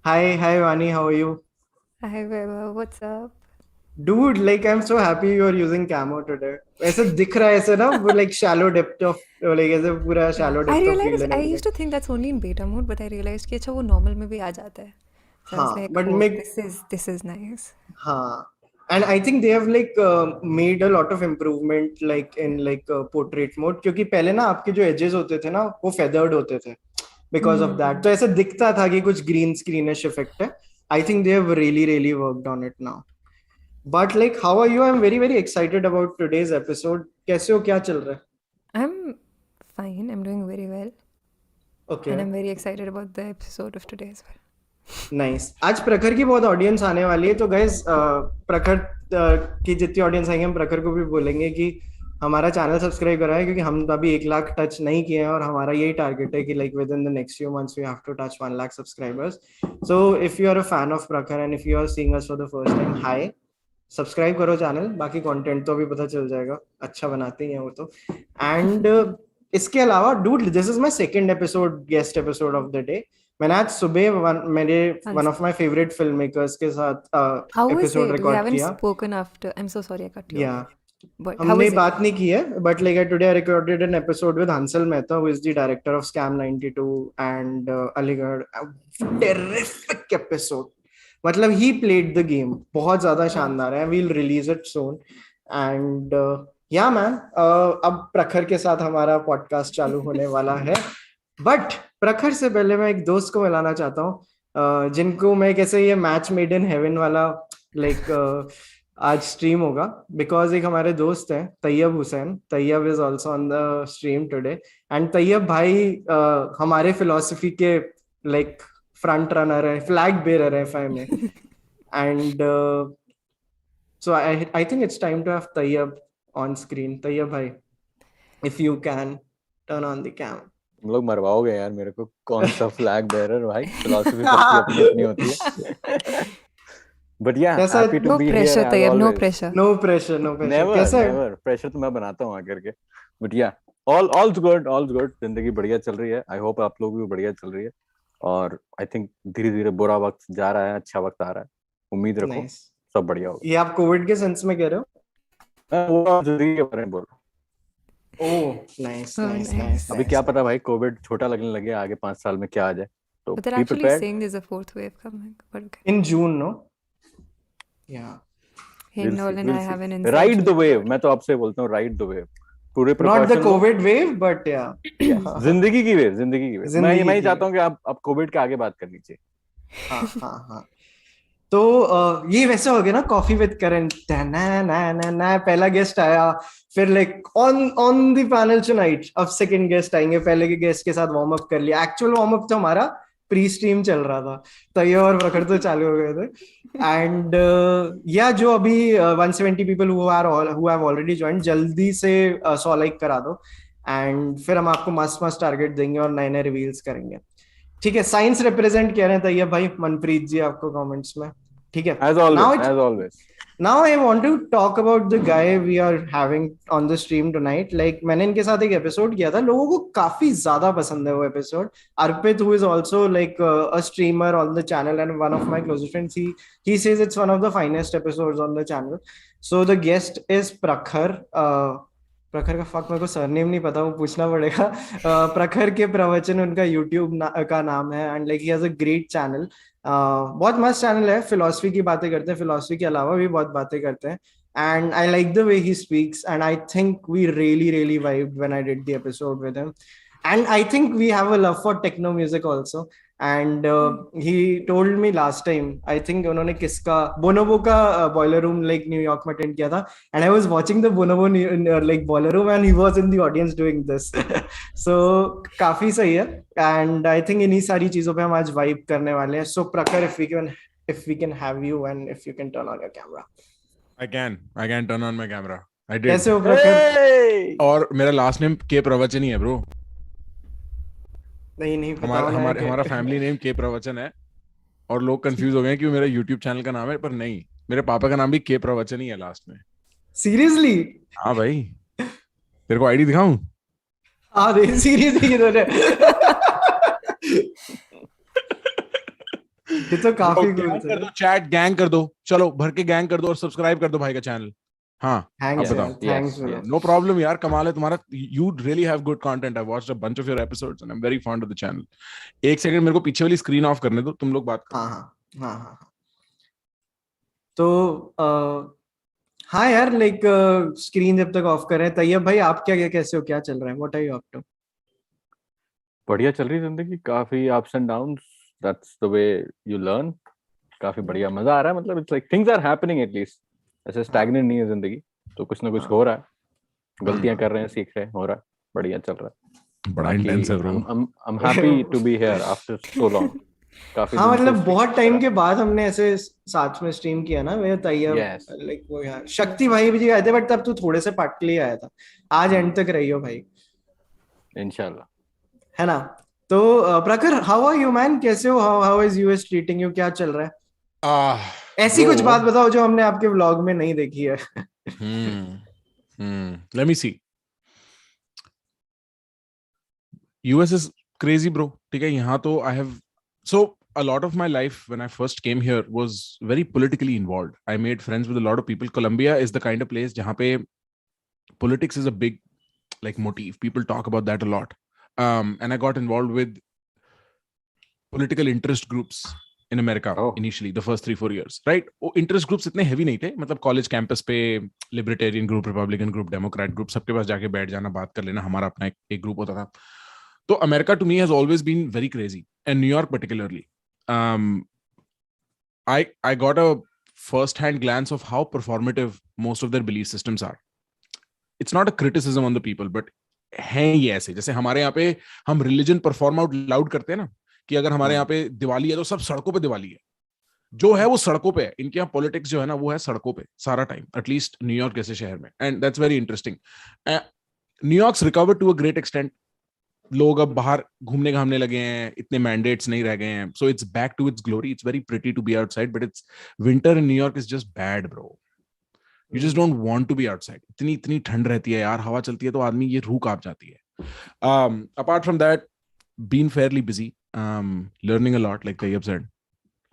Hi, Vaani, how are you? Hi, Vaibhav. What's up? Dude, like I'm so happy you are using camo today. ऐसे दिख रहा है ऐसे ना वो like shallow depth of like ऐसे पूरा shallow I depth of field realized and I everything. used to think that's only in beta mode, but I realized कि अच्छा वो normal में भी आ जाता है. So I was हाँ, like, but oh, make this is nice. हाँ, and I think they have like made a lot of improvement like in like portrait mode क्योंकि पहले ना आपके जो edges होते थे ना वो feathered होते थे because of that. तो ऐसे दिखता था कि कुछ green screenish effect है. I think they have really worked on it now. But like, how are you? I'm very excited about today's episode. कैसे हो क्या चल रहा है? I'm fine. I'm doing very well, and Okay, I'm very excited about the episode of today as well. nice. आज प्रखर की बहुत ऑडियंस आने वाली है तो गाइज प्रखर की जितनी ऑडियंस आएंगे हम प्रखर को भी बोलेंगे कि हमारा चैनल सब्सक्राइब कराएं क्योंकि हम अभी 1 लाख टच नहीं किए हैं और हमारा यही टारगेट है कि like within the next few months we have to touch 1 lakh subscribers. So if you are a fan of Prakhar and if you are seeing us for the first time, hi, subscribe करो channel. बाकी content तो अभी पता चल जाएगा, अच्छा बनाते ही हैं वो तो. एंड इसके अलावा dude, this is my second episode, guest episode of the day. मैंने आज सुबह मेरे one Hans, of my favourite film makers के साथ how is episode it? We record haven't किया. spoken after. I'm so sorry I cut you या off. But how हमने is it? बात नहीं की है but like today I recorded an episode with Hansal Mehta who is the director of scam 92 and Aligarh. Terrific episode. मतलब he played the game, बहुत ज्यादा Wow. शानदार है. We'll release it soon. And yeah man, अब प्रखर के साथ हमारा पॉडकास्ट चालू होने वाला है. बट प्रखर से पहले मैं एक दोस्त को मिलाना चाहता हूँ, जिनको मैं कैसे ये मैच मेड इन हेवन वाला लाइक आज स्ट्रीम होगा. बिकॉज एक हमारे दोस्त हैं Tayyab Hussain. Tayyab is also on the stream today. And Tayyab भाई हमारे फिलोसफी के लाइक फ्रंट रनर है, फ्लैग बेरर है फाइव में. And so I think it's time to have Tayyab on screen. Tayyab भाई, if you can turn on the cam. तुम लोग मरवाओगे यार मेरे को. कौन सा फ्लैग बेरर भाई, फिलॉसफी सबकी अपनी अपनी होती है. बट या कैसा है? Happy to No be here pressure, as Tayyab. No always. pressure. No pressure, no pressure. Never कैसा है? नेवर प्रेशर तो मैं बनाता हूँ आकर के. बट या ऑल गुड, ऑल गुड. जिंदगी बढ़िया चल रही है. आई होप आप लोग भी बढ़िया चल रही है. और आई थिंक धीरे धीरे बुरा वक्त जा रहा है, अच्छा वक्त आ रहा है. उम्मीद रखो नाइस. सब बढ़िया होगा. ये आप कोविड के सेंस में कह रहे हो? मैं वो जिंदगी के बारे में बोल रहा हूँ. Oh nice Oh, nice nice nice. अभी क्या नाइस. पता भाई, कोविड छोटा लगने लगे, आगे 5 साल में क्या आ जाए. तो But they're be actually prepared. saying there's a fourth wave coming. But okay. In June, no? Yeah. Hey, will see, Nolan, will I see. have an inside ride the joke wave. about मैं it. तो आपसे बोलता हूँ ride the wave. पूरे not the precaution लो. Covid wave but yeah. Yes, जिंदगी की wave, जिंदगी की वेव. मैं जिंदगी ही की. चाहता हूँ कि आप कोविड के आगे बात करनी चाहिए. हाँ. तो ये वैसे हो गया ना, कॉफी विद करण. ना ना ना ना, पहला गेस्ट आया. फिर like on on the panel tonight अब सेकंड गेस्ट आएंगे. पहले के गेस्ट के साथ वार्म अप कर लिया. एक्चुअल वार्म अप तो हमारा प्री स्ट्रीम चल रहा था. तो ये और प्रखर तो चालू हो गए थे. एंड या जो अभी 170 people who have already joined, जल्दी से 100 लाइक करा दो. एंड फिर हम आपको मस्त मस्त टारगेट देंगे और नए नए रिवील्स करेंगे. ठीक है, साइंस रिप्रेजेंट कह रहे हैं तैयब भाई, मनप्रीत जी आपको कमेंट्स में. ठीक है. As now always, it as always. Now I want to talk about the guy we are having on the stream tonight. Like मैंने इनके साथ एक एपिसोड किया था, लोगों को काफी ज्यादा पसंद है वो episode. Arpit who is also like a streamer on the channel and one of my closest friends, he says it's one of the finest episodes on the channel. So the guest is प्रखर. प्रखर का fuck मेरे को surname नहीं पता, वो पूछना पड़ेगा. प्रखर के प्रवचन उनका यूट्यूब का नाम है. And like he has a great channel. बहुत मस्त चैनल है. फिलोसफी की बातें करते हैं, फिलोसफी के अलावा भी बहुत बातें करते हैं. And I like the way he speaks and I think we really vibed when I did the episode with him. And I think we have a love for techno music also. And he told me last time, I think उन्होंने किसका Bonobo का boiler room like New York में attend किया था. And I was watching the Bonobo like boiler room and he was in the audience doing this. So काफी सही है. And I think इन्हीं सारी चीजों पे हम आज वाइब करने वाले हैं. सो प्रखर, if we can have you and if you can turn on your camera. I can turn on my camera. I did. कैसे हो प्रखर? Hey! और मेरा लास्ट नेम के प्रवचन ही है ब्रो. नहीं पता हमारा होना है हमारे हमारा फैमिली नेम के प्रवचन है. और लोग कंफ्यूज हो गए कि वो मेरा यूट्यूब चैनल का नाम है, पर नहीं, मेरे पापा का नाम भी के प्रवचन ही है लास्ट में. सीरियसली? हाँ भाई, तेरे को आईडी दिखाऊं? हाँ सीरियसली किधर है? ये तो काफी गैंग cool कर था। दो, चैट गैंग कर दो, चलो भर के गैंग कर दो और सब्सक्राइब कर दो भाई का चैनल। हाँ अब Thanks बताओ। यार, thanks bro. yes. No problem यार, कमाल है तुम्हारा, you really have good content. I've watched a bunch of your episodes and I'm very fond of the channel. एक सेकंड मेरे को पीछे वाली स्क्रीन ऑफ करने दो, तुम लोग बात करो। हाँ हाँ हाँ हाँ। तो हाँ यार, लाइक स्क्रीन जब तक ऑफ कर रहे हैं, तैयब भाई आप क्या कैसे हो, क्या चल रहा है, what are you up to? बढ़िया चल रही है जिंदगी, काफी ups and downs, that's the way you learn. काफी बढ़िया, मजा आ रहा है, मतलब it's like things are happening at least. ऐसे स्टैग्नेंट नहीं है जिंदगी, तो कुछ ना कुछ हो रहा है, गलतियां कर रहे हैं, सीख रहे हैं, हो रहा है, बढ़िया चल रहा है। बड़ा बाकी इंटेंस है bro. I'm happy to be here after so long. काफी हाँ दिन से मतलब stream बहुत कर टाइम रहा। के बाद हमने ऐसे साथ में स्ट्रीम किया ना, वे तैयब Yes. लाइक वो यार शक्ति भाई भी आए थे, बट तब तू थोड़े से पार्ट के लिए आया था। आज एंड तक रही हो भाई, इंशाल्लाह। है ना? तो प्रखर, हाउ आर यू मैन, कैसे हो, how is US treating you, क्या चल रहा है? ऐसी कुछ बात बताओ जो हमने आपके व्लॉग में नहीं देखी है। Let me see. US is crazy bro. ठीक है, यहाँ तो I have so a lot of my life when I first came here was very politically involved. I made friends with a lot of people. Colombia is the kind of place जहाँ पे politics is a big like motif. People talk about that a lot. And I got involved with political interest groups in America initially, the first 3-4 years, right? वो interest groups इतने heavy नहीं थे, मतलब college campus पे libertarian group, Republican group, Democrat group, सबके पास जाके बैठ जाना, बात कर लेना, हमारा अपना एक group होता था। तो America to me has always been very crazy, and New York particularly. I got a first-hand glance of how performative most of their belief systems are. It's not a criticism on the people, but हैं ये ऐसे, जैसे हमारे यहाँ पे हम religion perform out loud करते हैं ना, कि अगर हमारे यहाँ पे दिवाली है तो सब सड़कों पे दिवाली है, जो है वो सड़कों पे है। इनके यहाँ पॉलिटिक्स जो है ना वो है सड़कों पे सारा टाइम, एटलीस्ट न्यूयॉर्क जैसे शहर में, and that's very interesting. New York's recovered to a great extent. लोग अब बाहर घूमने घामने लगे हैं, इतने मैंडेट्स नहीं रह गए हैं, so it's back to its glory. It's very pretty to be outside, but it's winter in New York is just bad bro. You just don't want to be outside. इतनी ठंड रहती है यार, हवा चलती है तो आदमी ये रूह कांप जाती है। Apart from that, been fairly busy, learning a lot, like Tayyab said.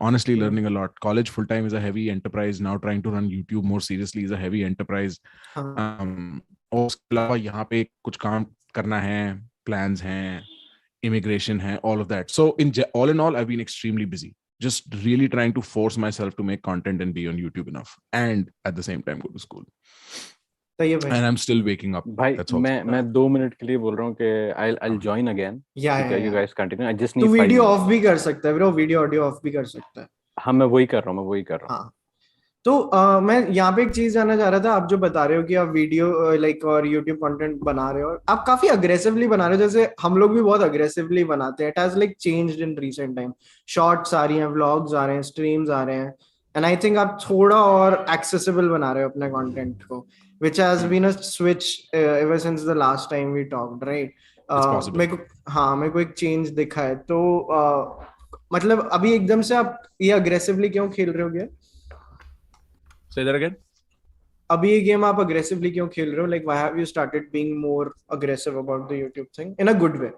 Honestly, learning a lot. College full time is a heavy enterprise. Now trying to run YouTube more seriously is a heavy enterprise. और उसके अलावा यहाँ पे कुछ काम करना है, plans हैं, immigration है, all of that. So all in all, I've been extremely busy. Just really trying to force myself to make content and be on YouTube enough, and at the same time go to school. And I'm still waking up. भाई That's all. मैं 2 minute के लिए बोल रहा हूँ कि I'll join again. Yeah, You guys continue. I just तू need 5 video minutes. Of भी कर सकता है ब्रो, वीडियो ऑडियो ऑफ भी कर सकता है। हाँ मैं वही कर रहा हूँ। तो मैं यहाँ पे एक चीज जानना चाह रहा था, आप जो बता रहे हो कि आप वीडियो लाइक और यूट्यूब कंटेंट बना रहे हो, आप काफी अग्रेसिवली बना रहे हो, जैसे हम लोग भी बहुत अग्रेसिवली बनाते हैं। It has like changed in recent time. Shorts आ रही हैं, व्लॉग्स आ रहे हैं, स्ट्रीम्स आ रहे हैं, एंड आई थिंक आप थोड़ा और एक्सेसिबल बना रहे हो अपने कंटेंट को, which has been a switch ever since the last time we talked, right? मेरे को एक चेंज दिखा है। तो मतलब अभी एकदम से आप ये अग्रेसिवली क्यों खेल रहे हो गेम? Say that again. अभी ये गेम आप अग्रेसिवली क्यों खेल रहे हो? Like why have you started being more aggressive about the YouTube thing in a good way?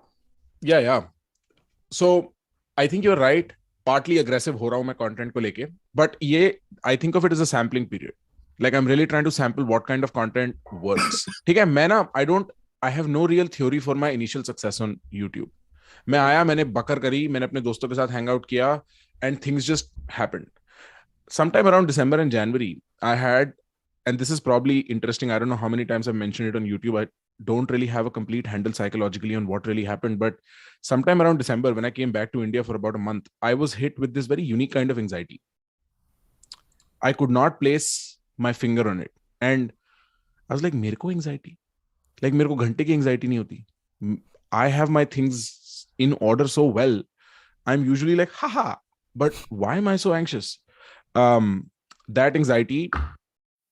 Yeah. So I think you're right. Partly aggressive हो रहा हूँ मैं content को लेके, but ये I think of it as a sampling period. Like I'm really trying to sample what kind of content works. ठीक है, मैं ना I have no real theory for my initial success on YouTube. मैं आया, मैंने बकर करी, मैंने अपने दोस्तों के साथ hang out किया, and things just happened. Sometime around December and January, I had, and this is probably interesting, I don't know how many times I've mentioned it on YouTube, I don't really have a complete handle psychologically on what really happened, but sometime around December, when I came back to India for about a month, I was hit with this very unique kind of anxiety. I could not place my finger on it, and I was like, मेरे को anxiety? Like मेरे को घंटे की anxiety नहीं होती. I have my things in order so well. I'm usually like, haha, but why am I so anxious? That anxiety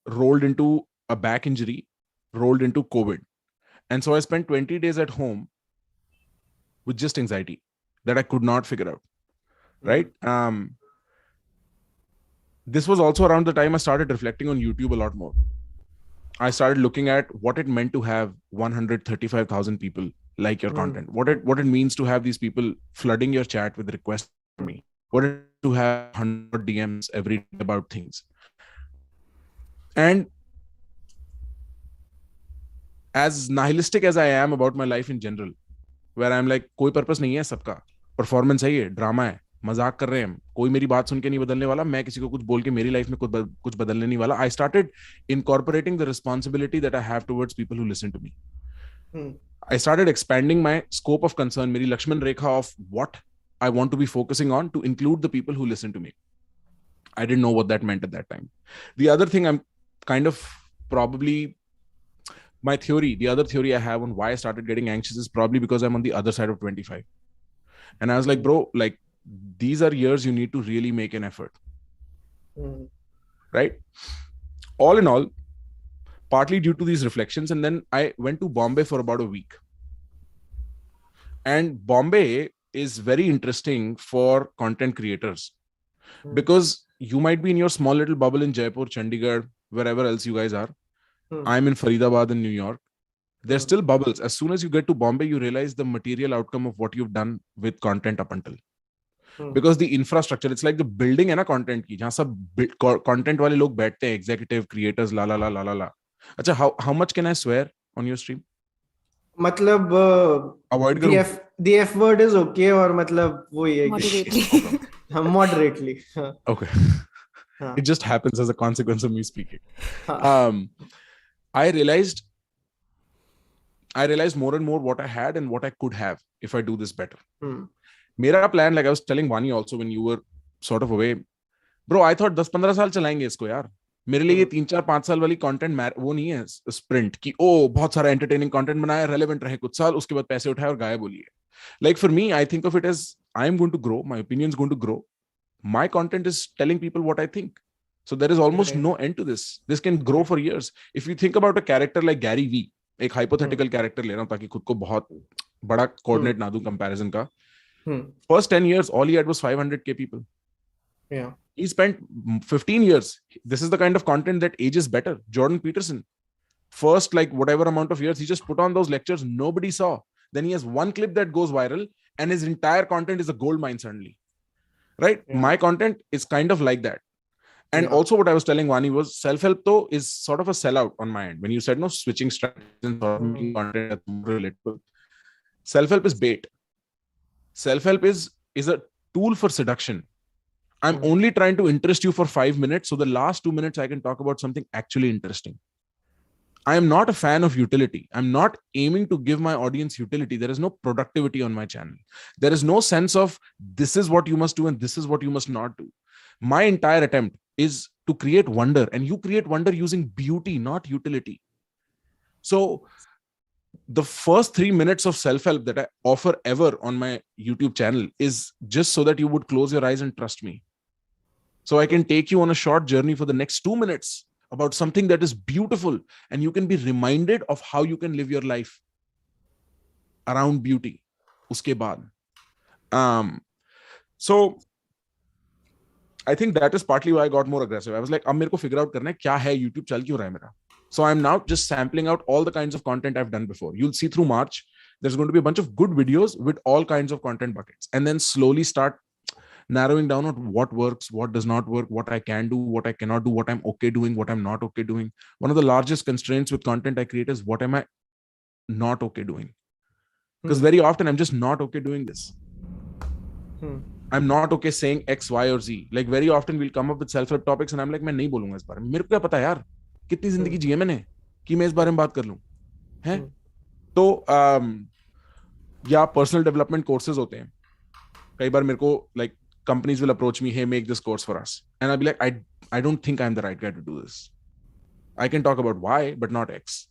rolled into a back injury, rolled into COVID. And so I spent 20 days at home with just anxiety that I could not figure out. Right? This was also around the time I started reflecting on YouTube a lot more. I started looking at what it meant to have 135,000 people like your content. What it means to have these people flooding your chat with requests for me. What it to have 100 DMs every day about things. And as nihilistic as I am about my life in general, where I'm like, कोई purpose नहीं है सबका, performance है ये, drama है, मजाक कर रहे हैं हम, कोई मेरी बात सुन के नहीं बदलने वाला, मैं किसी को कुछ बोल के मेरी लाइफ में कुछ बदलने नहीं वाला. I started incorporating the responsibility that I have towards people who listen to me. I started expanding my scope of concern, मेरी लक्ष्मण रेखा of what I want to be focusing on to include the people who listen to me. I didn't know what that meant at that time. The other thing I'm kind of probably the other theory I have on why I started getting anxious is probably because I'm on the other side of 25. And I was like, bro, like these are years you need to really make an effort. Right? All in all, partly due to these reflections, and then I went to Bombay for about a week. And Bombay is very interesting for content creators because you might be in your small little bubble in Jaipur, Chandigarh, wherever else you guys are. I'm in Faridabad in New York. There's still bubbles. As soon as you get to Bombay, you realize the material outcome of what you've done with content up until. Because the infrastructure, it's like the building है ना content की, जहाँ सब content वाले लोग बैठते हैं, executive, creators, la la la la la la. अच्छा, how much can I swear on your stream? मतलब avoid करूँ? The F word is okay और मतलब वो ही है Moderately. moderately. Okay. It just happens as a consequence of me speaking. I realized more and more what I had and what I could have if I do this better. Mera plan, like I was telling Vaani also when you were sort of away, bro, I thought 10-15 साल चलाएंगे इसको यार. मेरे लिए ये 3-4-5 साल वाली content वो नहीं है स्प्रिंट की बहुत सारा एंटरटेनिंग कंटेंट बनाया, रेलेवेंट रहे कुछ साल, उसके बाद पैसे उठाए और गायब बोलिए. Like for me, I think of it as I am going to grow, my opinion is going to grow. My content is telling people what I think. So there is almost no end to this. This can grow for years. If you think about a character like Gary V, एक hypothetical character ले रहा हूँ ताकि खुद को बहुत बड़ा coordinate ना दूँ comparison का. First 10 years, all he had was 500k people. Yeah. He spent 15 years. This is the kind of content that ages better. Jordan Peterson, first like whatever amount of years, he just put on those lectures nobody saw. Then he has one clip that goes viral and his entire content is a gold mine suddenly. Right? Yeah. My content is kind of like that. And also what I was telling Vaani was self-help though is sort of a sellout on my end. When you said no switching strategies and making content that's more relatable. Self-help is bait. Self-help is a tool for seduction. I'm only trying to interest you for 5 minutes. So the last 2 minutes I can talk about something actually interesting. I am not a fan of utility. I'm not aiming to give my audience utility. There is no productivity on my channel. There is no sense of this is what you must do and this is what you must not do. My entire attempt is to create wonder, and you create wonder using beauty, not utility. So the first 3 minutes of self-help that I offer ever on my YouTube channel is just so that you would close your eyes and trust me. So I can take you on a short journey for the next 2 minutes about something that is beautiful, and you can be reminded of how you can live your life around beauty. Uske baad. So I think that is partly why I got more aggressive. I was like, अब मेरे को figure out करना है क्या है YouTube चल क्यों रहा है मेरा. So I'm now just sampling out all the kinds of content I've done before. You'll see through March, there's going to be a bunch of good videos with all kinds of content buckets, and then slowly start narrowing down on what works, what does not work, what I can do, what I cannot do, what I'm okay doing, what I'm not okay doing. One of the largest constraints with content I create is what am I not okay doing? Because very often I'm just not okay doing this. I'm not okay saying X, Y, or Z. Like very often we'll come up with self-help topics and I'm like, मैं नहीं बोलूंगा इस बारे में. मेरे को क्या पता यार कितनी जिंदगी जी है मैंने कि मैं इस बारे में बात कर लूं. हैं? तो या पर्सनल डेवलपमेंट कोर्सेज होते हैं. कई बार मेरे को like companies will approach me, hey, make this course for us. And I'll be like, I don't think I'm the right guy to do this. I can talk about Y, but not X.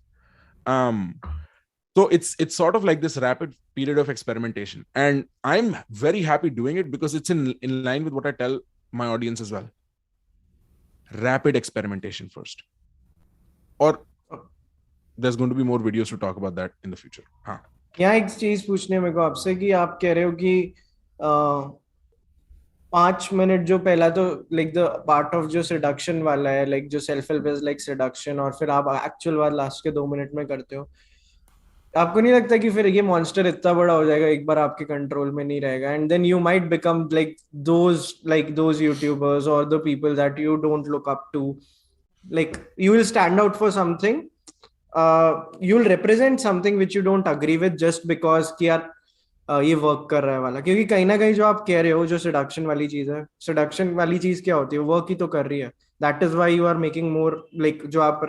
So it's sort of like this rapid period of experimentation. And I'm very happy doing it because it's in line with what I tell my audience as well. Rapid experimentation first. Or there's going to be more videos to talk about that in the future. हाँ. यहाँ एक चीज पूछने मेरे को आपसे कि आप कह रहे हो कि 5 मिनट जो पहला तो लाइक द पार्ट ऑफ जो सेडक्शन वाला है, लाइक जो self help is like seduction, और फिर आप एक्चुअल बात लास्ट के 2 मिनट में करते हो. आपको नहीं लगता कि फिर ये मॉन्स्टर इतना बड़ा हो जाएगा एक बार आपके कंट्रोल में नहीं रहेगा, and then you might become those youtubers और the people that you don't look up to, like you will stand out for something, you will represent something which you don't agree with just because कि यार ये work कर रहा है वाला, क्योंकि कहीं ना कहीं जो आप कह रहे हो जो सिडक्शन वाली चीज है, सिडक्शन वाली चीज क्या होती है, वर्क ही तो कर रही है, that is why you are making more like जो आप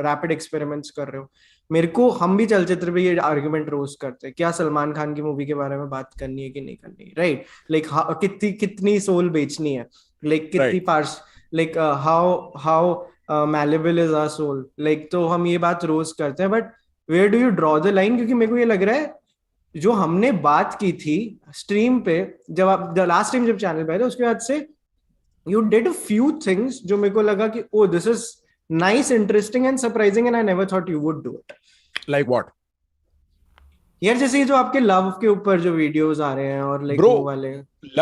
रैपिड एक्सपेरिमेंट्स कर रहे हो। मेरे को हम भी चलचित्र पे ये आर्गुमेंट रोज करते हैं, क्या सलमान खान की मूवी के बारे में बात करनी है कि नहीं करनी है, राइट, लाइक कितनी कितनी सोल बेचनी है, लाइक कितनी Right. Parse, like how malleable is our soul, like तो हम ये बात रोज करते हैं, but where do you draw the line? क्योंकि मेरे को ये लग रहा है जो हमने बात की थी स्ट्रीम पे, जब आप लास्ट टाइम जब चैनल पे आए थे उसके बाद से you did a few things जो मेरे को लगा कि oh this is nice, interesting and surprising and I never thought you would do it. Like what? यार जैसे ये जो आपके लव के ऊपर जो वीडियोस आ रहे हैं और लाइक Bro, वो वाले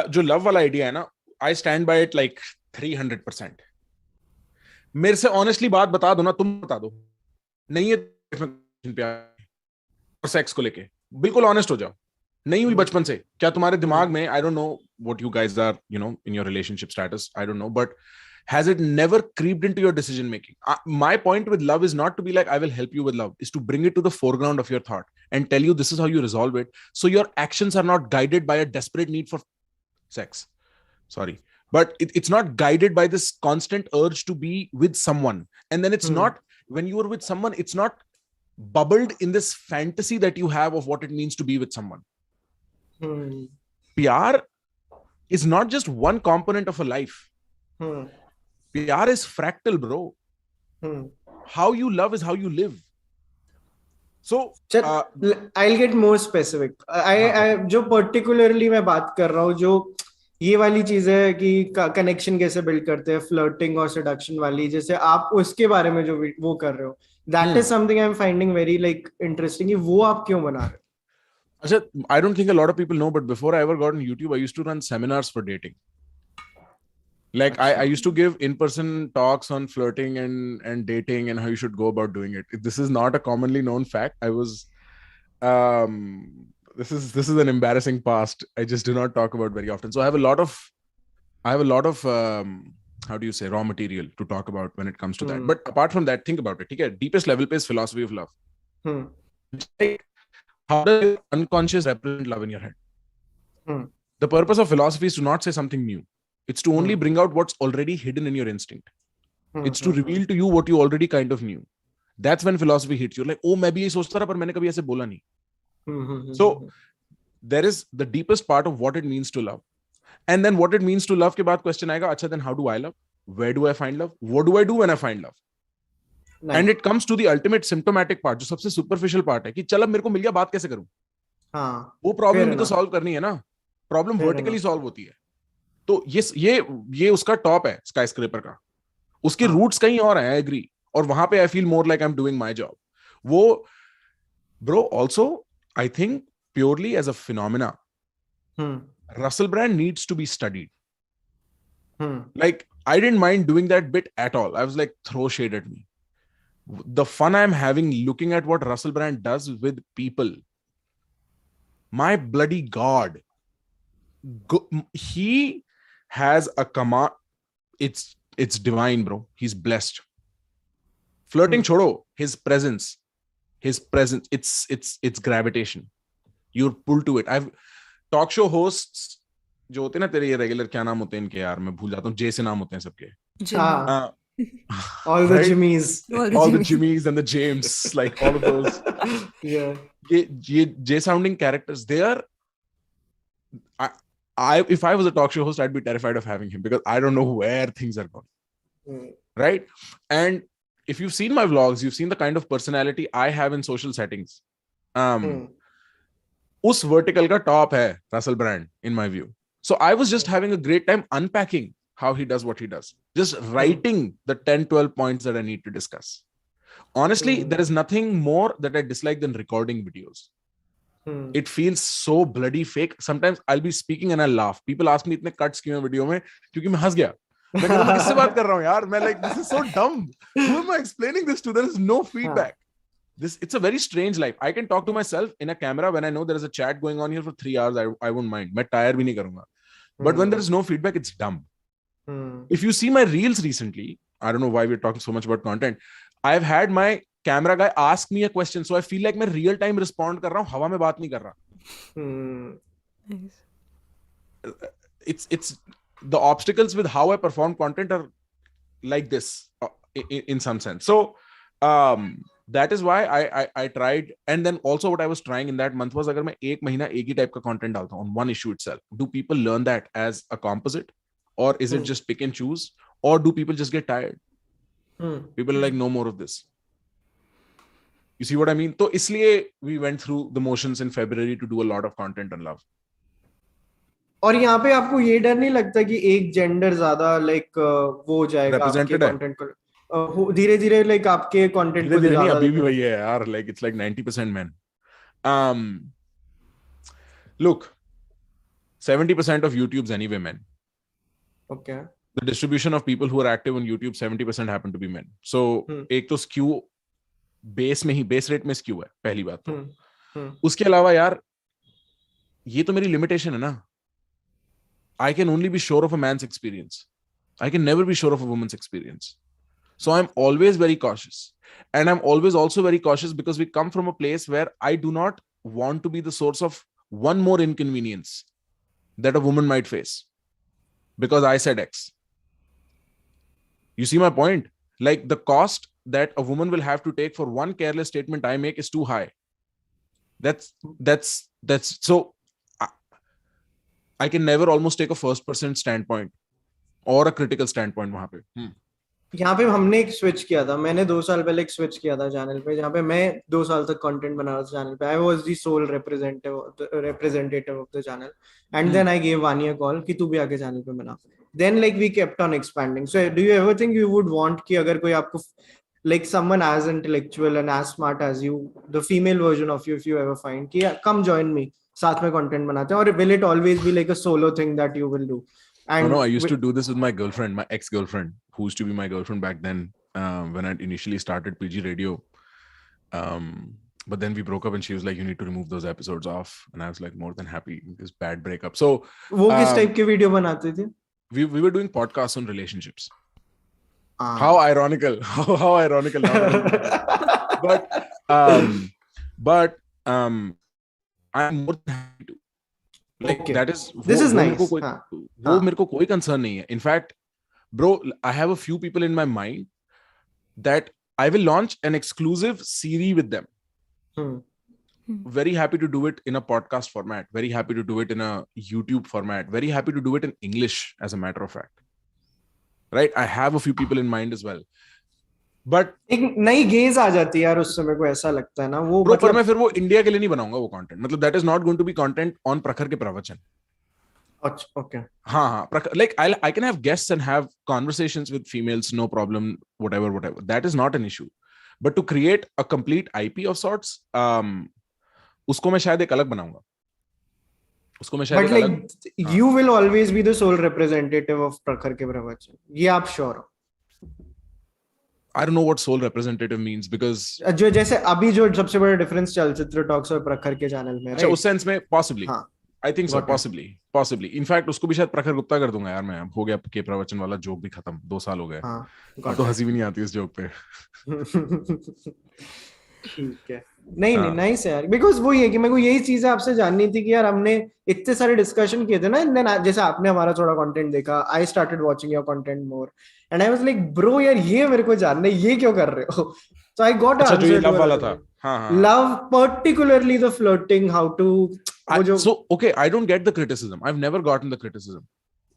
जो लव वाला आइडिया है ना, I stand by it like 300%. मेरे से ऑनेस्टली बात बता दो ना, तुम बता दो नहीं है सेक्स को लेके, बिल्कुल ऑनेस्ट हो जाओ, नहीं हुई बचपन से, क्या तुम्हारे दिमाग में, I don't know what you guys are you know in your relationship status, I don't know, but has it never creeped into your decision making? My point with love is not to be like I will help you with love, is to bring it to the foreground of your thought and tell you this is how you resolve it, so your actions are not guided by a desperate need for sex, sorry, but it's not guided by this constant urge to be with someone, and then it's not, when you are with someone, it's not bubbled in this fantasy that you have of what it means to be with someone. Pyar is not just one component of a life. Pyar is fractal, bro. How you love is how you live. So I'll get more specific. I जो particularly मैं बात कर रहा हूँ, जो ये वाली चीज है कि कनेक्शन कैसे बिल्ड करते हैं, फ्लर्टिंग और सेडक्शन वाली, जैसे आप उसके बारे में जो वो कर रहे हो, that is something I am finding very like interesting. वो आप क्यों बना रहे हो? अच्छा, I don't think a lot of people know, but before I ever got on YouTube, I used to run seminars for dating. Like I used to give in-person talks on flirting and dating and how you should go about doing it. This is not a commonly known fact. I was this is an embarrassing past I just do not talk about very often. So I have a lot of how do you say, raw material to talk about when it comes to that. But apart from that, think about it. Okay, deepest level पे is philosophy of love. Like, how does unconscious represent love in your head? The purpose of philosophy is to not say something new. It's to only bring out what's already hidden in your instinct. It's to reveal to you what you already kind of knew. That's when philosophy hits you. Like, oh, मैं भी यही सोचता रहा पर मैंने कभी ऐसे बोला नहीं. So there is the deepest part of what it means to love. And then what it means to love के बाद question आएगा, अच्छा then how do I love? Where do I find love? What do I do when I find love? Nice. And it comes to the ultimate symptomatic part, जो सबसे superficial part है कि चल अब मेरे को मिल गया, बात कैसे करूं? वो प्रॉब्लम भी तो सॉल्व करनी है ना. प्रॉब्लम वर्टिकली सॉल्व होती है. तो ये उसका टॉप है स्काईस्क्रेपर का. उसके रूट्स कहीं और हैं, आई एग्री, और वहां पे I feel more like I am doing my job. वो bro also I think purely as a phenomena, Russell Brand needs to be studied. Like I didn't mind doing that bit at all. I was like, throw shade at me. The fun I'm having looking at what Russell Brand does with people, my bloody god, he has a command. It's divine, bro. He's blessed. Flirting chodo, his presence, it's gravitation. You're pulled to it. I've talk show hosts जो होते हैं ना तेरे, ये regular क्या नाम होते हैं इनके, यार मैं भूल जाता हूँ, जे से नाम होते हैं सबके. All the Jimmys, all the Jimmys and the James, like all of those. Yeah. ये J sounding characters, they are. If I was a talk show host, I'd be terrified of having him because I don't know where things are going. Right? And if you've seen my vlogs, you've seen the kind of personality I have in social settings. उस vertical का top है Russell Brand in my view. So I was just having a great time unpacking how he does what he does. Just writing the 10-12 points that I need to discuss. Honestly, there is nothing more that I dislike than recording videos. It feels so bloody fake. Sometimes I'll be speaking and I'll laugh. People ask me इतने cuts क्यों हैं video में, क्योंकि मैं हंस गया. मैं कहता किससे बात कर रहा हूँ यार? मैं like, this is so dumb. Who am I explaining this to? There is no feedback. it's a very strange life. I can talk to myself in a camera when I know there is a chat going on here for 3 hours. I won't mind. मैं tire भी नहीं करूँगा. But when there is no feedback, it's dumb. If you see my reels recently, I don't know why we're talking so much about content. I've had my camera guy ask me a question, so I feel like मैं real time respond कर रहा हूँ, हवा में बात नहीं कर रहा. It's the obstacles with how I perform content are like this in some sense. So that is why I tried, and then also what I was trying in that month was अगर मैं एक महीना एक ही type का content डालता हूँ on one issue itself, do people learn that as a composite, or is it just pick and choose, or do people just get tired? People are like, no more of this. You see what I mean? तो इसलिए we went through the motions in February to do a lot of content on love. और यहाँ पे आपको ये डर नहीं लगता कि एक जेंडर ज्यादा लाइक वो हो जाएगा आपके कंटेंट को धीरे धीरे लाइक आपके कंटेंट को ज्यादा अभी भी वही है यार, like it's like 90% men. Look, 70% of YouTube's anyway men. Okay. The distribution of people who are active on YouTube, 70% happen to be men. So एक तो skew बेस में ही, बेस रेट में skew है पहली बात तो. उसके अलावा यार ये तो मेरी लिमिटेशन है ना. I can only be sure of a man's experience. I can never be sure of a woman's experience. So I'm always very cautious. And I'm always also very cautious because we come from a place where I do not want to be the source of one more inconvenience that a woman might face because I said X. You see my point? Like the cost that a woman will have to take for one careless statement I make is too high. That's so I can never almost take a first person standpoint or a critical standpoint वहां पे. यहाँ पे हमने एक switch किया था, मैंने 2 साल पहले एक स्विच किया था चैनल पे, जहाँ पे मैं 2 साल तक कंटेंट बना रहा था चैनल पे. I was the sole representative of the channel, and then I gave Vani a call कि तू भी आके चैनल पे बना. Then like we kept on expanding. So do you ever think you would want कि अगर कोई आपको like someone as intellectual and as smart as you, the female version of you, if you ever find कि come join me, साथ में content बनाते हैं, or will it always be like a solo thing that you will do? And no, I used to do this with my girlfriend, my ex-girlfriend, who used to be my girlfriend back then, when I initially started PG Radio. But then we broke up and she was like, you need to remove those episodes off. And I was like, more than happy. This bad breakup. So वो किस type के video बनाते थे? We were doing podcasts on relationships. How ironical. How ironical. But I'm more than happy to. Like okay. That is this is nice. वो मेरे को कोई concern नहीं है. In fact, bro, I have a few people in my mind that I will launch an exclusive series with them. Very happy to do it in a podcast format. Very happy to do it in a YouTube format. Very happy to do it in English, as a matter of fact. Right? I have a few people in mind as well. But एक नई gauge आ जाती है यार उस समय को, ऐसा लगता है ना वो. Bro, पर मैं फिर वो इंडिया के लिए नहीं बनाऊंगा वो कंटेंट. मतलब that is not going to be content on प्रखर के प्रवचन. अच्छा, okay. हाँ, like I can have guests and have conversations with females, no problem, whatever. That is not an issue. But to create a complete IP of sorts, उसको मैं शायद एक अलग बनाऊंगा. But like you will always be the sole representative of प्रखर के प्रवचन, ये आप sure हो? I don't know what sole representative means because जो जैसे अभी जो सबसे बड़ा डिफरेंस चलचित्र टॉक्स और प्रखर के चैनल में, अच्छा उस सेंस में possibly. हाँ. I think so, possibly. In fact, उसको भी शायद प्रखर गुप्ता कर दूंगा यार मैं. हो गया के प्रवचन वाला जोक भी खत्म. 2 साल हो गए. हाँ. तो हंसी भी नहीं आती इस जोक पे. ठीक है. नहीं नाइस है यार, बिकॉज वो ये कि मेरे को यही चीजें आपसे जाननी थी कि यार हमने इतने सारे डिस्कशन किए थे ना, जैसे आपने हमारा थोड़ा कंटेंट देखा, I started watching your content more and I was like bro यार ये मेरे को जानना है, ये क्यों कर रहे हो? सो आई गॉट अच्छा, जो ये लव वाला था. हाँ. Love, particularly the flirting, how to. So okay, I don't get the criticism. I've never gotten the criticism.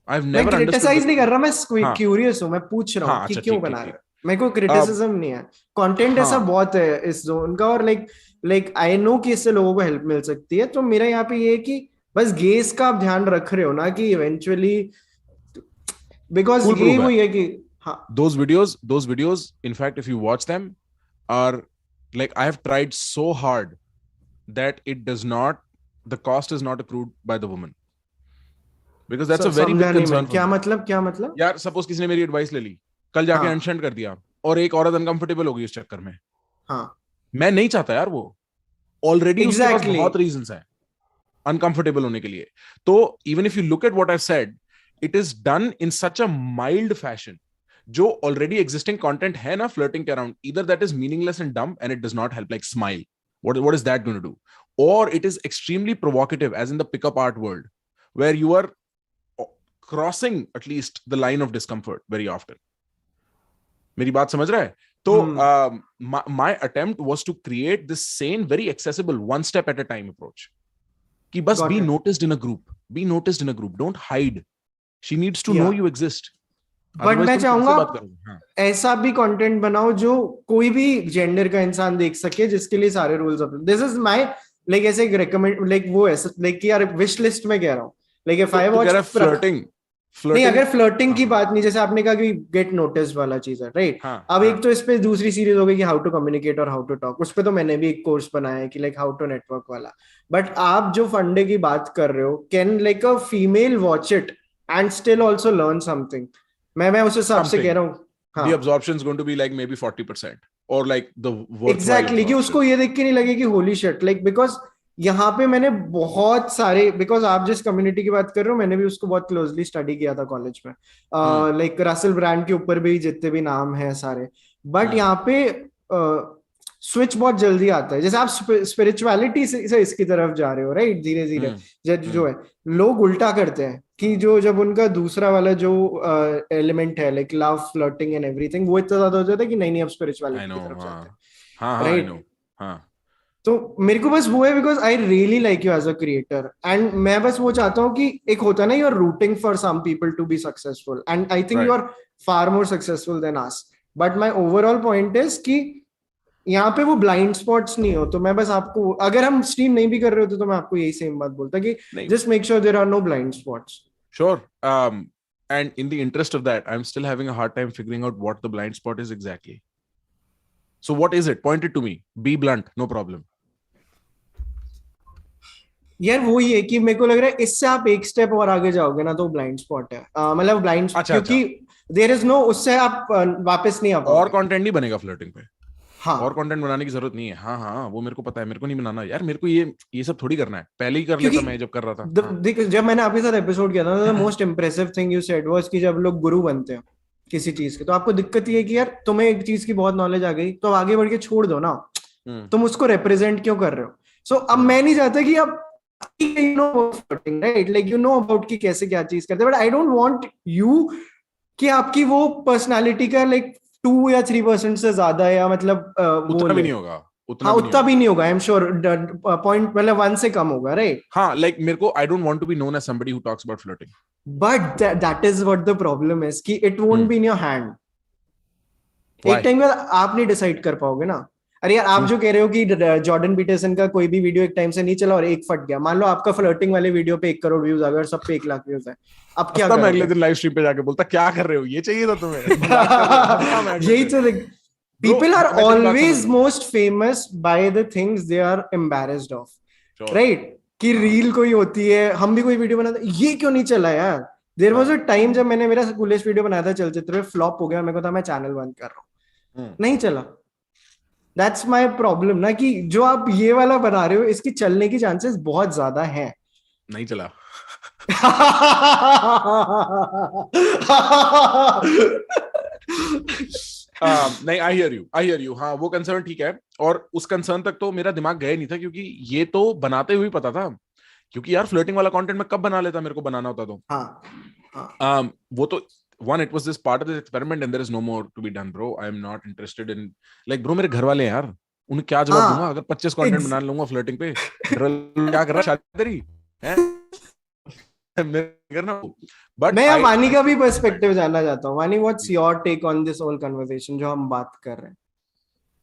I've never understood. मैं क्रिटिसाइज नहीं कर रहा, मैं क्यूरियस हूँ, मैं पूछ रहा हूँ कि क्यों बना रहे. मेरे को क्रिटिसिज्म नहीं है, कंटेंट ऐसा बहुत है इस जोन का, और लाइक आई नो कि इससे लोगों को हेल्प मिल सकती है. तो मेरा यहाँ पे ये कि बस गेस का आप ध्यान रख रहे हो ना कि इवेंचुअली, बिकॉज ये वो है कि हाँ, those videos in fact if you watch them are like, I have tried so hard that it does not, the cost is not accrued by the woman, because that's a very big concern. क्या मतलब यार suppose किसी ने मेरी advice ले ली, कल जाके ancient कर दिया और एक औरत अनकंफर्टेबल हो गई उस चक्कर में. हाँ, मैं नहीं चाहता यार वो, ऑलरेडी उसके पास Exactly. बहुत रीजंस हैं अनकंफर्टेबल होने के लिए. तो even if you look at what I said, it is done in such a mild fashion. जो ऑलरेडी एग्जिस्टिंग कंटेंट है ना फ्लर्टिंग के around, either that is meaningless and dumb and it does not help, like smile, what is that going to do, or it is extremely provocative as in the pickup art world where you are crossing at least the line of discomfort very often. मेरी बात समझ रहा है? तो my attempt was to create this sane, very accessible, one step at a time approach. कि बस Got be it. noticed in a group, be noticed in a group, don't hide. She needs to Yeah. know you exist. But Otherwise मैं तुम चाहूंगा कैसे बात करोगे? हाँ. ऐसा भी कंटेंट बनाओ जो कोई भी जेंडर का इंसान देख सके, जिसके लिए सारे rules apply. This is my like ऐसे एक रिकमेंड, लाइक वो ऐसे लाइक कि यार विश लिस्ट में कह रहा हूँ, लाइक इफ आई तू कह रहा है वॉच फ्लर्टिंग नहीं, अगर फ्लर्टिंग की हाँ. बात नहीं, जैसे आपने कहा कि गेट नोटिस वाला चीज है, राइट. हाँ, अब हाँ. एक तो इस पे दूसरी सीरीज हो गई कि हाउ टू कम्युनिकेट और हाउ टू टॉक, उस पे तो मैंने भी एक कोर्स बनाया है कि लाइक हाउ टू नेटवर्क वाला. बट आप जो फंडे की बात कर रहे हो, can like a female watch it and still also learn something? मैं उस हिसाब से कह रहा हूँ. हाँ, The absorption is going to be like maybe 40% or like the worthwhile exactly, कि उसको ये देख के नहीं लगे कि होली शिट, लाइक बिकॉज यहाँ पे मैंने बहुत सारे, बिकॉज आप जिस कम्युनिटी की बात कर रहे हो मैंने भी उसको बहुत क्लोजली स्टडी किया था कॉलेज में, लाइक रसल ब्रांड के ऊपर भी जितने भी नाम हैं सारे. बट यहाँ पे स्विच बहुत जल्दी आता है. जैसे आप स्पिरिचुअलिटी से इसकी तरफ जा रहे हो, राइट, धीरे धीरे जो है लोग उल्टा करते हैं कि जो जब उनका दूसरा वाला जो एलिमेंट है like love, flirting and everything, वो इतना ज्यादा हो जाता है कि नहीं अब स्पिरिचुअलिटी की तरफ जाते हैं. हाँ, राइट. हाँ. तो मेरे को बस वो है because I really like you as a creator, and मैं बस वो चाहता हूँ कि एक होता है ना, you are rooting for some people to be successful, and I think you are far more successful than us. But my overall point is कि यहाँ पे वो ब्लाइंड स्पॉट्स नहीं हो. तो मैं बस आपको, अगर हम स्ट्रीम नहीं भी कर रहे होते तो मैं आपको यही सेम बात बोलता कि just make sure there are no blind spots. Sure. And in the interest of that, I'm still having a hard time figuring out what the blind spot is exactly. So what is it? Point it to me. Be blunt, no problem. यार वो ही है कि मेरे को लग रहा है इससे आप एक स्टेप और आगे जाओगे ना तो ब्लाइंड स्पॉट है. मतलब ब्लाइंड, क्योंकि देयर इज नो, उससे आप वापस नहीं आ पाओगे. और कंटेंट नहीं बनेगा फ्लर्टिंग पे. हाँ, और कंटेंट बनाने की जरूरत नहीं है. हाँ, वो मेरे को पता है, मेरे को नहीं बनाना यार. मेरे को ये सब थोड़ी करना है. पहले ही कर लेता मैं जब कर रहा था. देख, जब मैंने आपके साथ एपिसोड किया था, the most impressive thing you said was कि जब लोग गुरु बनते हैं किसी चीज के, तो आपको दिक्कत ये है कि यार तुम्हें एक चीज की बहुत नॉलेज आ गई, तो अब आगे बढ़ के छोड़ दो ना. तुम उसको रिप्रेजेंट क्यों कर रहे हो? सो अब मैं नहीं चाहता कि अब you know flirting, right, like you know about कि कैसे क्या चीज करते हैं, but I don't want you कि आपकी वो पर्सनालिटी का like 2 या 3% से ज्यादा है, या मतलब उतना भी नहीं होगा. उतना भी नहीं होगा. आई एम श्योर पॉइंट मतलब 1 से कम होगा, राइट. हाँ, like मेरे को I don't want to be known as somebody who talks about flirting. But that is what the problem is कि it won't be in your hand. एक time बाद आप नहीं डिसाइड कर पाओगे ना. अरे यार, आप जो कह रहे हो कि जॉर्डन पीटरसन का कोई भी वीडियो एक टाइम से नहीं चला और एक फट गया, मान लो आपका फ्लर्टिंग वाले वीडियो पे 1 करोड़ व्यूज आ गए और सब पे 1 लाख व्यूज है, अब क्या मैं अगले दिन लाइव स्ट्रीम पे जाके बोलता क्या कर रहे हो, ये चाहिए था तुम्हें. यही तो people are always most famous by the things they are embarrassed of, right? कि रील कोई होती है, हम भी कोई वीडियो बनाते, ये क्यों नहीं चला यार. देयर वाज अ टाइम जब मैंने मेरा कूलेस्ट वीडियो बनाया था चलचित्र पे, फ्लॉप हो गया, मेरे को था मैं चैनल बंद कर रहा हूँ, नहीं चला. दैट्स माय प्रॉब्लम ना, कि जो आप ये वाला बना रहे हो इसकी चलने की चांसेस बहुत ज्यादा हैं. नहीं चला. नहीं, आई हियर यू. हाँ, वो कंसर्न ठीक है, और उस कंसर्न तक तो मेरा दिमाग गया नहीं था, क्योंकि ये तो बनाते हुए पता था. क्योंकि यार फ्लर्टिंग वाला कंटेंट मैं कब बना लेता, मेरे को बनाना होता तो. वो तो one, it was this part of this experiment and there is no more to be done, bro. I am not interested in, like, bro, मेरे घर वाले हैं यार, उन्हें क्या जवाब दूंगा अगर 25 कंटेंट बना लूंगा फ्लर्टिंग पे. क्या कर रहा है, शादी तेरी है? But मैं वानी का भी पर्सपेक्टिव जानना चाहता हूँ. Vani, what's your take on this whole conversation जो हम बात कर रहे हैं?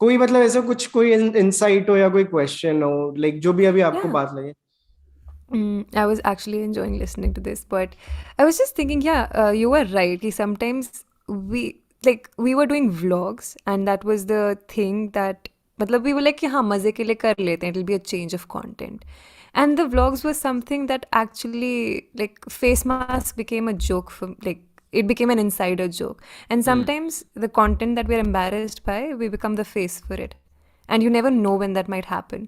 कोई मतलब ऐसा कुछ कोई इंसाइट हो या कोई क्वेश्चन हो, लाइक जो भी अभी आपको बात लगे. I was actually enjoying listening to this, but I was just thinking, you were right. Sometimes we were doing vlogs, and that was the thing that, मतलब we were like, हाँ मजे के लिए कर लेते हैं, it'll be a change of content. And the vlogs was something that actually, like, face mask became a joke for, like, it became an insider joke. And sometimes the content that we're embarrassed by, we become the face for it. and you never know when that might happen,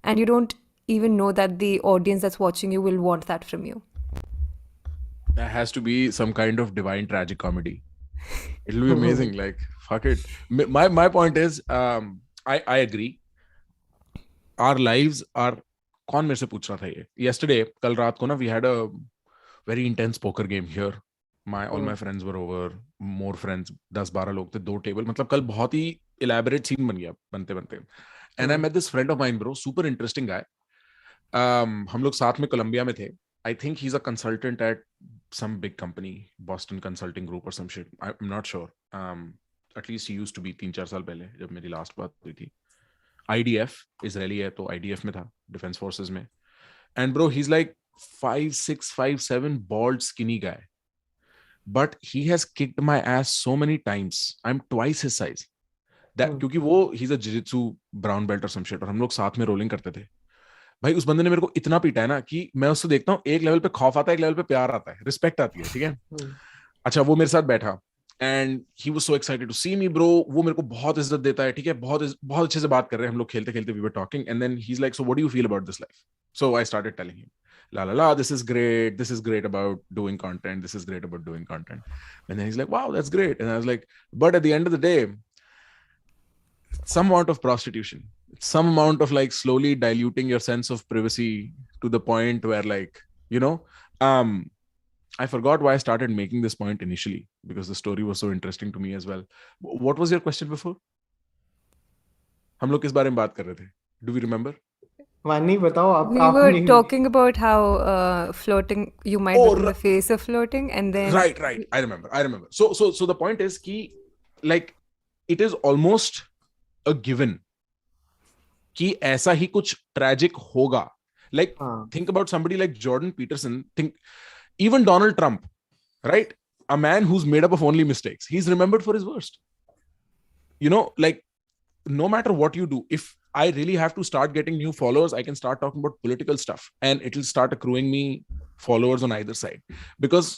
and you don't even know that the audience that's watching you will want that from you. That has to be some kind of divine tragic comedy. It'll be amazing. Like, fuck it. My point is, I agree. Our lives are. कौन मेरे से पूछ रहा था ये? Yesterday, कल रात को ना, we had a very intense poker game here. All my friends were over. More friends, 10-12 लोग थे, 2 टेबल. मतलब कल बहुत ही elaborate scene बन गया बनते. And I met this friend of mine, bro. Super interesting guy. हम लोग साथ में कोलंबिया में थे. I think he's a consultant at some big company, Boston Consulting Group or some shit. I'm not sure. At least he used to be 3-4 साल पहले जब मेरी last बात हुई थी. IDF Israeli है तो IDF में था, Defense Forces में. And bro, he's like 5'6", 5'7", bald, skinny guy. But he has kicked my ass so many times. I'm twice his size. That क्योंकि वो he's a jiu-jitsu brown belt or some shit और हम लोग साथ में rolling करते थे. भाई उस बंदे ने मेरे को इतना पीटा है ना कि मैं उससे देखता हूँ, एक लेवल पे खौफ आता है, एक लेवल पे प्यार आता है, रिस्पेक्ट आती है. ठीक है. अच्छा, वो मेरे साथ बैठा and he was so excited to see me bro. वो मेरे को बहुत इज्जत देता है. ठीक है, बहुत अच्छे से बात कर रहे हैं हम लोग, खेलते खेलते we were talking and then he is like, so what do you feel about this life? So I started telling him, la, this is great about doing content, this is great about doing content. And then he's like, wow, that's great. And I was like, but at the end of the day, some amount of prostitution, some amount of like slowly diluting your sense of privacy to the point where like, you know, I forgot why I started making this point initially because the story was so interesting to me as well. What was your question before? हम लोग किस बारे में बात कर रहे थे? Do we remember? वानी बताओ आप. We were talking about how flirting, you might be in the face of flirting, and then right. I remember. So the point is कि like it is almost a given कि ऐसा ही कुछ tragic होगा. Like think about somebody like Jordan Peterson. Think even Donald Trump, right? A man who's made up of only mistakes. He's remembered for his worst. You know, like no matter what you do, if I really have to start getting new followers, I can start talking about political stuff and it'll start accruing me followers on either side because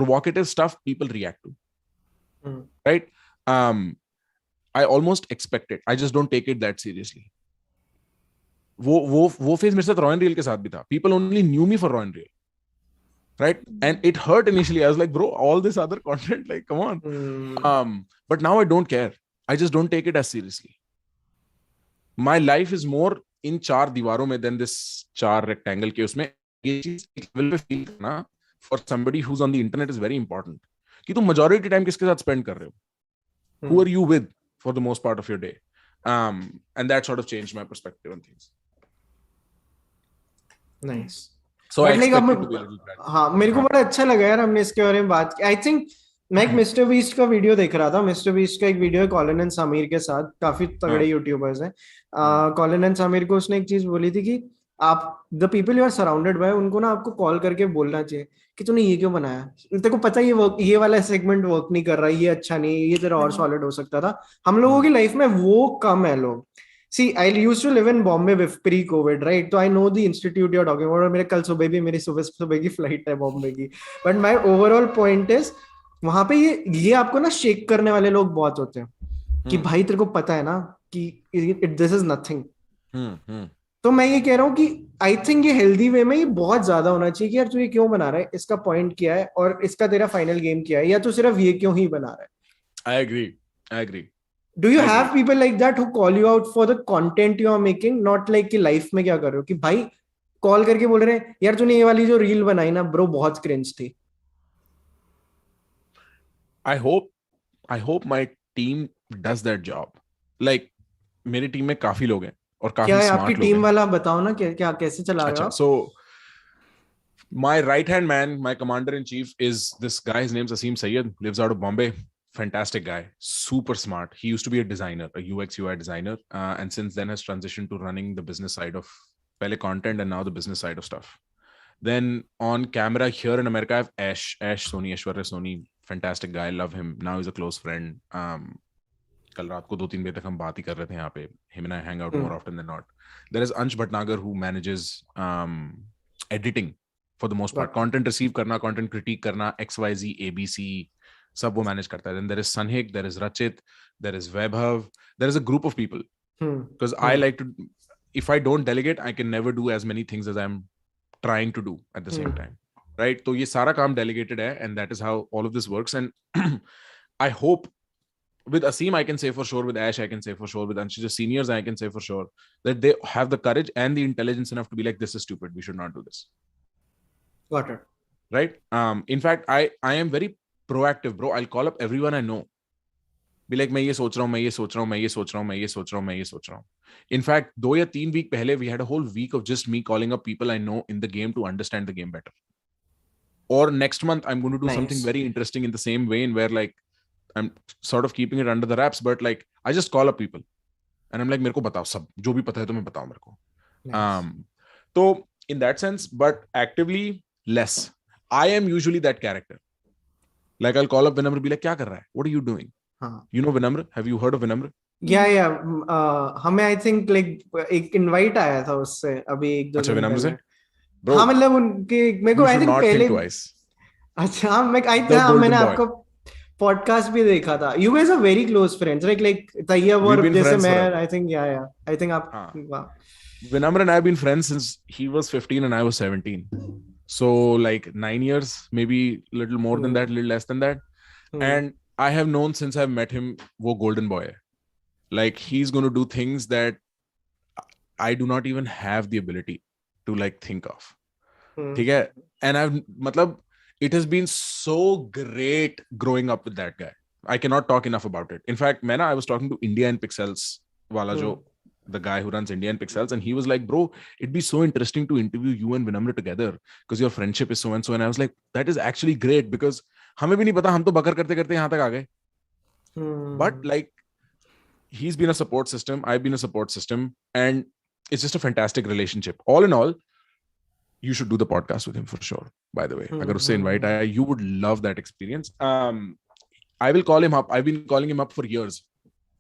provocative stuff people react to. Right? I almost expect it. I just don't take it that seriously. वो phase मेरे साथ Raw and Real के साथ भी था. People only knew me for Raw and Real. Right? And it hurt initially. I was like, bro, all this other content, like, come on. But now I don't care. I just don't take it as seriously. My life is more in 4 दीवारों में than this 4 rectangle के उसमें. ये चीज एक level पे feel करना for somebody who's on the internet is very important. कि तुम majority time किसके साथ spend कर रहे हो? Who are you with for the most part of your day? And that sort of changed my perspective on things. Nice. So I expect it to be a little bad. हाँ, मेरे को बड़ा अच्छा लगा यार हमने इसके बारे में बात की. I think मैं एक मिस्टर बीस्ट का वीडियो देख रहा था. मिस्टर बीस्ट का एक वीडियो है कॉलिन एंड समीर के साथ, काफी तगड़े यूट्यूबर्स हैं. कॉलिन एंड समीर को उसने एक चीज बोली थी कि आप the people you are surrounded by, उनको ना आपको कॉल करके बोलना चाहिए कि तूने ये क्यों बनाया, तेरे को पता है ये वाला सेगमेंट वर्क नहीं कर रहा, ये अच्छा नहीं, ये तेरा और सॉलिड हो सकता था. हम लोगों की लाइफ में वो कम है लोग. See, I used to live in Bombay with pre-COVID, right? So I know the institute you're talking about. मेरे कल सुबह भी मेरी सुबह की फ्लाइट है बॉम्बे की. But my overall point is, वहां पे ये आपको ना शेक करने वाले लोग बहुत होते हैं कि भाई तेरे को पता है ना कि this is nothing. तो मैं ये कह रहा हूँ कि आई थिंक ये हेल्दी वे में ये बहुत ज्यादा होना चाहिए कि यार तू ये क्यों बना रहा है, इसका पॉइंट क्या है और इसका तेरा फाइनल गेम क्या है, या तू सिर्फ ये क्यों ही बना रहा है. I agree. Do you have people like that who call you out for the content you are making, not like कि लाइफ में क्या कर रहे हो, कि भाई कॉल करके बोल रहे हैं यार तूने ये वाली जो रील बनाई ना ब्रो बहुत क्रिंज थी. I hope my team does that job. Like मेरी टीम में काफी लोग हैं और काफी क्या है स्मार्ट आपकी लोग टीम हैं. वाला बताओ ना क्या कैसे चला रहे हो आप. So my right hand man, my commander in chief is this guy. His name's Asim Sayyed, lives out of Bombay. Fantastic guy, super smart. He used to be a designer, a UX UI designer, and since then has transitioned to running the business side of pele content and now the business side of stuff. Then on camera here in America, I have Ash Soni, Aishwarya Soni, fantastic guy, love him. Now he's a close friend. कल रात को 2-3 बजे तक हम बात ही कर रहे थे यहाँ पे. Him and I hang out more often than not. There is Ansh Bhatnagar who manages editing for the most part. Content receive करना, content critique करना, XYZ, ABC, सब वो मैनेज करता है. Then there is Sanhik, there is Rachit, there is Vaibhav, there is a group of people. because I like to, if I don't delegate, I can never do as many things as I'm trying to do at the same time, right? So ye sara kaam delegated hai, and that is how all of this works. And I hope with Asim, I can say for sure, with Ash, I can say for sure, with Anshi, the seniors, I can say for sure that they have the courage and the intelligence enough to be like, this is stupid, we should not do this. Got it. Right? In fact, I am very proactive, bro. I'll call up everyone I know. Be like, मैं ये सोच रहा हूँ, मैं ये सोच रहा हूँ, मैं ये सोच रहा हूँ, मैं ये सोच रहा हूँ, मैं ये सोच रहा हूँ. In fact, 2 या 3 week पहले, we had a whole week of just me calling up people I know in the game to understand the game better. Or next month, I'm going to do something very interesting in the same vein where like, I'm sort of keeping it under the wraps, but like, I just call up people and I'm like, मेरे को बताओ सब, जो भी पता है तुम्हें बताओ मेरे को. So in that sense, but actively less. I am usually that character. Like I'll call up Vinamra, be like, क्या कर रहा है? What are you doing? You know Vinamra? Have you heard of Vinamra? Yeah. हमें I think like एक invite आया था उससे अभी 1-2 दिन Vinamra से? पहले. Bro, हाँ मतलब उनके मेरे को I think पहले. अच्छा मैंने आपका podcast भी देखा था. You guys are very close friends, right? Like Tayyab और जैसे मैं I think I think आप. Vinamra and I have been friends since he was 15 and I was 17. So like 9 years, maybe a little more than that, a little less than that. And I have known since I've met him, wo golden boy hai. Like he's going to do things that I do not even have the ability to like think of. ठीक है? And it has been so great growing up with that guy. I cannot talk enough about it. In fact, I was talking to India and Pixels wala jo, the guy who runs India and Pixels, and he was like, bro, it'd be so interesting to interview you and Vinamra together because your friendship is so and so. And I was like, that is actually great because हमें भी नहीं पता, हम तो बकर करते करते यहाँ तक आ गए. But like, he's been a support system, I've been a support system, and it's just a fantastic relationship. All in all, you should do the podcast with him for sure, by the way. Agar usse invite aaya, you would love that experience. I will call him up. I've been calling him up for years.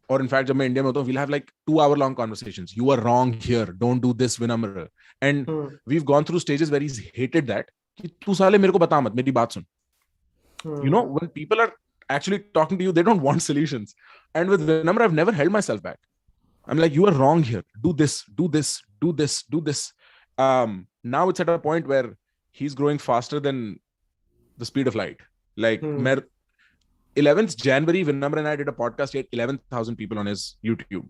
Or in fact, जब मैं India में होता हूँ, we'll have like 2-hour-long conversations. You are wrong here. Don't do this, Vinamra. And we've gone through stages where he's hated that. कि तू साले मेरे को बता मत, मेरी बात सुन. You know, when people are actually talking to you, they don't want solutions. And with Vinamra, I've never held myself back. I'm like, you are wrong here. Do this, do this, do this, do this. Now it's at a point where he's growing faster than the speed of light. Like 11th January, Vinamra and I did a podcast. He had 11,000 people on his YouTube.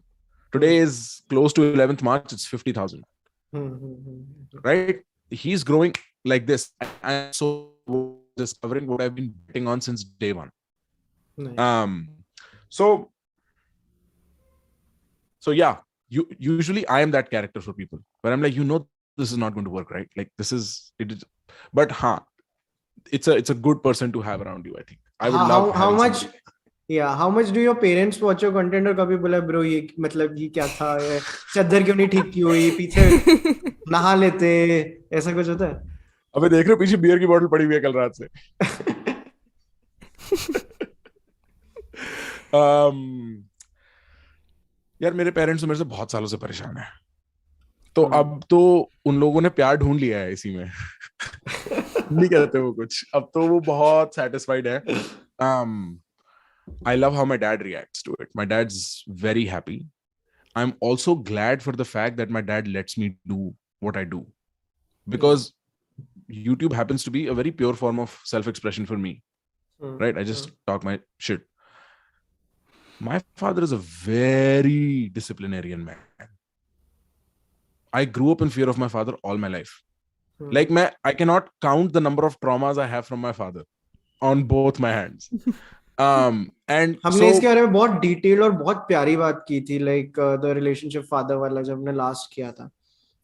Today is close to 11th March. It's 50,000. Right? He's growing like this. I'm so discovering what I've been betting on since day one. Nice. So yeah, usually I am that character for people. But I'm like, this is not going to work, right? Like it is. But it's a good person to have around you, I think. I would love how much how much do your parents watch your content और कभी बोला bro ये मतलब ये क्या था, ये चादर क्यों नहीं ठीक की हुई, पीछे नहा लेते, ऐसा कुछ होता है? अबे देख रहे हो पीछे बियर की बोतल पड़ी हुई है कल रात से. यार मेरे पेरेंट्स मेरे से बहुत सालों से परेशान है, तो अब तो उन लोगों ने प्यार ढूंढ लिया है इसी में. नहीं कहते वो कुछ, अब तो वो बहुत satisfied है. I love how my dad reacts to it. My dad's very happy. I'm also glad for the fact that my dad lets me do what I do, because YouTube happens to be a very pure form of self-expression for me. Right? I just talk my shit. My father is a very disciplinarian man. I grew up in fear of my father all my life. Like I cannot count the number of traumas I have from my father on both my hands. And हमने इसके बारे में बहुत detail और बहुत प्यारी बात की थी, like the relationship father वाला जब हमने last किया था.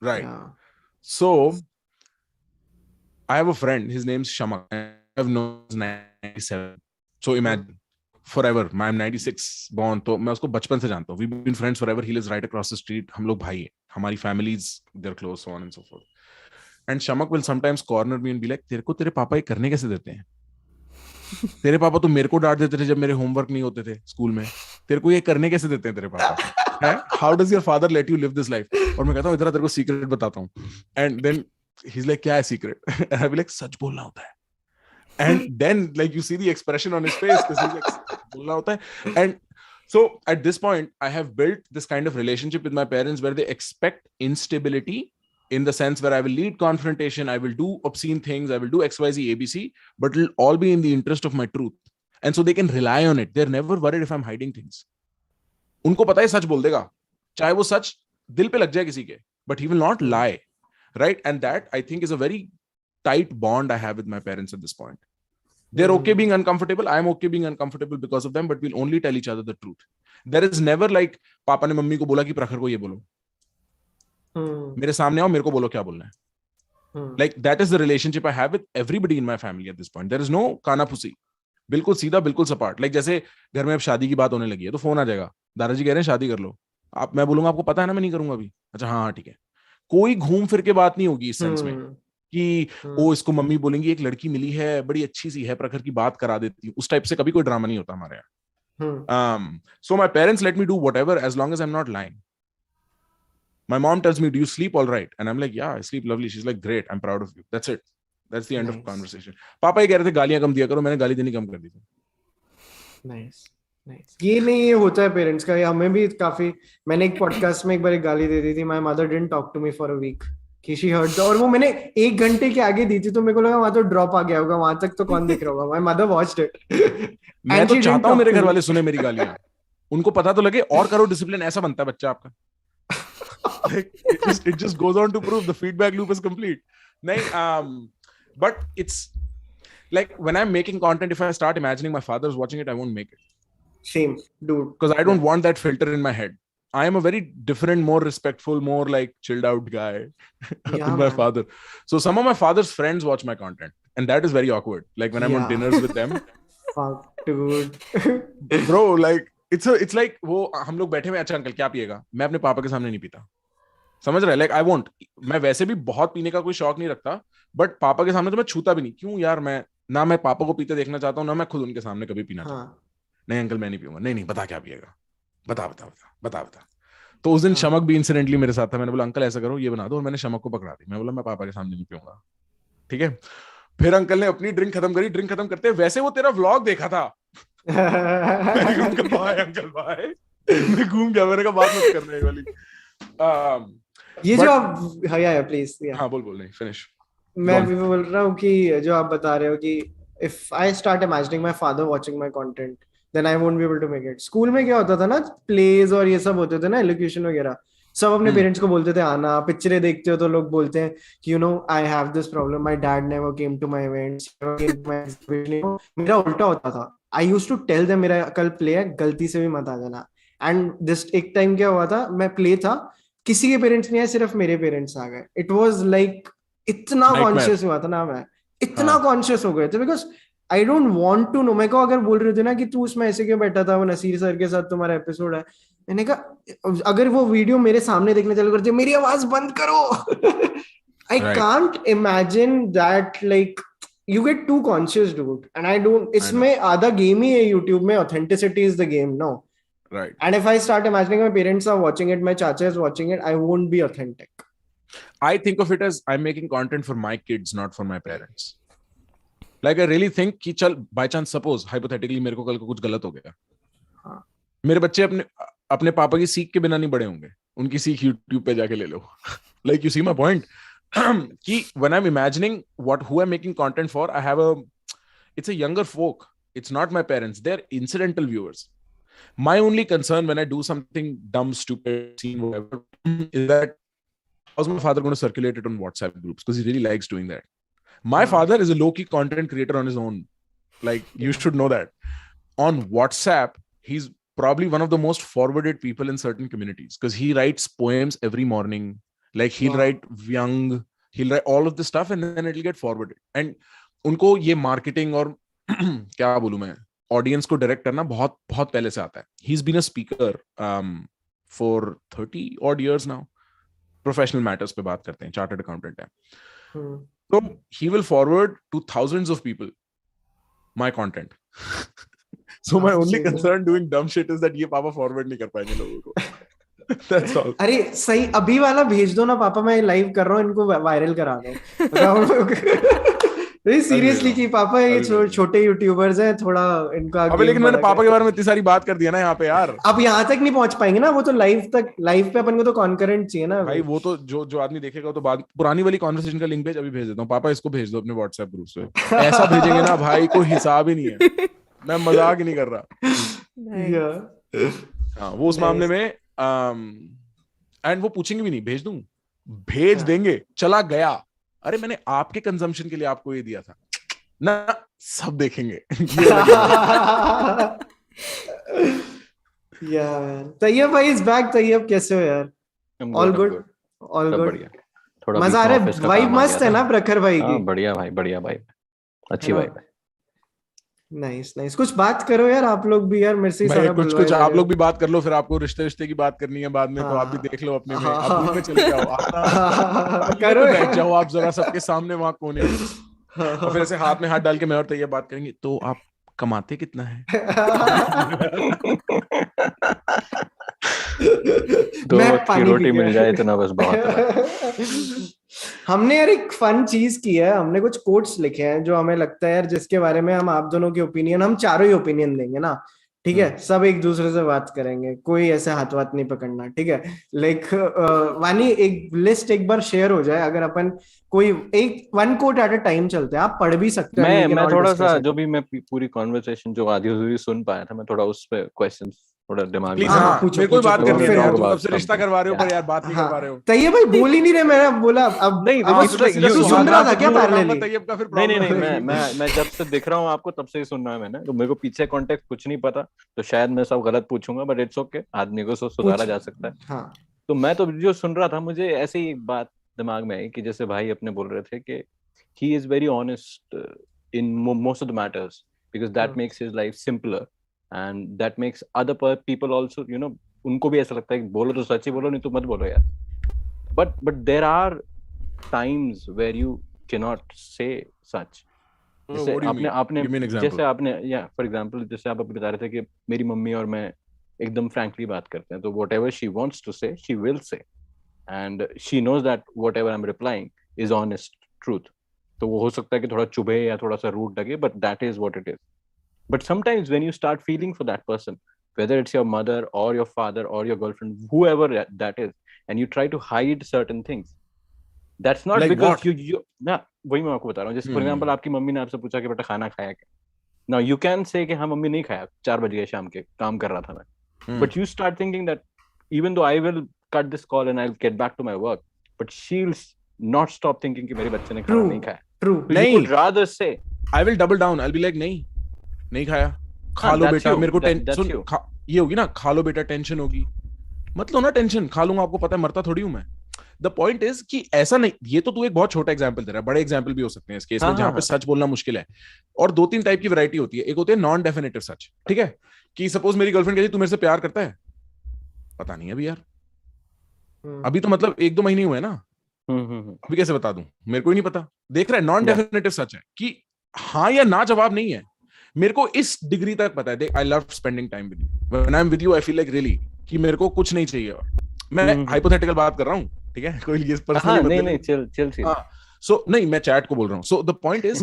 Right. Yeah. So I have a friend, his name's Shamak. I have known him since 97. So imagine, forever. I'm 96 born, तो मैं उसको बचपन से जानता हूँ. We've been friends forever. He lives right across the street. हम लोग भाई हैं. हमारी families, they're close, so on and so forth. And Shamak will sometimes corner me and be like, तेरे को तेरे पापा ये करने कैसे देते हैं? तेरे पापा तो मेरे को डांट देते थे जब मेरे होमवर्क नहीं होते थे स्कूल में. तेरे को ये करने कैसे देते हैं तेरे पापा? How does your father let you live this life? और मैं कहता हूँ इधर तेरे को सीक्रेट बताता हूँ. And then he's like, क्या है secret? And I'll be like, सच बोलना होता है. And then like you see the expression on his face because he's like, बोलना होता है. And So at this point, I have built this kind of relationship with my parents where they expect instability in the sense where I will lead confrontation, I will do obscene things, I will do XYZ ABC, but it'll all be in the interest of my truth. And so they can rely on it. They're never worried if I'm hiding things. उनको पता है सच बोल देगा, चाहे वो सच दिल पे लग जाए किसी के, but he will not lie, right? And that I think is a very tight bond I have with my parents at this point. They're okay being uncomfortable. I'm okay being uncomfortable because of them, but we'll only tell each other the truth. There is never like पापा ने mummy को बोला कि प्रखर को ये बोलो, मेरे सामने आओ मेरे को बोलो क्या बोलना है. Like that is the relationship I have with everybody in my family at this point. There is no काना फुसी, बिल्कुल सीधा बिल्कुल सपाट. Like जैसे घर में अब शादी की बात होने लगी है तो फोन आ जाएगा, दादाजी कह रहे हैं शादी कर लो, आप मैं बोलूंगा आपको पता है ना मैं नहीं करूंगा अभी, अच्छा हाँ हाँ ठीक है. कोई घूम फिर के बात नहीं होगी इस सेंस में कि ओ इसको मम्मी बोलेंगी एक लड़की मिली है बड़ी अच्छी सी है प्रखर की बात करा देती हूँ, उस टाइप से कभी कोई ड्रामा नहीं होता हमारे यहाँ. So my parents let me do whatever as long as I'm not lying. My mom tells me, do you sleep all right? And I'm like, yeah, I sleep lovely. She's like, great, I'm proud of you. That's it. That's the end of conversation. पापा ये कह रहे थे गालियां कम दिया करो, मैंने गाली देनी कम कर दी थी. Nice. ये नहीं ये होता है पेरेंट्स का. हमें भी काफी, मैंने एक पॉडकास्ट में एक बार एक गाली दे दी थी. My mother didn't talk to me for a week कि शी हर्ट, और वो मैंने 1 घंटे के आगे दी थी तो मेरे को लगा वहां तो ड्रॉप आ गया होगा, वहां तक तो कौन देख रहा होगा. My mother watched it. मैं तो चाहता हूँ मेरे घर वाले सुने मेरी गालियां, उनको पता तो लगे और करो डिसिप्लिन, ऐसा बनता है बच्चा आपका. It just goes on to prove the feedback loop is complete. नहीं, but it's like when I'm making content, if I start imagining my father's watching it, I won't make it. Same, dude. Because I don't want that filter in my head. I am a very different, more respectful, more like chilled out guy than my father. So some of my father's friends watch my content, and that is very awkward. Like when I'm on dinners with them. Fuck, dude. Bro, like it's like वो हम लोग बैठे हुए, अच्छा uncle क्या पिएगा, मैं अपने पापा के सामने नहीं पीता, समझ रहा है. Like I won't, मैं वैसे भी बहुत पीने का कोई शौक नहीं रखता, बट पापा के सामने तो मैं छूता भी नहीं. क्यों यार, मैं ना मैं पापा को पीते देखना चाहता हूँ ना मैं खुद उनके सामने कभी पीना चाहता हूँ. नहीं अंकल मैं नहीं पीऊंगा. नहीं बता क्या पिएगा, बता. तो उस दिन शमक भी इंसिडेंटली मेरे साथ था. मैंने बोला अंकल ऐसा करो ये बना दो, और मैंने शमक को पकड़ा दी. मैं बोला मैं पापा के सामने नहीं पीऊंगा, ठीक है. फिर अंकल ने अपनी ड्रिंक खत्म करी. ड्रिंक खत्म करते वैसे वो तेरा व्लॉग देखा था. अंकल भाई मैं घूम गया, मैंने कहा बात मत करने वाली. ये जो आप या प्लीज हाँ बोल नहीं फिनिश. मैं भी बोल रहा हूँ कि जो आप बता रहे हो कि if I start imagining my father watching my content, then I won't be able to make it. School में क्या होता था ना, प्लेज और ये सब होते थे ना, एलोक्यूशन वगैरह, सब अपने पेरेंट्स को बोलते थे आना. पिक्चरें देखते हो तो लोग बोलते हैं कि you know I have this problem, my dad never came to my events, मेरा उल्टा होता था. I used to tell them मेरा कल प्ले है, गलती से भी मत आ जाना. एंड दिस एक टाइम क्या हुआ था, मैं प्ले था, किसी के पेरेंट्स नहीं आए, सिर्फ मेरे पेरेंट्स आ गए. इट वाज लाइक इतना कॉन्शियस हुआ था ना, मैं इतना कॉन्शियस हो गए थे because I don't want to know. मेरे को अगर बोल रहे थे ना कि तू उसमें ऐसे क्यों बैठा था, वो नसीर सर के साथ तुम्हारा एपिसोड है, मैंने कहा अगर वो वीडियो मेरे सामने देखने चालू करते मेरी आवाज बंद करो. I can't imagine that. Like you get too conscious dude, and I don't. इसमें आधा गेम ही है यूट्यूब में, authenticity is the game, no. Right. And if I start imagining my parents are watching it, my chacha is watching it, I won't be authentic. I think of it as I'm making content for my kids, not for my parents. Like I really think कि चल by chance suppose hypothetically मेरे को कल को कुछ गलत हो गया, मेरे बच्चे अपने पापा की सीख के बिना नहीं बड़े होंगे, उनकी सीख YouTube पे जाके ले लो. Like you see my point? कि when I'm imagining who I'm making content for, it's a younger folk. It's not my parents. They're incidental viewers. My only concern when I do something dumb, stupid, scene, whatever, is that how's my father going to circulate it on WhatsApp groups? Because he really likes doing that. My father is a low-key content creator on his own. Like, you should know that. On WhatsApp, he's probably one of the most forwarded people in certain communities because he writes poems every morning. Like, he'll write Vyang, he'll write all of this stuff and then it'll get forwarded. And उनको ये marketing और क्या बोलूं मैं, audience को direct करना बहुत बहुत पहले से आता है. He is been a speaker for 30 odd years now. Professional matters पे बात करते हैं, चार्टर्ड अकाउंटेंट है. तो he will forward to thousands of people my content. So my only concern doing dumb shit is that ये पापा forward नहीं कर पाएंगे लोगों को. That's all. अरे सही, अभी वाला भेज दो ना पापा, मैं लाइव कर रहा हूँ, इनको वायरल करा दो. नहीं सीरियसली कि पापा ये अभी भेज रहा हूँ। छोटे यूट्यूबर्स हैं, थोड़ा इनका अबे गेम लेकिन मैंने बड़ा पापा कर। के बारे में इतनी सारी बात कर दिया ना यहाँ पे यार। अब यहाँ तक नहीं पहुंच पाएंगे ना, वो तो लाइव पे अपन को तो कॉन्करेंट चाहिए ना भाई वो तो जो आदमी देखेगा तो बाद पुरानी वाली कॉन्वर्सेशन का लिंक भेज, अभी भेज देता हूँ। पापा इसको भेज दो अपने व्हाट्सएप ग्रुप से। ऐसा भेजेंगे ना भाई, कोई हिसाब ही नहीं है, मैं मजाक ही नहीं कर रहा। Nice. हाँ वो उस मामले में एंड वो पूछेंगे भी नहीं, भेज दूं, भेज देंगे, चला गया। अरे मैंने आपके कंजम्पशन के लिए आपको ये दिया था ना, सब देखेंगे। ये यार तैयब भाई इज बैक। तैयब कैसे हो यार? ऑल गुड, ऑल सब गुड। बढ़िया, थोड़ा मजा आ रहा ऑफिस है, का वाइब काम आ मस्त गया है था। ना प्रखर भाई की? हाँ बढ़िया भाई, बढ़िया भाई, अच्छी है ना? वाइब है। नाइस नाइस, कुछ बात करो यार आप लोग भी यार, मेरे से ही भाई सारा कुछ बुलवाए जा आप रहे लोग हो। भी बात कर लो, फिर आपको रिश्ते की बात करनी है बाद में, तो आप भी देख लो अपने में, आप रूम में चले जाओ, अपने करो पे बैठ यार। जाओ आप जरा सबके सामने वहां कोने में, और फिर ऐसे हाथ में हाथ डाल के मैं और तैयब बात करेंगे, तो आप कमाते कितना है? दो मैं वक्त की पानी पी रोटी मिल जाए गया। इतना बस बहुत है। हमने यार एक फन चीज की है, हमने कुछ कोट्स लिखे हैं जो हमें लगता है यार जिसके बारे में हम आप दोनों के ओपिनियन, हम चारों ही ओपिनियन देंगे ना, ठीक है? सब एक दूसरे से बात करेंगे, कोई ऐसे हाथ वाथ नहीं पकड़ना, ठीक है? लाइक वानी एक लिस्ट एक बार शेयर हो जाए, अगर अपन कोई एक one quote at a time चलते हैं, आप पढ़ भी सकते हैं, मैं थोड़ा सा जो भी मैं पूरी कॉन्वर्सेशन जो आधी अधूरी सुन पाया था, मैं थोड़ा उस पे क्वेश्चंस थोड़ा दिमाग में प्लीज। हाँ आ हाँ रहा हाँ पूछो मेरे को भी पूछो बात पूछो, करनी है फिर ना यार, हम तुम about कब से रिश्ता something. करवा रहे हो Yeah. पर यार बात नहीं कर पा रहे हाँ हो। तैयब भाई बोल ही नहीं रहे, मैंने बोला अब नहीं आप it's सीधा like सीधा you तू you सुन रहा था have क्या to पैरेलली? तैयब का फिर नहीं नहीं प्रॉब्लम नहीं, है। मैं जब से दिख रहा हूँ आपको तब से ही सुनना है मैंने, तो मेरे को पीछे कॉन्टेक्स्ट कुछ नहीं पता, तो शायद मैं सब गलत पूछूंगा, बट इट्स ओके, आदमी को सुधारा पूछ। जा सकता है। हाँ तो मैं तो जो सुन रहा था, मुझे ऐसे ही एक बात दिमाग में आई कि जैसे भाई अपने बोल रहे थे कि he is very honest in most of the matters because that makes his life simpler and that makes other people also, you know, उनको भी ऐसा लगता है कि बोलो तो सच ही बोलो, नहीं तो मत बोलो यार। but there are times where you cannot say such. जैसे What do you mean? आपने Give me an example. जैसे आपने या फॉर एग्जांपल जैसे आप अभी बता रहे थे कि मेरी मम्मी और मैं एकदम फ्रैंकली बात करते हैं, तो whatever she wants to say she will say and she knows that whatever I'm replying is honest truth. तो वो हो सकता है कि थोड़ा चुभे या थोड़ा सा रूड लगे, but that is what it is. But sometimes when you start feeling for that person, whether it's your mother or your father or your girlfriend, whoever that is, and you try to hide certain things, that's not Like because what? you ना वही मैं आपको बता रहा हूँ। जैसे for example आपकी mummy ने आपसे पूछा कि बेटा खाना खाया क्या, now you can say कि हाँ मम्मी नहीं खाया, 4 बज गए शाम के, काम कर रहा था मैं, but you start thinking that even though I will cut this call and I'll get back to my work, but she'll not stop thinking कि मेरे बच्चे ने खाना नहीं खाया, true. so you would rather say I will double down. I'll be like नहीं खाया, खा लो that's बेटा, you, मेरे को that's सुन you. ये होगी ना, खा लो बेटा, टेंशन होगी, मत लो ना टेंशन, खा लूंगा, आपको पता है मरता थोड़ी हूं मैं। द पॉइंट इज कि ऐसा नहीं, ये तो तू एक बहुत छोटा एग्जांपल दे रहा है, बड़े एग्जांपल भी हो सकते हैं इस केस में जहां पे सच बोलना मुश्किल है। और 2-3 टाइप की वैरायटी होती है। एक होती है नॉन डेफिनेटिव सच, ठीक है, कि सपोज मेरी गर्लफ्रेंड कहती तू मेरे से प्यार करता है, पता नहीं अभी यार, अभी तो मतलब 1-2 महीने हुए ना, अभी कैसे बता दूं, मेरे को ही नहीं पता। देख रहा है, नॉन डेफिनेटिव सच है कि हाँ या ना जवाब नहीं है, मेरे को इस डिग्री तक पता है, I love spending time with you, when I am with you I feel like really कि मेरे को कुछ नहीं चाहिए और मैं हाइपोथेटिकल बात कर रहा हूँ, ठीक है, कोई ये पर्सनली नहीं चिल सो नहीं, मैं चैट को बोल रहा हूँ। सो द पॉइंट इज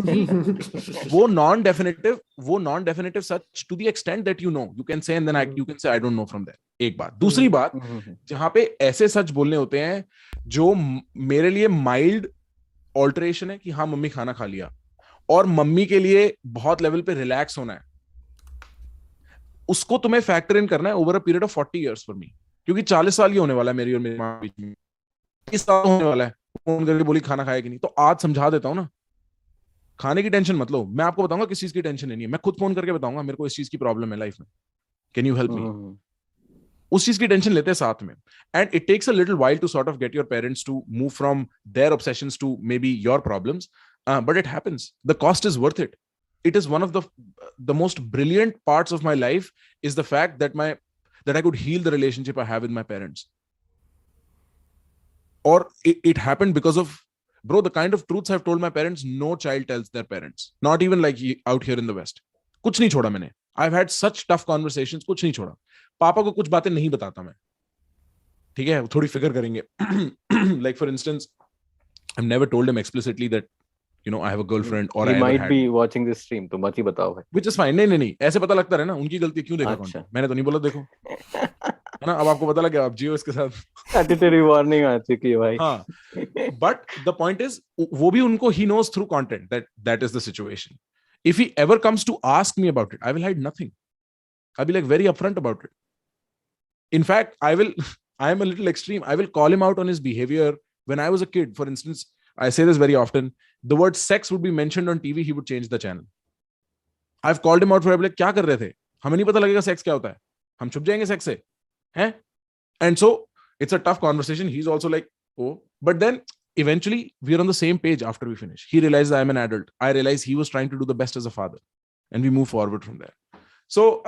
वो non definitive such to the extent that you know, you can say and then you can say I don't know from there. एक बात। दूसरी बात, जहां पे ऐसे सच बोलने होते हैं जो मेरे लिए माइल्ड ऑल्टरेशन है कि हाँ मम्मी खाना खा लिया, और मम्मी के लिए बहुत लेवल पे रिलैक्स होना है, उसको तुम्हें फैक्टर इन करना है over a period of 40 years for me, क्योंकि 40 साल ही होने वाला है मेरी और मेरी मां बीच में, 30 साल होने वाला है। फोन करके बोली खाना खाया कि नहीं, तो आज समझा देता हूं ना, खाने की टेंशन मत लो, मैं आपको बताऊंगा किस चीज की टेंशन नहीं है, मैं खुद फोन करके बताऊंगा मेरे को इस चीज की प्रॉब्लम है लाइफ में, कैन यू हेल्प मी, उस चीज की टेंशन लेते हैं साथ में। And it takes a little while to sort of get your parents to move from their obsessions to maybe your problems, but it happens, the cost is worth it. It is one of the most brilliant parts of my life is the fact that I could heal the relationship I have with my parents. Or it happened because of, bro, the kind of truths I've told my parents no child tells their parents, not even like out here in the West. कुछ नहीं छोड़ा मैंने. I've had such tough conversations, कुछ नहीं छोड़ा. पापा को कुछ बातें नहीं बताता मैं, ठीक है, थोड़ी फिगर करेंगे. Like for instance, I've never told him explicitly that you know, I have a girlfriend or He I ever might had, be watching this stream, तो मत ही बताओ भाई. which is fine. नहीं, ऐसे पता लगता रहे ना, उनकी गलती है, क्यों देखा अच्छा. कंटेंट, मैंने तो नहीं बोला देखो, है ना, अब आपको पता लग गया, आप जियो इसके साथ. Statutory warning आ चुकी है भाई. हाँ, but the point is, वो भी उनको, he knows through content that is the situation. If he ever comes to ask me about it, I will hide nothing. I'll be like very upfront about it. In fact, I am a little extreme. I will call him out on his behavior. When I was a kid, for instance, I say this very often, the word sex would be mentioned on TV, he would change the channel. I've called him out for like, क्या कर रहे थे? हमें नहीं पता लगेगा sex क्या होता है, हम छुप जाएंगे सेक्स से, हैं? And so it's a tough conversation. He's also like, oh, but then eventually we are on the same page after we finish. He realizes I'm an adult. I realize he was trying to do the best as a father, and we move forward from there. So,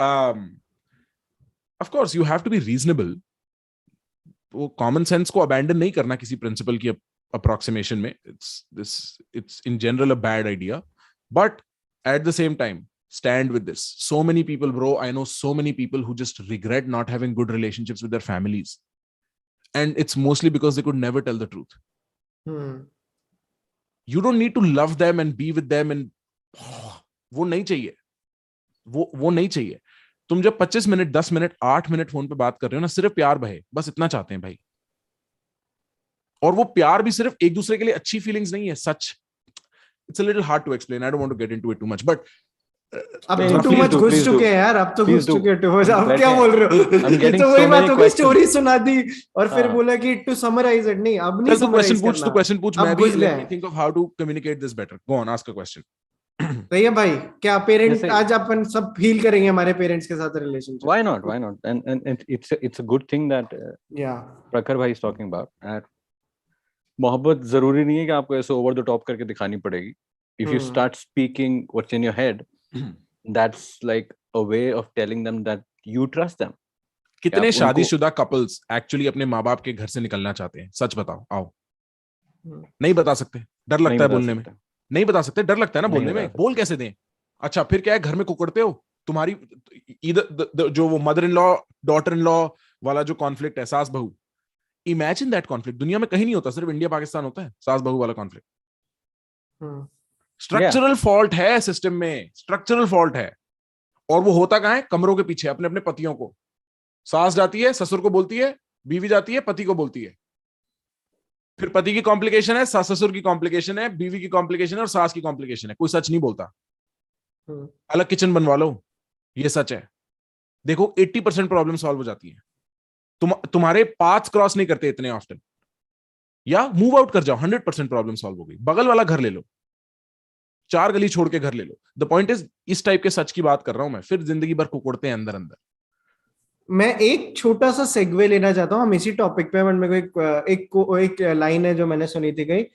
of course, you have to be reasonable. वो common sense को abandon नहीं करना किसी principle की approximation में. It's in general a bad idea, but at the same time, stand with this. So many people, bro, I know so many people who just regret not having good relationships with their families, and it's mostly because they could never tell the truth. You don't need to love them and be with them, and वो नहीं चाहिए, वो नहीं चाहिए. तुम जब 25 minute 10 minute 8 minute phone पे बात कर रहे हो ना, सिर्फ प्यार बहे, बस इतना चाहते हैं भाई. और वो प्यार भी सिर्फ एक दूसरे के लिए अच्छी फीलिंग्स नहीं है, सच. It's a little hard to explain, I don't want to get into it too much, but अब तो टू मच घुस चुके हैं यार, अब तो घुस चुके हो. अब क्या बोल रहे हो? तो वही बात होगी, स्टोरी सुना दी और फिर बोला कि टू समराइज इट. नहीं, अब नहीं समराइज करना. तू क्वेश्चन पूछ, मैं भी let me think of how to communicate this better. Go on, ask a question. भैया भाई, क्या पेरेंट्स आज अपन सब फील करेंगे हमारे पेरेंट्स के साथ relationship? Why not? And it's a good thing that Prakhar bhai is talking about. मोहब्बत जरूरी नहीं है कि आपको ऐसे ओवर द टॉप करके दिखानी पड़ेगी. If you start speaking what's in your head, that's like a way of telling them that you trust them. कितने शादीशुदा कपल्स एक्चुअली अपने माँ बाप के घर से निकलना चाहते हैं? सच बताओ, आओ. नहीं बता सकते, डर लगता है बोलने में. नहीं बता सकते, डर लगता है ना बोलने में. बोल कैसे दें? अच्छा, फिर क्या है, घर में कुकड़ते हो? तुम्हारी जो वो mother in law daughter in law वाला जो कॉन्फ्लिक्ट है, सास बहू, इमेजिन दैट कॉन्फ्लिक्ट. दुनिया में कहीं नहीं होता, सिर्फ इंडिया पाकिस्तान होता है सास बहू वाला कॉन्फ्लिक्ट. स्ट्रक्चरल फॉल्ट है सिस्टम में, स्ट्रक्चरल फॉल्ट है. और वो होता कहां है? कमरों के पीछे, अपने अपने पतियों को. सास जाती है ससुर को बोलती है, बीवी जाती है पति को बोलती है. फिर पति की कॉम्प्लिकेशन है, ससुर की कॉम्प्लिकेशन है, बीवी की कॉम्प्लिकेशन है और सास की कॉम्प्लिकेशन है. कोई सच नहीं बोलता. अलग किचन बनवा लो, ये सच है. देखो 80% प्रॉब्लम सॉल्व हो जाती है. तुम्हारे पाथ्स क्रॉस नहीं करते इतने ऑफ्टन, या मूव आउट कर जाओ, 100% प्रॉब्लम सॉल्व हो गई. बगल वाला घर ले लो, 4 गली छोड़ के घर ले लो. द पॉइंट इज, इस टाइप के सच की बात कर रहा हूं मैं. फिर जिंदगी भर कुकुड़ते हैं अंदर अंदर. मैं एक छोटा सा सेगवे लेना चाहता हूँ हम इसी टॉपिक पे. मेरे को एक लाइन है जो मैंने सुनी थी कहीं.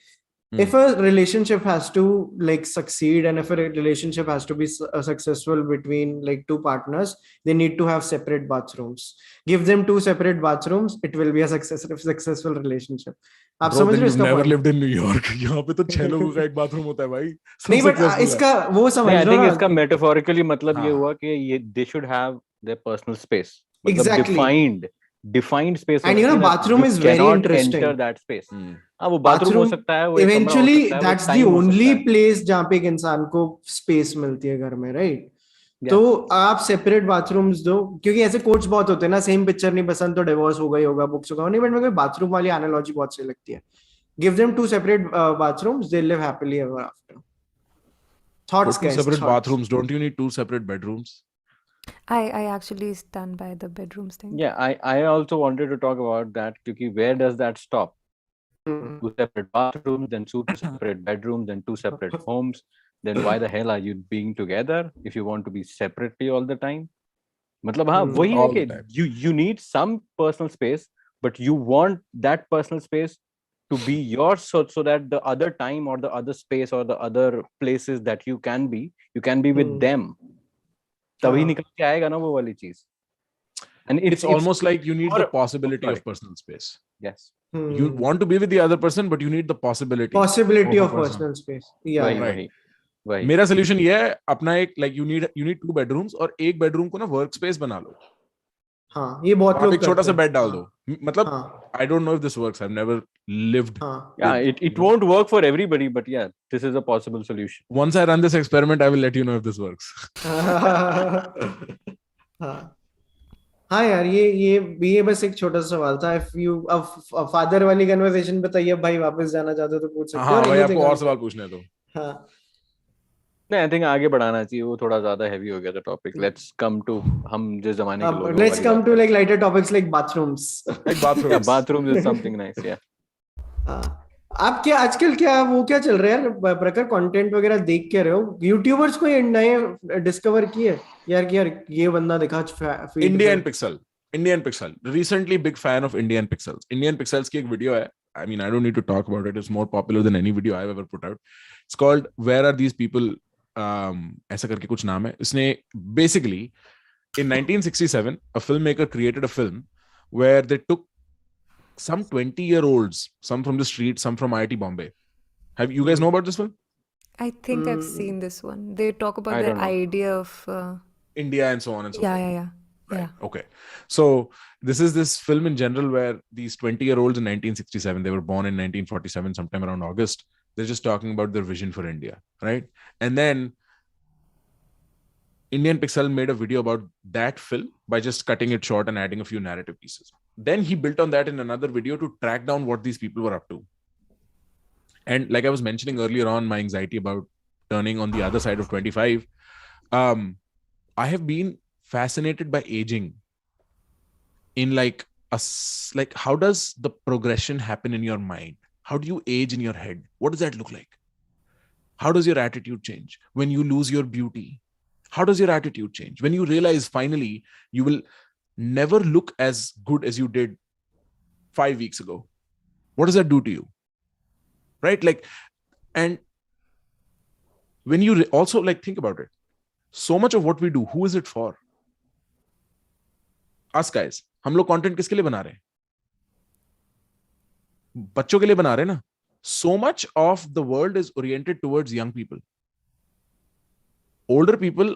If a relationship has to like succeed, and if a relationship has to be successful between like two partners, they need to have separate bathrooms. Give them 2 separate bathrooms, it will be a successful relationship. आप समझ रहे हो इसका? Never lived in New York. यहाँ पे तो 6 लोगों का एक बाथरूम होता है भाई. नहीं, बट इसका वो समझ रहा हूँ. I think इसका metaphorically मतलब ये हुआ कि ये they should have their personal space. Exactly. Defined space. And you know, bathroom is very interesting. Enter that space. हाँ, वो bathroom हो सकता है, वो eventually that's the only place जहाँ पे एक इंसान को space मिलती है घर में, right? तो आप सेपरेट बाथरूम्स दो, क्योंकि ऐसे कोट्स बहुत होते हैं ना, सेम पिक्चर नहीं पसंद तो डिवोर्स हो गई होगा, बुक्स होगा नहीं. बट मेरे को बाथरूम वाली एनालॉजी बहुत सही लगती है. Give them 2 separate bathrooms, they live happily ever after. Thoughts, guys? Separate bathrooms. Don't you need 2 separate bedrooms? I actually stand by the bedrooms thing. Yeah, I also wanted to talk about that, because where does that stop? 2 separate bathrooms, then 2 separate bedrooms, then 2 separate homes. Then why the hell are you being together if you want to be separately all the time? मतलब हाँ, वही है कि you need some personal space, but you want that personal space to be yours, so that the other time or the other space or the other places that you can be with them. तभी निकल के आएगा ना वो वाली चीज. And it's almost like you need the possibility of personal space. Yes. You want to be with the other person, but you need the possibility of personal space. Yeah, right. मेरा solution ये है, अपना एक like you need 2 bedrooms और एक bedroom को ना work space बना लो. हाँ ये बहुत आप लोग एक छोटा करते सा हैं। बेड डाल दो, मतलब हाँ I don't know if this works. I've never lived. हाँ Yeah, it won't work for everybody, but yeah, this is a possible solution. Once I run this experiment, I will let you know if this works. हाँ हाँ यार, ये बस एक छोटा सा सवाल था। इफ यू अब फादर वाली कन्वर्सेशन पे तैयब भाई वापस जाना चाहते हो तो पूछ सकते हो, हाँ और भाई, एनीथिंग आपको और एल्स। सवाल पूछने हैं तो हाँ नहीं, आई थिंक आगे बढ़ाना चाहिए, वो थोड़ा ज्यादा हैवी हो गया था टॉपिक। लेट्स कम टू हम जिस जमाने के अब लोग हैं वो लेट्स वाली कम बात टू करें। Like lighter topics like bathrooms. like या bathrooms. Bathroom is something nice. या आप क्या आजकल क्या वो क्या चल रहा है यार प्रखर, कंटेंट वगैरह देख के रहे हो? यूट्यूबर्स कोई नए डिस्कवर किए यार कि यार ये बंदा दिखा फीड पे? Indian Pixel. Indian Pixel. Recently, big fan of Indian Pixels. Indian Pixels की एक वीडियो है. I mean, I don't need to talk about it. It's more popular than any video I've ever put out. It's called "Where Are These People?" ऐसा करके कुछ नाम है. इसने basically in 1967, a filmmaker created a film where they took some 20-year-olds, some from the street, some from IIT Bombay. Have you guys know about this film? I think I've seen this one. They talk about I the don't know. idea of India and so on and so yeah, forth. yeah, yeah. Right. Yeah. Okay. So this is this film in general where these 20-year-olds in 1967, they were born in 1947, sometime around August. They're just talking about their vision for India, right? And then Indian Pixel made a video about that film by just cutting it short and adding a few narrative pieces. Then he built on that in another video to track down what these people were up to. And like I was mentioning earlier on, my anxiety about turning on the other side of 25, I have been fascinated by aging in like how does the progression happen in your mind? How do you age in your head? What does that look like? How does your attitude change when you lose your beauty? How does your attitude change when you realize finally you will never look as good as you did 5 weeks ago? What does that do to you? Right? Like, and when you also like think about it, so much of what we do, who is it for? Us guys. हम लोग content किसके लिए बना रहे हैं? बच्चों के लिए बना रहे हैं ना. So much of the world is oriented towards young people. Older people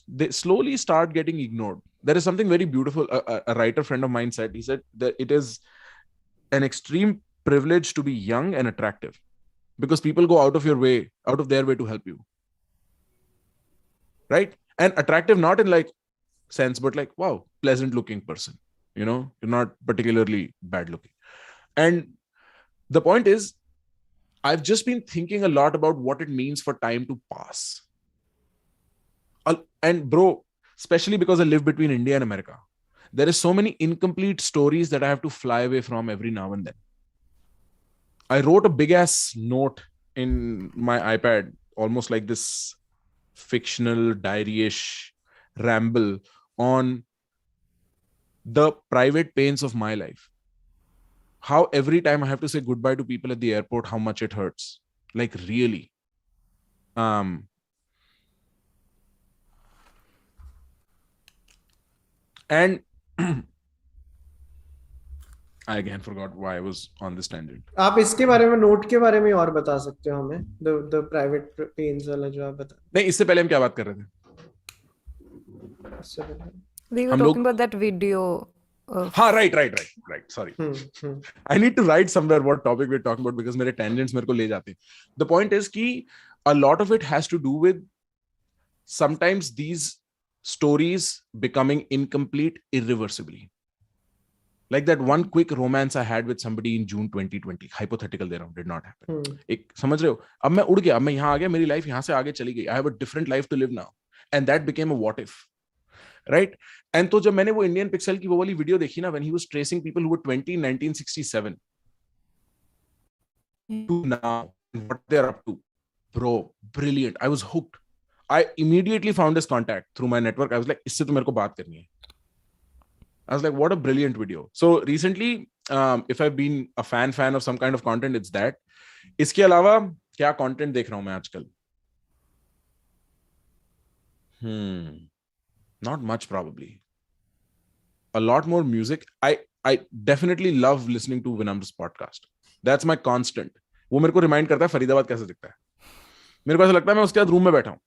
they slowly start getting ignored. There is something very beautiful. A writer friend of mine said, he said that it is an extreme privilege to be young and attractive because people go out of their way to help you. Right? And attractive not in like sense, but like, wow, pleasant looking person. You know, you're not particularly bad looking. And the point is, I've just been thinking a lot about what it means for time to pass. And bro, especially because I live between India and America, there is so many incomplete stories that I have to fly away from every now and then. I wrote a big ass note in my iPad, almost like this fictional diary-ish ramble on the private pains of my life. How every time I have to say goodbye to people at the airport, how much it hurts. Like really. And I again forgot why I was on this tangent. आप इसके बारे में, note के बारे में और बता सकते हो हमें? द प्राइवेट पेन्स वाला जो आप बता. नहीं, इससे पहले हम क्या बात कर रहे थे? We were talking about that video of हाँ, right. Sorry. I need to write somewhere what topic we're talking about because मेरे tangents मेरे को ले जाते हैं. The point is कि a lot of it has to do with sometimes these stories becoming incomplete irreversibly. Like that one quick romance I had with somebody in June 2020. Hypothetical there, did not happen. एक समझ रहे हो? अब मैं उड़ गया, अब मैं यहाँ आ गया, मेरी लाइफ यहाँ से आगे चली गई. I have a different life to live now. And that became a what if. Right? And तो जब मैंने वो इंडियन पिक्सल की वो वाली वीडियो देखी ना, when he was tracing people who were 20 in 1967 to now, what they're up to. Bro, brilliant. I was hooked. I immediately found his contact through my network. I was like, इससे तो मेरे को बात करनी है. I was like, what a brilliant video. So recently, if I've been a fan of some kind of content, it's that. इसके अलावा क्या content देख रहा हूँ मैं आजकल? Not much probably. A lot more music. I definitely love listening to Vinamra's podcast. That's my constant. वो मेरे को remind करता है फरीदाबाद कैसे दिखता है. मेरे को ऐसा लगता है मैं उसके साथ रूम में बैठा हूँ.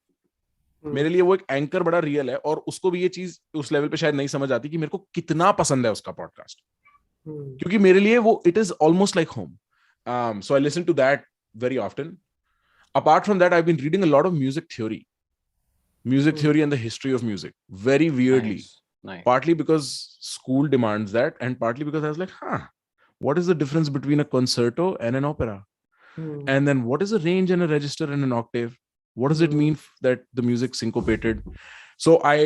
मेरे लिए वो एक एंकर बड़ा रियल है, और उसको भी ये चीज उस लेवल पे शायद नहीं समझ आती कि मेरे को कितना पसंद है उसका पॉडकास्ट, क्योंकि मेरे लिए वो it is almost like home. So I listen to that very often. Apart from that, I've been reading a lot of music theory and the history of music, very weirdly. Nice. Partly because school demands that, and partly because I was like, what is the difference between a concerto and an opera? And then what is a range and a register and an octave? What does it mean that the music syncopated? So I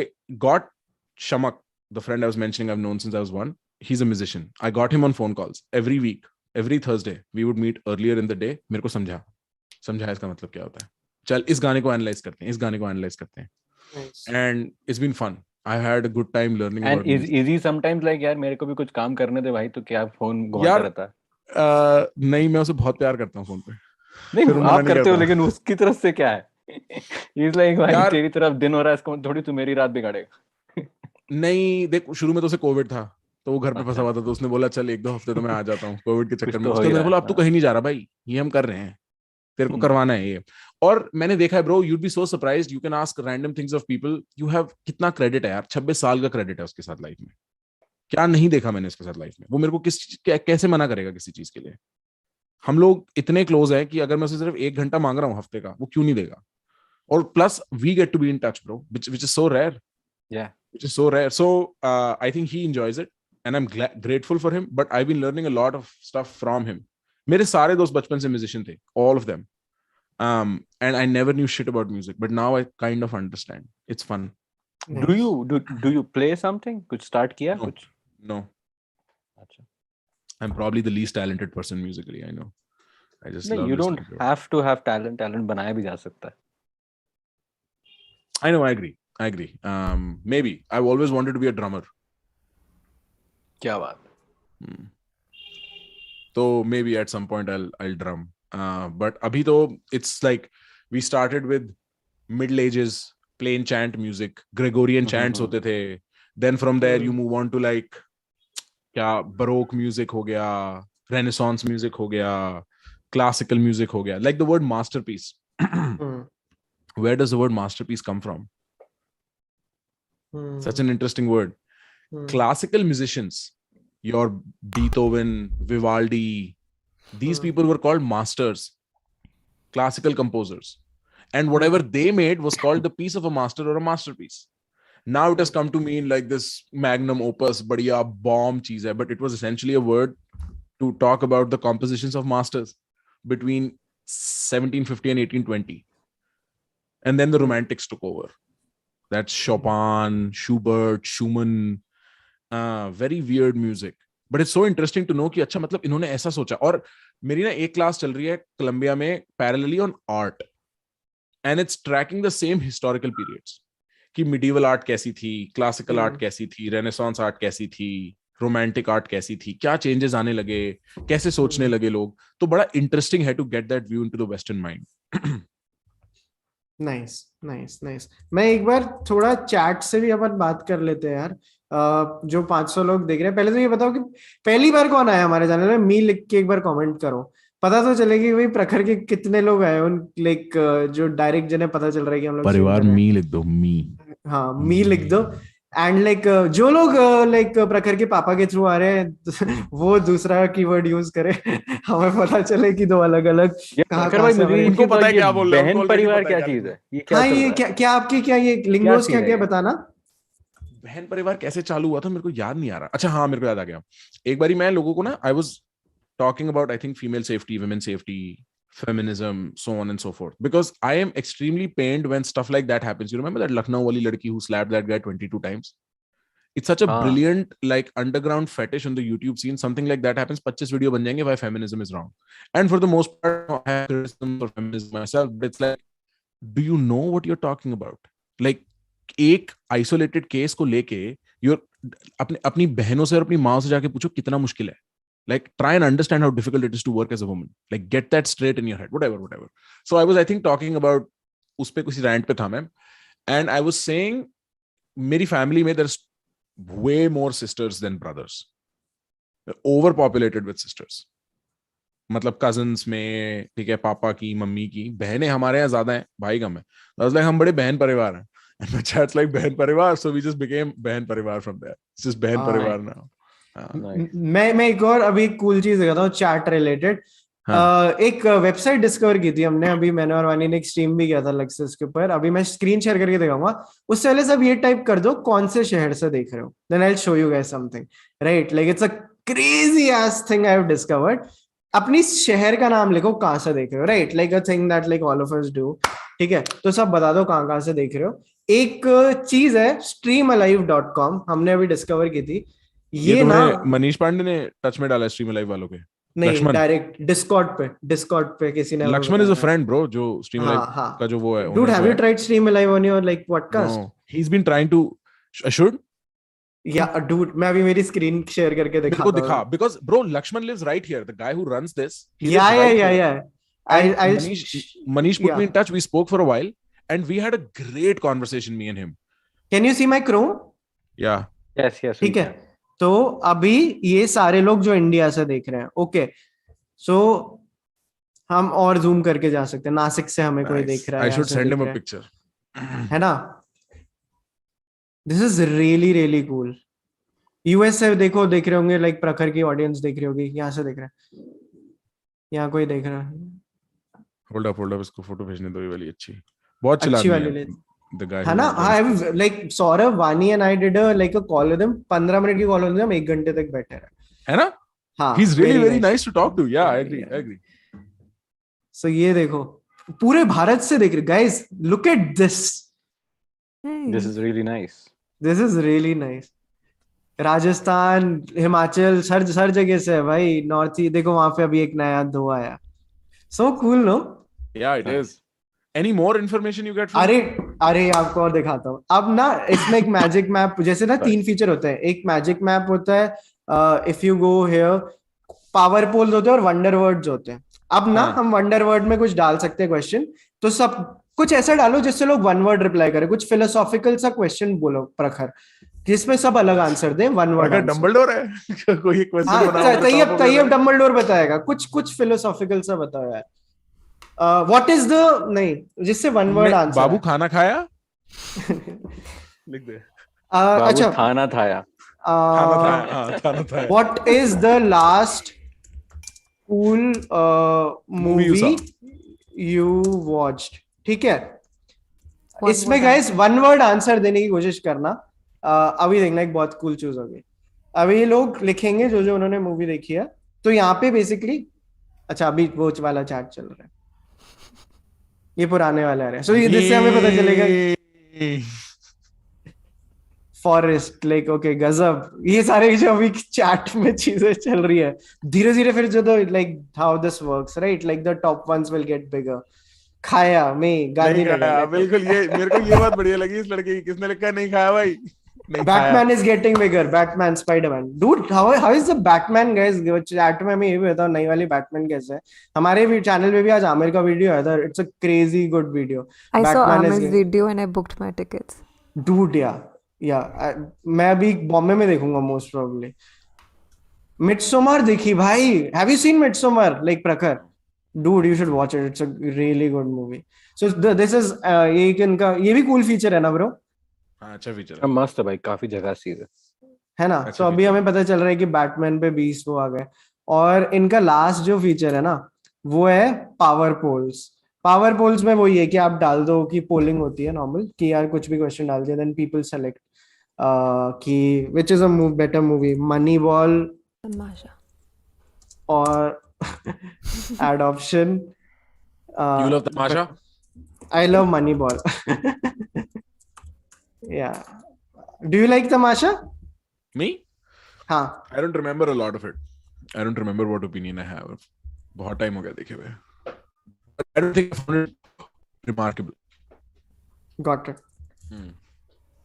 got Shamak, the friend I was mentioning, I've known since I was one. He's a musician. I got him on phone calls every week. Every Thursday we would meet earlier in the day. मेरे को समझा इसका मतलब क्या होता है, चल इस गाने को एनालाइज करते हैं, and it's been fun. I had a good time learning and about music. is he sometimes like यार मेरे को भी कुछ काम करने दे भाई, तो क्या फोन घुमाता रहता है? नहीं, मैं उसे बहुत प्यार करता हूँ फोन पे. नहीं आप करते हो, लेकिन उसकी तरफ से क्या है? He's like भाई तेरी तरफ दिन हो रहा है, इसको थोड़ी तू मेरी रात बिगाड़ेगा. नहीं देख, शुरू में तो उसे कोविड था, तो वो घर पे फंसा हुआ था, तो उसने बोला चल 1-2 हफ्ते तो मैं आ जाता हूँ कोविड के चक्कर में. उसके मैंने बोला अब तू कहीं नहीं जा रहा भाई, ये हम कर रहे हैं, तेरे को करवाना है ये. और मैंने देखा है bro, you'd be so surprised, you can ask random things of people, you have कितना क्रेडिट है यार, 26 साल का क्रेडिट है उसके साथ लाइफ में. क्या नहीं देखा मैंने उसके साथ लाइफ में. वो मेरे को कैसे मना करेगा किसी चीज के लिए. हम लोग इतने क्लोज हैं कि अगर मैं उसे सिर्फ 1 घंटा मांग रहा हूँ हफ्ते का, वो क्यों नहीं देगा. और plus we get to be in touch bro, which is so rare. Which is so rare. So I think he enjoys it and I'm grateful for him, but I've been learning a lot of stuff from him. मेरे सारे दोस्त बचपन से musician थे, all of them. And I never knew shit about music, but now I kind of understand. It's fun. Nice. Do you play something? कुछ start किया? No. कुछ? No. अच्छा. I'm probably the least talented person musically, I know. I just love you don't have to have talent बनाया भी जा सकता है. I know, I agree. Maybe I've always wanted to be a drummer. क्या बात. So maybe at some point I'll drum. But abhi to it's like we started with Middle Ages plain chant music, Gregorian chants hote the. Then from there you move on to like kya Baroque music ho gaya, Renaissance music ho gaya, classical music ho gaya. Like the word masterpiece. Where does the word masterpiece come from? Such an interesting word. Classical musicians, your Beethoven, Vivaldi, these people were called masters, classical composers, and whatever they made was called the piece of a master or a masterpiece. Now it has come to mean like this magnum opus, badhiya bomb cheez hai, but it was essentially a word to talk about the compositions of masters between 1750 and 1820. And then the romantics took over. That's Chopin, Schubert, Schumann, very weird music. But it's so interesting to know कि अच्छा मतलब इन्होंने ऐसा सोचा. और मेरी ना एक क्लास चल रही है कोलंबिया में parallelly on art, and it's tracking the same historical periods कि medieval art कैसी थी, classical art कैसी थी, renaissance art कैसी थी, romantic art कैसी थी, क्या changes आने लगे, कैसे सोचने लगे लोग. तो बड़ा interesting है to get that view into the Western mind. Nice. मैं एक बार थोड़ा चैट से भी अपन बात कर लेते हैं यार. जो 500 लोग देख रहे हैं, पहले तो ये बताओ कि पहली बार कौन आया हमारे चैनल में. मी लिख के एक बार कमेंट करो, पता तो चलेगी भाई प्रखर के कितने लोग आए उन लाइक जो डायरेक्ट जिन्हें पता चल रहा है कि हम लोग परिवार मी लिख दो. मी हाँ मी लिख दो. एंड लाइक जो लोग लाइक प्रखर के पापा के थ्रू आ रहे हैं वो दूसरा कीवर्ड यूज करे, हमें पता चले कि दो अलग अलग कहाँ से. इनको पता है क्या बोल रहे हैं. बहन परिवार क्या चीज है, ये क्या. हाँ ये क्या आपके क्या ये लिंगोस क्या बताना. बहन परिवार कैसे चालू हुआ था मेरे को याद नहीं आ रहा. अच्छा हाँ, मेरे को याद आ गया. एक बारी मैं लोगों को ना I was talking about I think female safety, women safety, feminism, so on and so forth, because I am extremely pained when stuff like that happens. You remember that Lucknow wali ladki who slapped that guy 22 times? It's such a brilliant like underground fetish on the YouTube scene. Something like that happens, 25 video ban jayenge why feminism is wrong. And for the most part I have criticism for feminism myself, but it's like, do you know what you're talking about? Like एक isolated case को लेके अपनी बहनों से और अपनी माँ से जाके पूछो कितना मुश्किल है. Like try and understand how difficult it is to work as a woman. Like get that straight in your head. Whatever. So I was I think talking about उस पे कुछ rant पे था मैं, and I was saying मेरी family में there's way more sisters than brothers. We're overpopulated with sisters. मतलब cousins में ठीक है, पापा की मम्मी की बहनें हमारे यहाँ ज्यादा हैं, भाई कम है. I was like हम बड़े बहन परिवार हैं. And my chat's like Behan Parivar, so we just became Behan Parivar from there. It's just Behan Parivar now. मैं एक और अभी कूल चीज दिखाता हूँ चैट रिलेटेड. एक वेबसाइट डिस्कवर की थी हमने, अभी मैंने और वानी ने एक स्ट्रीम भी किया था अलग से उसके ऊपर. अभी मैं स्क्रीन शेयर करके दिखाऊंगा. उससे पहले सब ये टाइप कर दो कौन से शहर से देख रहे हो, then I will show you guys something. Right, like it's a crazy ass thing I have discovered. अपनी शहर का नाम लिखो कहाँ से देख रहे हो. Right, like a thing that like all of us do. ठीक है, तो सब बता दो कहाँ कहाँ से देख रहे हो. एक चीज है StreamALive.com, हमने अभी डिस्कवर की थी. ये ना मनीष पांडे ने टच में डाला StreamALive वालों के. नहीं, डायरेक्ट डिस्कॉर्ड पे किसी ने. Lakshman is a friend bro, जो StreamALive का जो वो है. Dude, have you tried StreamALive on your like podcast? No, he's been trying to. Should? Yeah, dude, मैं अभी मेरी स्क्रीन शेयर करके दिखाता हूँ. दिखा, because bro, Lakshman lives right here. The guy who runs this. Yeah. Manish put me in touch. We spoke for a while, and we had a great conversation, me and him. Can you see my Chrome? Yeah. Yes. ठीक है. तो अभी ये सारे लोग जो India से देख रहे हैं, ओके, सो हम और जूम करके जा सकते हैं. नासिक से हमें कोई देख रहा है. I should send him a picture. है ना? This is really really cool. US से देख रहे होंगे, लाइक प्रखर की ऑडियंस देख रही होगी. यहाँ से देख रहे हैं, यहाँ कोई देख रहा है. होल्ड अप, इसको फोटो भेजने दो. ये वाली बहुत अच्छी वाली the guy है ना. I like Saurav, Vaani and I did a call with him. 15 minute की कॉल होती है, हम 1 घंटे तक बैठे रहे. है ना? हाँ. He's really very nice to talk to. Yeah, I agree. So ये देखो, पूरे भारत से देख रहे. Guys, look at this. This is really nice. Rajasthan, Himachal, हर जगह से है भाई. नॉर्थ ही देखो, वहां पे अभी एक नया दो आया. So cool, no? Yeah, it is. Any more information you get from? अरे आपको और दिखाता हूँ. अब ना इसमें एक मैजिक मैप, जैसे ना 3 फीचर होते हैं. एक मैजिक मैप होता है, if you go here, power poles होते हैं और वंडर वर्ड्स होते हैं. अब ना हम वंडर वर्ड में कुछ डाल सकते हैं क्वेश्चन, तो सब कुछ ऐसा डालो जिससे लोग 1 वर्ड रिप्लाई करें. कुछ फिलोसॉफिकल सा क्वेश्चन बोलो प्रखर, जिसमें सब अलग आंसर दें. 1 वर्ड. अगर डंबलडोर है कोई क्वेश्चन बनाओ. तैयब डंबलडोर बताएगा. कुछ फिलोसॉफिकल सा बताओ यार. What is the नहीं, जिससे 1 वर्ड आंसर. बाबू खाना खाया. लिख दे. अच्छा, खाना खाया. What is the last cool movie you watched? ठीक है, इसमें गाइस 1 वर्ड आंसर देने की कोशिश करना. अभी देखना एक बहुत कूल चीज होगी. अभी ये लोग लिखेंगे जो उन्होंने मूवी देखी है. तो यहाँ पे बेसिकली, अच्छा अभी वो वाला चैट चल रहा है, ये पुराने वाले आ रहे हैं. सो इससे हमें पता चलेगा फॉरेस्ट, लाइक ओके, गजब. ये सारे जो अभी चैट में चीजें चल रही है, धीरे धीरे फिर जो like how this works, right, like the top ones will get bigger. खाया मैं गाली लगा. बिल्कुल, ये मेरे को ये बात बढ़िया लगी इस लड़के की. किसने लिखा नहीं खाया भाई. Batman is getting bigger. Batman, Spider-Man. Dude, how is the Batman, guys? Chat में मैं ये भी बताऊं नई वाली Batman कैसे है. हमारे भी चैनल पे भी आज आमिर का वीडियो आया था. It's a crazy good video. I saw Amir's video and I booked my tickets. Dude, yeah. मैं अभी बॉम्बे में देखूंगा most probably. Midsommar देखी भाई. Have you seen Midsommar? Like Prakhar. Dude, you should watch it. It's a really good movie. So this is एक इनका ये भी cool feature है ना bro. अच्छा फीचर है. मस्त है भाई, काफी जगह सीध है ना. तो अभी हमें पता चल रहा है कि बैटमैन पे 20 वो आ गए. और इनका लास्ट जो फीचर है ना, वो है पावर पोल्स. पावर पोल्स में वही है कि आप डाल दो कि पोलिंग होती है नॉर्मल, कि यार कुछ भी क्वेश्चन डाल दिया, देन पीपल सेलेक्ट कि which is a better movie, Moneyball, Tamasha और adoption. You love Tamasha? I love Money Ball. Yeah. Do you like Tamasha? Me? हाँ. I don't remember a lot of it. I don't remember what opinion I have. बहुत time हो गया देखे हुए. I don't think I found it remarkable. Got it.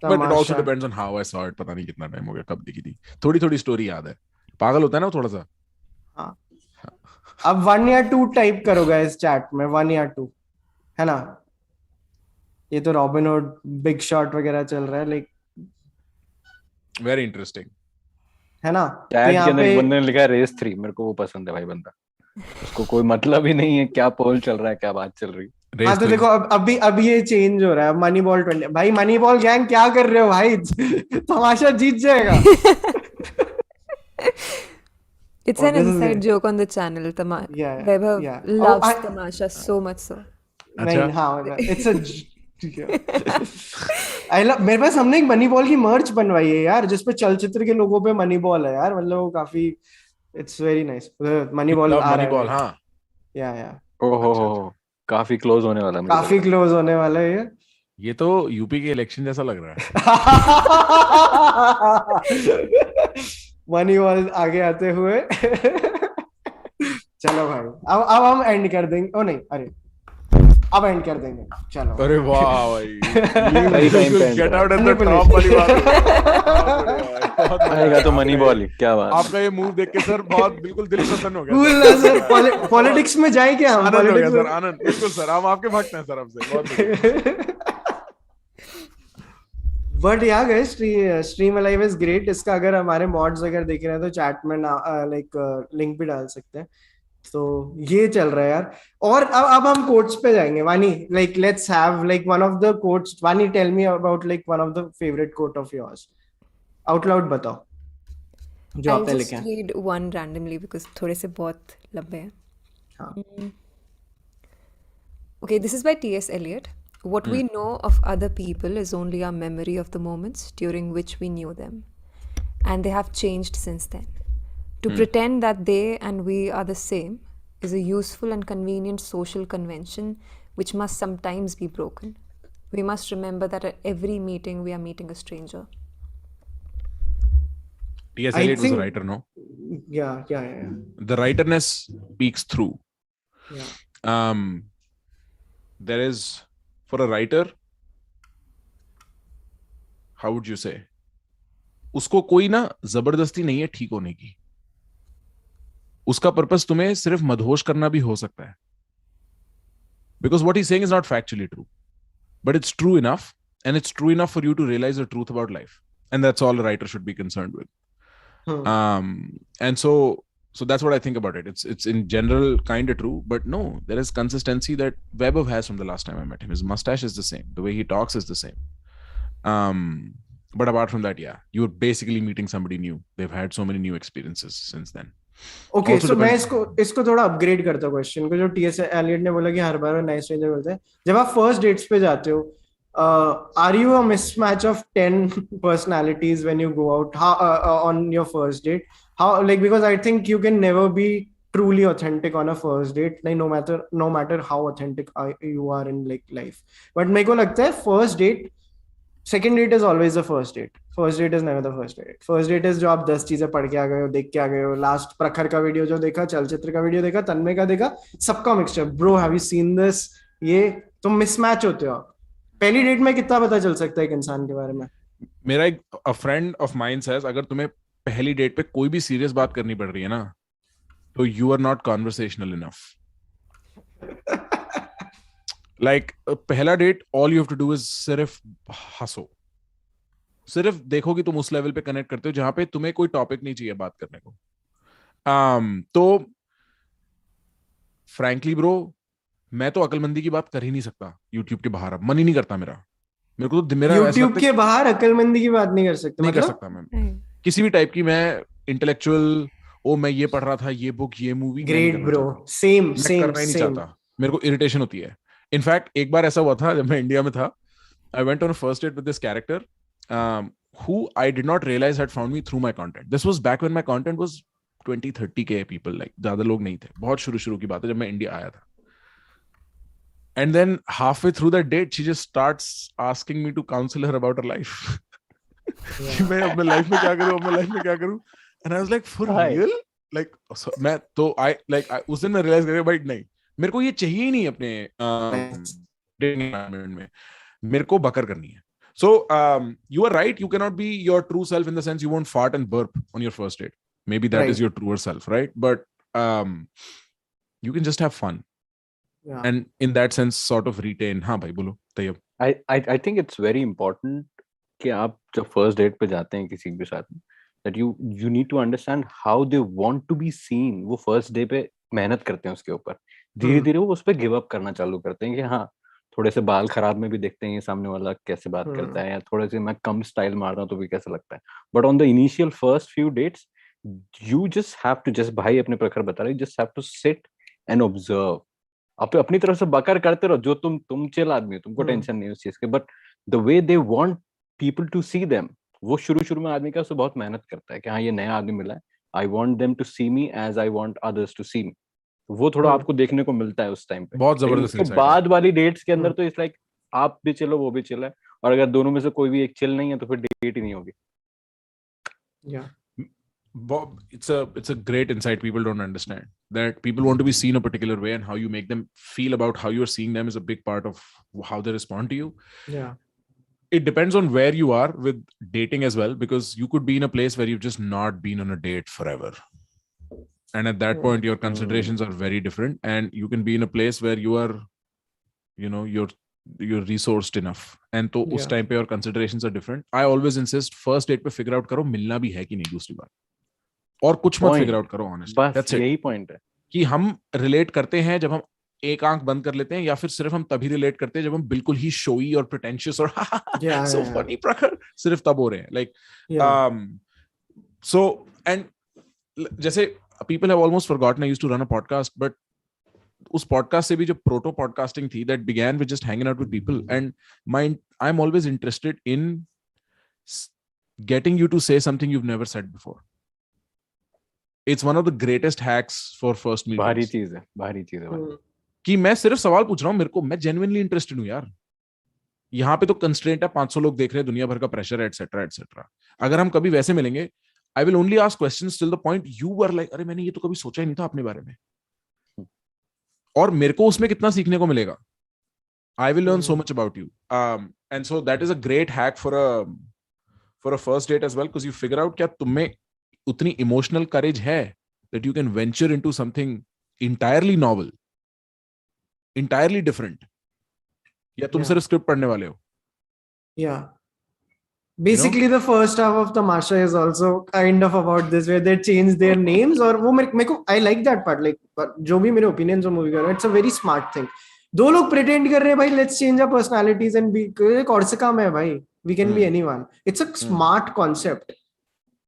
But it also depends on how I saw it. पता नहीं कितना time हो गया, कब देखी थी. थोड़ी स्टोरी याद है. पागल होता है ना थोड़ा सा. हाँ. अब 1 या 2 टाइप करोगे इस चैट में, 1 या 2, है ना. ये तो रॉबिनहुड, बिग शॉट वगैरह चल रहा है, लाइक वेरी इंटरेस्टिंग, है ना. चैट के अंदर एक बंदे ने लिखा है रेस 3. मेरे को वो पसंद है भाई बंदा. उसको कोई मतलब ही नहीं है क्या पोल चल रहा है, क्या बात चल रही. हाँ तो देखो अब ये चेंज हो रहा है. मनी बॉल 20 भाई, मनी बॉल गैंग क्या कर रहे हो भाई? तमाशा जीत जाएगा. It's Oh, an this is inside it. joke on the channel. Yeah, Vaibhav yeah. Oh, loves Tamasha so much so. नहीं, अच्छा हाँ, it's a I love, मेरे पास हमने एक मनी बॉल की मर्च बनवाई है यार, जिसपे चलचित्र के लोगों पे मनी बॉल है यार. मतलब वो काफी, इट्स वेरी नाइस. मनी यू बॉल लव आ मनी रहा बॉल है. हाँ या ओहो अच्छा अच्छा काफी क्लोज होने वाला है मुझे लग काफी रहा क्लोज होने वाला है ये. ये तो यूपी के इलेक्शन जैसा लग रहा है मनी बॉल आगे आते हुए. चलो भाई, अब हम एंड कर देंगे. ओ नहीं, अरे अब एंड कर देंगे. चलो अरे वाह भाई है। सही टाइम पे end गेट करा। आउट एट द टॉप वाली बात हो गई। बहुत बढ़िया भाई, बहुत मजा आएगा आया। तो मनी आपका बॉल ये- ही, क्या बात। आपका ये मूव देख के सर बहुत बिल्कुल दिल प्रसन्न हो गया कूल सर। सर. पॉलिटिक्स में जाए क्या हम? आनंद हो गया पॉलिटिक्स सर आनंद बिल्कुल सर हम आपके भक्त हैं सर आपसे बहुत बढ़िया बट या guys, stream alive is great. इसका अगर हमारे मॉड्स अगर देख रहे हैं तो चैट में लाइक लिंक भी डाल सकते हैं. तो ये चल रहा है यार. और अब हम कोट्स पे जाएंगे. Vani, like let's have like one of the quotes. Vani, tell me about like one of the favourite quote of yours. Out loud बताओ जो I'll आपने just लिखे हैं. read one randomly because थोड़े से बहुत लंबे हैं. हाँ. Okay, this is by T.S. Eliot. What we know of other people is only our memory of the moments during which we knew them. And they have changed since then. To pretend that they and we are the same is a useful and convenient social convention which must sometimes be broken. We must remember that at every meeting we are meeting a stranger. T.S. I Eliot was a think- writer, no? Yeah. The writerness peeks through. Yeah. There is, for a writer, how would you say, उसको कोई ना जबरदस्ती नहीं है ठीक होने की. उसका पर्पस तुम्हें सिर्फ मदहोश करना भी हो सकता है. Because what he's saying is not factually true, but it's true enough, and it's true enough for you to realize the truth about life, and that's all a writer should be concerned with. And so that's what I think about it. It's in general kind of true, but no, there is consistency that Vaibhav has from the last time I met him. His mustache is the same, the way he talks is the same. But apart from that, yeah, you're basically meeting somebody new. They've had so many new experiences since then. Okay, Also सो मैं depends- इसको थोड़ा upgrade करता हूँ question को. जो TS Elliott ने बोला कि हर बार नए स्ट्रेंजर मिलते हैं. जब आप फर्स्ट डेट्स पे जाते हो, are you a mismatch of 10 personalities when you go out on your first date? How, like, because I think you can never be truly authentic on a first date, like no matter how authentic you are in like life. But मेरे को लगता है first date, second date is always the first date. First date is never the first date. First date is जो आप 10 चीजें पढ़ के आ गए हो, देख के आ गए हो. लास्ट प्रखर का वीडियो जो देखा, चलचित्र का वीडियो देखा, तन्मय का देखा, सबका mixture. Bro, have you seen this? ये तुम मिसमैच होते हो. पहली डेट में कितना पता चल सकता है एक इंसान के बारे में? मेरा एक फ्रेंड ऑफ माइन सेज, अगर तुम्हें पहली डेट पे कोई भी सीरियस बात करनी पड़ रही है ना, तो you are not conversational enough. Like पहला date, all you have to do is सिर्फ हंसो. सिर्फ देखो कि तुम उस लेवल पे कनेक्ट करते हो जहां पे तुम्हें कोई टॉपिक नहीं चाहिए बात करने को. तो फ्रैंकली ब्रो, मैं तो अकलमंदी की बात कर ही नहीं सकता यूट्यूब के बाहर. अब मन ही नहीं करता मेरा. मेरे को तो मेरा ऐसा यूट्यूब लगता के बाहर अक्लमंदी की बात नहीं कर सकते? नहीं कर मतलब सकता मैं किसी भी टाइप की. मैं इंटेलेक्चुअल, मैं ये पढ़ रहा था, ये बुक, ये मूवी, ग्रेट ब्रो. सेम मैं सेम करना ही नहीं सेम. चाहता. मेरे को इरिटेशन होती है. इनफैक्ट एक बार ऐसा हुआ था जब मैं इंडिया में था. I went on a first date with this character who I did not realize had found me through my content. This was back when my content was 20-30K people, like ज्यादा लोग नहीं थे. बहुत शुरू की बात है जब मैं इंडिया आया था. And then halfway through that date, she just starts asking me to counsel her about her life. कि मैं अपने लाइफ में क्या करूं. And I was like, for real? Like, मैं तो उस दिन मैं रियलाइज कर गया, भाई नहीं, मेरे को ये चाहिए ही नहीं अपने dating environment में. मेरे को बकर करनी है. So you are right, you cannot be your true self in the sense you won't fart and burp on your first date. Maybe that is your truer self, right? But you can just have fun. Yeah. And in that sense sort of retain. हाँ भाई बोलो Tayyab. I think it's very important कि आप जब first date पे जाते हैं किसी के साथ, that you need to understand how they want to be seen. वो first day पे मेहनत करते हैं उसके ऊपर. धीरे धीरे वो उस पर गिव अप करना चालू करते हैं कि हाँ थोड़े से बाल खराब में भी देखते हैं सामने वाला कैसे बात करता है, या थोड़े से मैं कम स्टाइल मार रहा हूँ तो भी कैसा लगता है. But on the initial first few dates you just have to, just भाई अपने प्रखर बता रहे, just have to sit and observe. आप अपनी तरफ से बकर करते रहो, जो तुम चिल आदमी हो, तुमको टेंशन नहीं उस चीज के, but the way they want people to see them, वो शुरू में आदमी का उससे बहुत मेहनत करता है कि हाँ ये नया आदमी मिला है, I want them to see me as I want others to see me. वो थोड़ा आपको देखने को मिलता है उस टाइम पे. बहुत जबरदस्त उसके बाद वाली डेट्स के अंदर तो इट्स लाइक आप भी चिलो वो भी चिल है, और अगर दोनों में से कोई भी एक चिल नहीं है तो फिर डेट ही नहीं होगी. It's a great insight. People don't understand that people want to be seen a particular way, and how you make them feel about how you're seeing them is a big part of how they respond to you. Yeah. It depends on where you are with dating as well, because you could be in a place where you've just not been on a date forever. And at that point, your considerations are very different, and you can be in a place where you are, you're resourced enough. And तो उस time पे your considerations are different. I always insist, first date पे figure out करो मिलना भी है कि नहीं दूसरी बार, और कुछ मत फिगर आउट करो ऑनेस्टली. बस यही पॉइंट है कि हम रिलेट करते हैं जब हम एक आंख बंद कर लेते हैं, या फिर सिर्फ हम तभी रिलेट करते हैं जब हम बिल्कुल ही शोई और प्रिटेंशियस और सो फनी प्रखर सिर्फ तब हो रहे हैं. लाइक सो एंड जैसे people have almost forgotten I used to run a podcast, but उस पॉडकास्ट से भी जो प्रोटो पॉडकास्टिंग थी, that began with just hanging out with people, and I am always interested in getting you to say something you have never said before. It's one of the greatest hacks for first meetings. भारी चीज है भाई. कि मैं सिर्फ सवाल पूछ रहा हूँ, मेरे को, मैं genuinely interested हूँ यार. यहाँ पे तो कंस्ट्रेंट है, 500 लोग देख रहे हैं, दुनिया भर का प्रेशर है, एटसेट्रा एटसेट्रा. अगर हम कभी वैसे मिलेंगे, I will only ask questions till the point you were like, अरे मैंने ये तो कभी सोचा ही नहीं था अपने बारे में, और मेरे को उसमें कितना सीखने को मिलेगा. I will learn so much about you. And so that is a great hack for a first date as well, because you figure out क्या तुम्हें उतनी इमोशनल करेज है that you can venture into something entirely novel, entirely different, या तुम सिर्फ script पढ़ने वाले हो. Yeah. Basically, the first half of Tamasha is also kind of about this, where they change their names. और वो मेरे को I like that part. Like जो भी मेरे opinions on movie का, it's a very smart thing. दो लोग pretend कर रहे हैं भाई, let's change our personalities and be, और से काम है भाई, we can be anyone. It's a smart concept.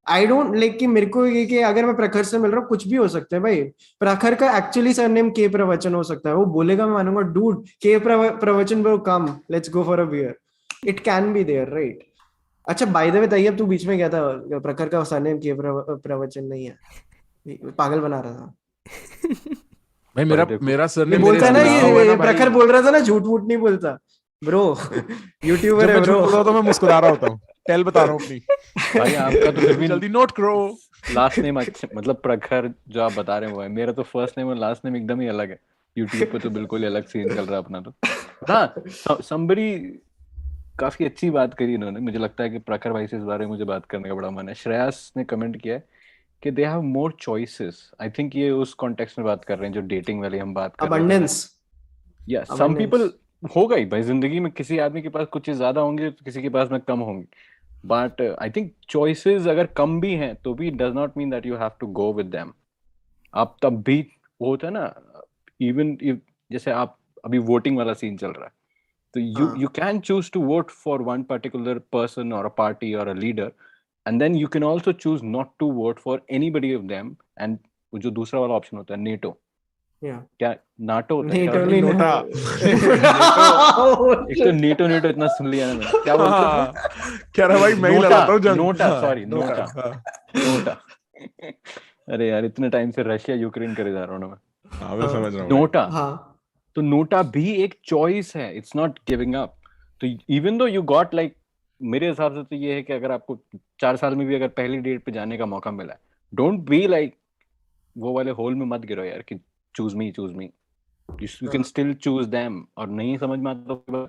I don't like कि मेरे को ये कि अगर मैं प्रखर से मिल रहा हूँ, कुछ भी हो सकता है भाई. प्रखर का एक्चुअली सरनेम के प्रवचन हो सकता है, वो बोलेगा मैं मानूंगा डूड के प्रवचन bro come let's go for a beer. It can be there right. अच्छा बाय द वे तैयब तू बीच में गया था, प्रखर का सरनेम के प्रवचन नहीं है, पागल बना रहा था भाई. मेरा सरनेम बोलता ना, ये प्रखर बोल रहा था ना, झूठ वूठ नहीं बोलता ब्रो. यूट्यूबर है ब्रो. तो मैं मुस्कुरा रहा होता हूँ, टेल बता रहा हूँ अपनी. भाई आपका तो फिर भी जल्दी नोट करो. लास्ट नेम अच्छा, मतलब प्रखर जो आप बता रहे हो, मेरा तो फर्स्ट नेम और लास्ट नेम एकदम ही अलग है. यूट्यूब पे तो बिल्कुल ही अलग सीन चल रहा है अपना. तो हाँ, somebody काफी अच्छी बात करी इन्होंने. मुझे लगता है कि प्रखर भाई से इस बारे में मुझे बात करने का बड़ा मन है. श्रेयस ने कमेंट किया है कि they have more choices. I think ये उस कॉन्टेक्स्ट में बात कर रहे हैं जो डेटिंग वाली हम बात कर रहे हैं. अबंडेंस. या सम पीपल होगा ही भाई जिंदगी में, किसी आदमी के पास कुछ चीज ज्यादा होंगी, किसी के पास में कम होंगी. बट आई थिंक चॉइसेस अगर कम भी हैं तो भी does not mean that you have to go with them. आप तब भी, वो होता है ना, इवन जैसे आप अभी वोटिंग वाला सीन चल रहा है, तो you can choose to vote for one particular person or a party or a leader, and then you can also choose not to vote for anybody of them. And जो दूसरा वाला option होता है NATO. क्या NATO होता है? NOTA. एक तो नेटो इतना सुन लिया ना मैंने. क्या बोलता है? क्या रहा भाई, मैं ही लड़ाता हूँ जंग. NOTA, sorry, NOTA. अरे यार इतने टाइम से रशिया यूक्रेन करे जा रहा हूँ ना मैं. हाँ मैं समझ रहा हूँ. नोटा. तो नोटा भी एक चॉइस है. It's not giving up. तो even though you got like, मेरे हिसाब से तो ये है कि अगर आपको 4 साल में भी अगर पहली डेट पे जाने का मौका मिला है, डोंट बी लाइक वो वाले होल में मत गिरो यार कि choose me. You can still choose them. और नहीं समझ में आता तो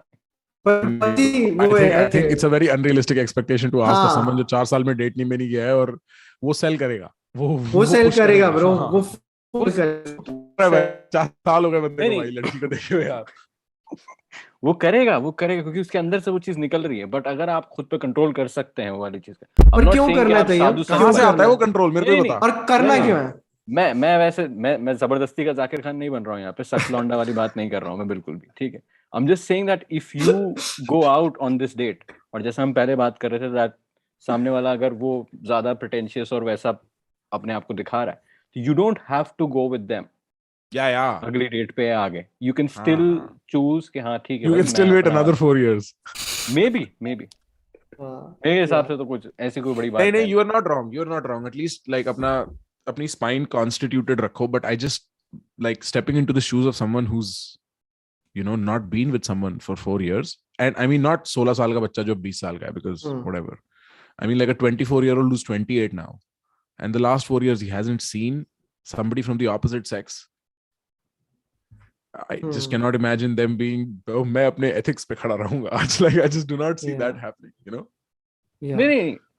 I think it's a very unrealistic expectation to ask someone जो 4 साल में डेट नहीं में नहीं गया है और वो सेल करेगा. वो सेल करेगा ब्रो. वो 4 साल हो गए बंदे को भाई लड़की को देखे हुए यार. वो करेगा क्योंकि उसके अंदर से वो चीज निकल रही है. बट अगर आप खुद पे कंट्रोल कर सकते हैं वो वाली चीज का, पर क्यों करना चाहिए? कहाँ से आता है वो कंट्रोल, मेरे को बता. और करना क्यों है? मैं वैसे मैं जबरदस्ती का जाकिर खान नहीं बन रहा हूँ यहाँ पे, सख्त लौंडा वाली बात नहीं कर रहा हूँ मैं बिल्कुल भी, ठीक है। I am just saying that if you go out on this date, और जैसे हम पहले बात कर रहे थे दैट सामने वाला अगर वो ज्यादा प्रिटेंशियस और वैसा अपने आप को दिखा रहा है, you don't have to go with them अगली डेट पे आगे, यू कैन स्टिल चूज कि हाँ ठीक है You भाई, can still wait another 4 years. May be मेरे हिसाब से तो कुछ ऐसी कोई बड़ी बात नहीं, you are not wrong. You are not wrong. At least like अपनी spine constituted रखो. But I just like stepping into the shoes of someone who's, you know, not been with someone for 4 years. And I mean not 16 साल का बच्चा जो 20 साल का है, because whatever. I mean like a 24-year-old who's 28 now. And the last 4 years he hasn't seen somebody from the opposite sex. I just cannot imagine them being, oh, मैं अपने ethics पे खड़ा रहूंगा आज. Like I just do not see that happening, you know. No,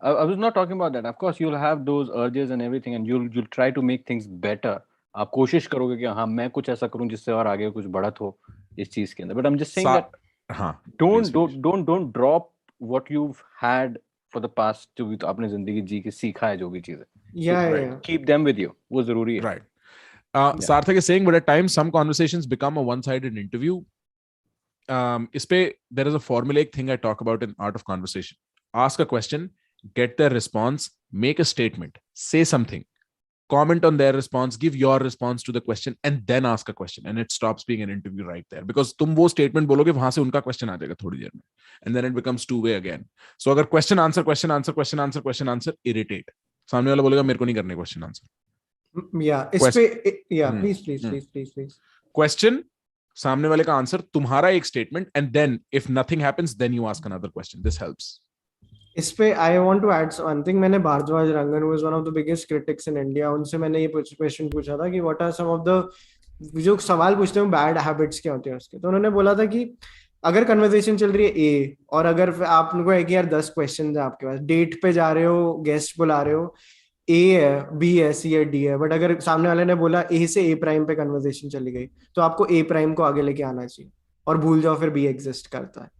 I was not talking about that. Of course, you'll have those urges and everything, and you'll try to make things better. आप कोशिश करोगे कि हाँ मैं कुछ ऐसा करूँ जिससे और आगे कुछ बढ़त हो इस चीज के अंदर. But I'm just saying that don't drop what you've had for the past, जो भी आपने जिंदगी जी के सीखा है जो भी चीजें. Keep them with you. वो जरूरी है. Right. Sarthak is saying, but at times some conversations become a one-sided interview. Is pe there is a formulaic thing I talk about in Art of Conversation. Ask a question, get their response, make a statement, say something, comment on their response, give your response to the question, and then ask a question, and it stops being an interview right there, because तुम वो statement बोलोगे वहां से उनका question आ जाएगा थोड़ी देर में, and then it becomes two-way again. So अगर question answer irritate, सामने वाला बोलेगा मेरे को नहीं करने question answer. Please. Question, सामने वाले का आंसर, तुम्हारा एक statement, and then if nothing happens then you ask another question. This helps. इस पे I want to add one thing. मैंने Bharadwaj Rangan who is one of the biggest critics in India, उनसे मैंने ये क्वेश्चन पूछा था कि what are some of the, जो सवाल पूछते हैं बैड हैबिट्स क्या होते हैं उसके. तो उन्होंने बोला था कि अगर कन्वर्सेशन चल रही है ए, और अगर आपको है कि यार 10 क्वेश्चन है आपके पास, डेट पे जा रहे हो, गेस्ट बुला रहे हो, ए है, बी है, सी है, डी है, बट अगर सामने वाले ने बोला ए से ए प्राइम पे कन्वर्सेशन चली गई, तो आपको ए प्राइम को आगे लेके आना चाहिए और भूल जाओ फिर बी एग्जिस्ट करता है.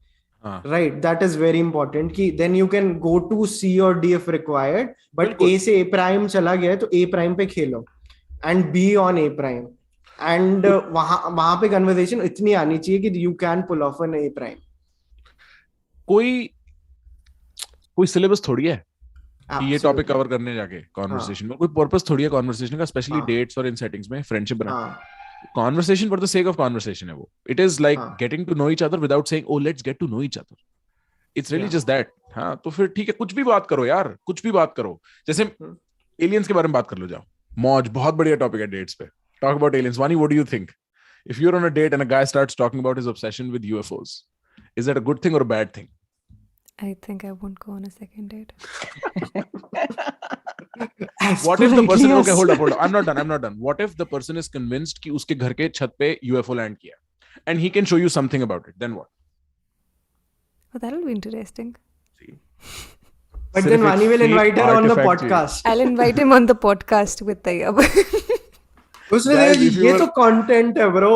Right, that is very important कि then you can go to C और D if required, but A से ए प्राइम चला गया है तो ए प्राइम पे खेलो and be on a prime, एंड वहां पे कन्वर्सेशन इतनी आनी चाहिए कि you can pull off an a prime. कोई सिलेबस थोड़ी है ये टॉपिक कवर करने जाके कॉन्वर्सेशन में, कोई पर्पस थोड़ी है कॉन्वर्सेशन का, स्पेशली डेट्स और इन सेटिंग्स में फॉरशिप बना. Conversation for the sake of conversation है वो. It is like getting to know each other without saying oh let's get to know each other. It's really just that. हाँ, तो फिर ठीक है, कुछ भी बात करो यार, कुछ भी बात करो. जैसे एलियंस के बारे में बात कर लो, जाओ, मौज, बहुत बढ़िया टॉपिक है डेट्स पे. Talk about aliens. Vani, what do you think if you are on a date and a guy starts talking about his obsession with UFOs? Is that a good thing or a bad thing? I think I won't go on a second date. What if the person, okay, hold up, I'm not done. What if the person is convinced कि उसके घर के छत पे UFO land किया, and he can show you something about it, then what? Oh, that'll be interesting. See? But then Vaani will invite her on the podcast. I'll invite him on the podcast with Tayyab. उसने ये तो content है bro.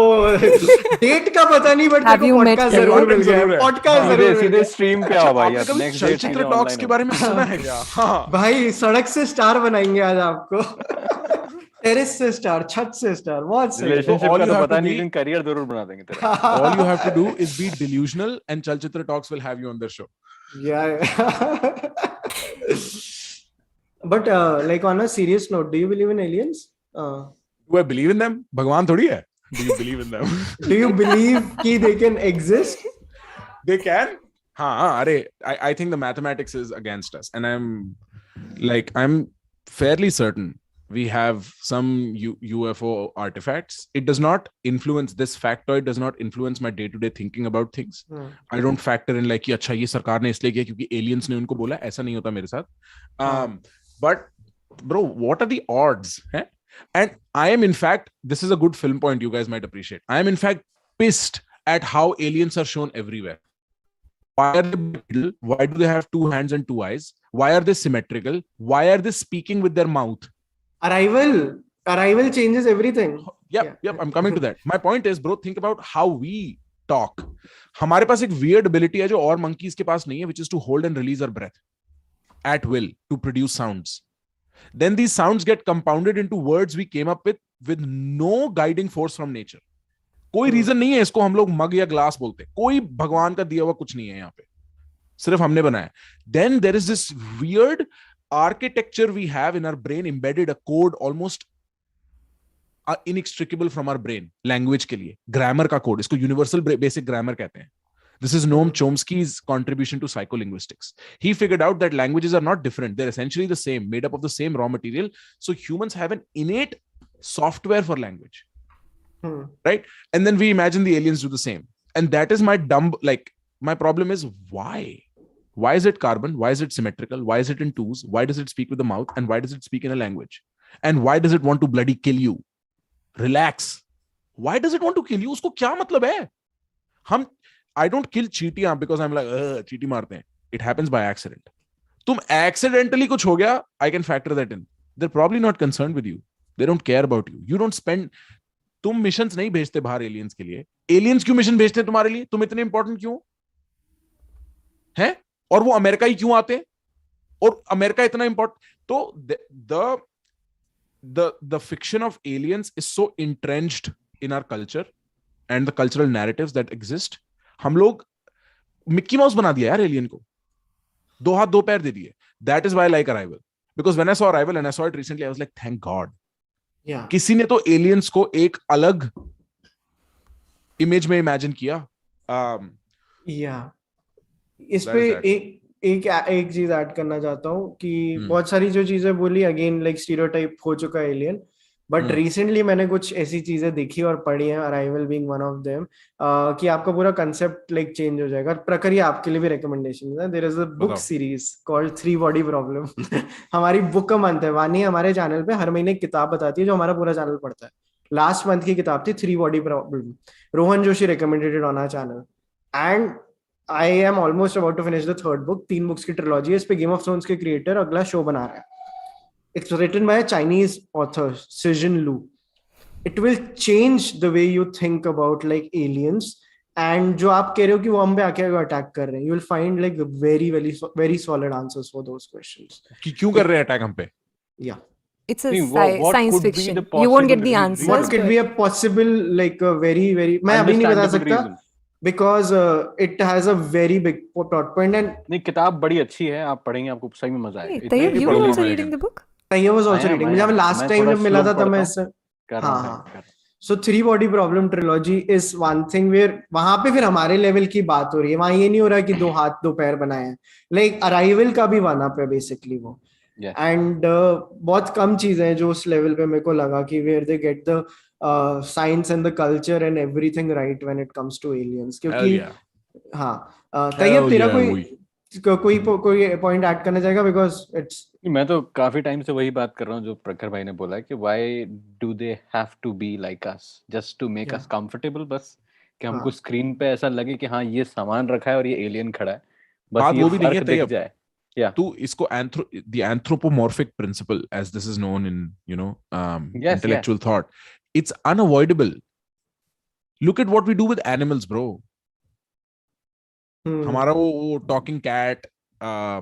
Date का पता नहीं, but तेरे को podcast जरूर मिल गया. पॉडकास्ट जरूर सीधे स्ट्रीम पे आओ भाई. अब नेक्स्ट डेट चलचित्र टॉक्स के बारे में सुना है क्या? हाँ भाई, सड़क से स्टार बनाएंगे आज आपको. टेरेस से स्टार, छत से स्टार. बहुत सही. रिलेशनशिप का तो पता नहीं, लेकिन करियर जरूर बना देंगे तेरा. All you have to do is be delusional and Chalchitra Talks will have you on their show. Yeah. But like on a serious note, do you believe in aliens? Do I believe in them? भगवान थोड़ी है. Do you believe in them? Do you believe कि they can exist? They can. हाँ, अरे, I think the mathematics is against us, and I'm fairly certain we have some UFO artifacts. It does not influence this factoid, does not influence my day-to-day thinking about things. I don't factor in like कि अच्छा ये सरकार ने इसलिए किया क्योंकि aliens ने उनको बोला. ऐसा नहीं होता मेरे साथ. But bro, what are the odds? And I am, in fact, this is a good film point you guys might appreciate. I am, in fact, pissed at how aliens are shown everywhere. Why are they middle? Why do they have 2 hands and 2 eyes? Why are they symmetrical? Why are they speaking with their mouth? Arrival changes everything. Yep, I'm coming to that. My point is, bro, think about how we talk. हमारे पास एक weird ability है जो और monkeys के पास नहीं है, which is to hold and release our breath at will to produce sounds. Then these sounds get compounded into words we came up with no guiding force from nature. कोई reason नहीं है इसको हम लोग मग या ग्लास बोलते, कोई भगवान का दिया हुआ कुछ नहीं है यहाँ पे, सिर्फ हमने बनाया. Then there is this weird architecture we have in our brain embedded, a code almost inextricable from our brain. Language के लिए grammar का code, इसको universal basic grammar कहते हैं. This is Noam Chomsky's contribution to psycholinguistics. He figured out that languages are not different. They're essentially the same, made up of the same raw material. So humans have an innate software for language. Right? And then we imagine the aliens do the same. And that is my my problem is why? Why is it carbon? Why is it symmetrical? Why is it in twos? Why does it speak with the mouth? And why does it speak in a language? And why does it want to bloody kill you? Relax. Why does it want to kill you? Usko kya matlab hai? I don't kill चींटियां because I'm like चींटी मारते हैं. It happens by accident. तुम accidentally कुछ हो गया, I can factor that in. They're probably not concerned with you. They don't care about you. You don't spend. तुम missions नहीं भेजते बाहर aliens के लिए. Aliens क्यों mission भेजते हैं तुम्हारे लिए? तुम इतने important क्यों हैं? और वो अमेरिका ही क्यों आते हैं? और अमेरिका इतना important? तो the fiction of aliens is so entrenched in our culture and the cultural narratives that exist. हम लोग मिक्की माउस बना दिया यार एलियन को, 2 हाथ 2 पैर दे दिए. That is why I like Arrival, because when I saw Arrival and I saw it recently, I was like, thank God. Yeah. किसी ने तो एलियंस को एक अलग इमेज में इमेजिन किया. इस पे एक चीज ऐड करना चाहता हूँ कि बहुत सारी जो चीजें बोली अगेन लाइक स्टीरियोटाइप हो चुका है एलियन, बट रिसेंटली मैंने कुछ ऐसी चीजें देखी और पढ़ी हैं, arrival being one of them, कि आपका पूरा कंसेप्ट लाइक चेंज हो जाएगा. प्रखर, ये आपके लिए भी रिकमेंडेशन है. There is a book series called 3 body problem. हमारी बुक का मंथ है. वानी हमारे चैनल पे हर महीने एक किताब बताती है जो हमारा पूरा चैनल पढ़ता है. लास्ट मंथ की किताब थी 3 body problem. Rohan Joshi recommended it on our channel and I am almost about to finish the 3rd book. 3 books की ट्रिलॉजी है. इस पे गेम ऑफ थ्रोन्स के क्रिएटर अगला शो बना रहे हैं. It's written by a Chinese author, Cixin Liu. It will change the way you think about like aliens. And जो आप कह रहे हो कि वो हम पे आके अटैक कर रहे हैं, you will find like very solid answers for those questions. कि क्यों कर रहे हैं अटैक हम पे? Yeah. It's a science fiction. You won't get the answers. What could be a possible like a very मैं अभी नहीं बता सकता. Because it has a very big plot point and नहीं, किताब बड़ी अच्छी है, आप पढ़ेंगे आपको सही में मजा आएगा. Tayyab, you were also reading the book? Tayyab was also reading. मुझे लास्ट टाइम जब मिला था तब मैं इससे So 3 body problem trilogy is one thing where वहां पे फिर हमारे लेवल की बात हो रही है. वहां ये नहीं हो रहा कि 2 हाथ 2 पैर बनाए हैं. Like Arrival का भी वहां पे बेसिकली वो. And बहुत कम चीजें हैं जो उस लेवल पे मेरे को लगा कि where they get the science and the culture and everything right when it comes to aliens. क्योंकि तैयब तेरा कोई पॉइंट ऐड करना चाहेगा? बिकॉज इट्स मैं तो काफी टाइम से वही बात कर रहा हूँ जो प्रखर भाई ने बोला है कि why do they have to be like us just to make us comfortable, बस कि हमको स्क्रीन पे ऐसा लगे कि हाँ ये सामान रखा है और ये एलियन खड़ा है, बस ये फर्क दिख जाए. तू इसको the anthropomorphic principle as this is known in intellectual thought, it's unavoidable. Look at what we do with animals, bro. हमारा वो talking cat,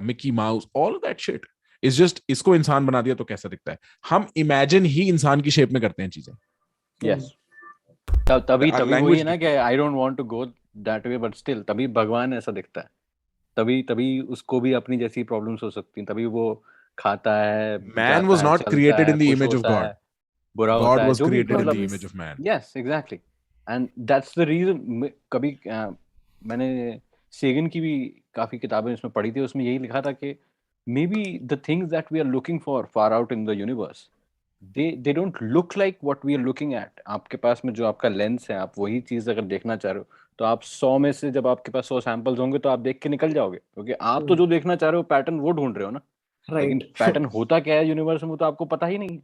Mickey Mouse, all of that shit is just इसको इंसान बना दिया तो कैसा दिखता है. हम imagine ही इंसान की शेप में करते हैं चीजें. Yes. तभी वही है ना कि I don't want to go that way, but still तभी भगवान ऐसा दिखता है. तभी उसको भी अपनी जैसी प्रॉब्लम्स हो सकती हैं. तभी वो खाता है. Man was not created in the image of God. बुरा होता है. God was created in the image of man. Yes, exactly. And that's the reason. कभी मैंने सेगन की भी काफी किताबें इसमें पढ़ी थी. उसमें यही लिखा था कि maybe the things that we are looking for far out in the universe, they don't look like what we are looking at. आपके पास में जो आपका लेंस है, आप वही चीज अगर देखना चाह रहे हो तो आप 100 में से जब आपके पास 100 सैंपल्स होंगे तो आप देख के निकल जाओगे, क्योंकि आप तो जो देखना चाह रहे हो पैटर्न वो ढूंढ रहे हो ना. लेकिन पैटर्न होता क्या है यूनिवर्स में वो तो आपको पता ही नहीं.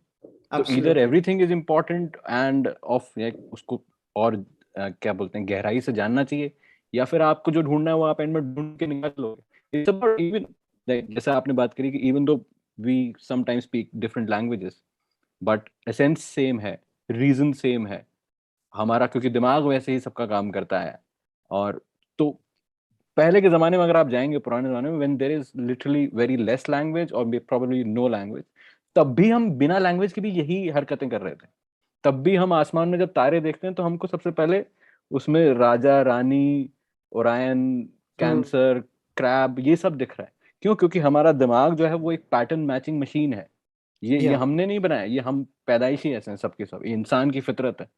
तो either everything is important and of उसको और क्या बोलते हैं गहराई से जानना चाहिए, या फिर आपको जो ढूंढना है वो आप एंड में ढूंढ के निकाल लोगे. It's about even जैसे आपने बात करी कि even though we sometimes speak different languages, but essence same है, reason same है हमारा, क्योंकि दिमाग वैसे ही सबका काम करता है. और तो पहले के ज़माने में अगर आप जाएंगे, पुराने ज़माने में, when there is literally very less language or probably no language, तब भी हम बिना लैंग्वेज के भी यही हरकतें कर रहे थे। तब भी हम आसमान में जब तारे देखते हैं तो हमको सबसे पहले उसमें राजा, रानी, ओरायन, कैंसर, क्रैब, ये सब दिख रहा है। क्यों? क्योंकि हमारा दिमाग जो है वो एक पैटर्न मैचिंग मशीन है। ये हमने नहीं बनाया, ये हम पैदाइशी ऐसे हैं सबके सब। ये इंसान की फितरत है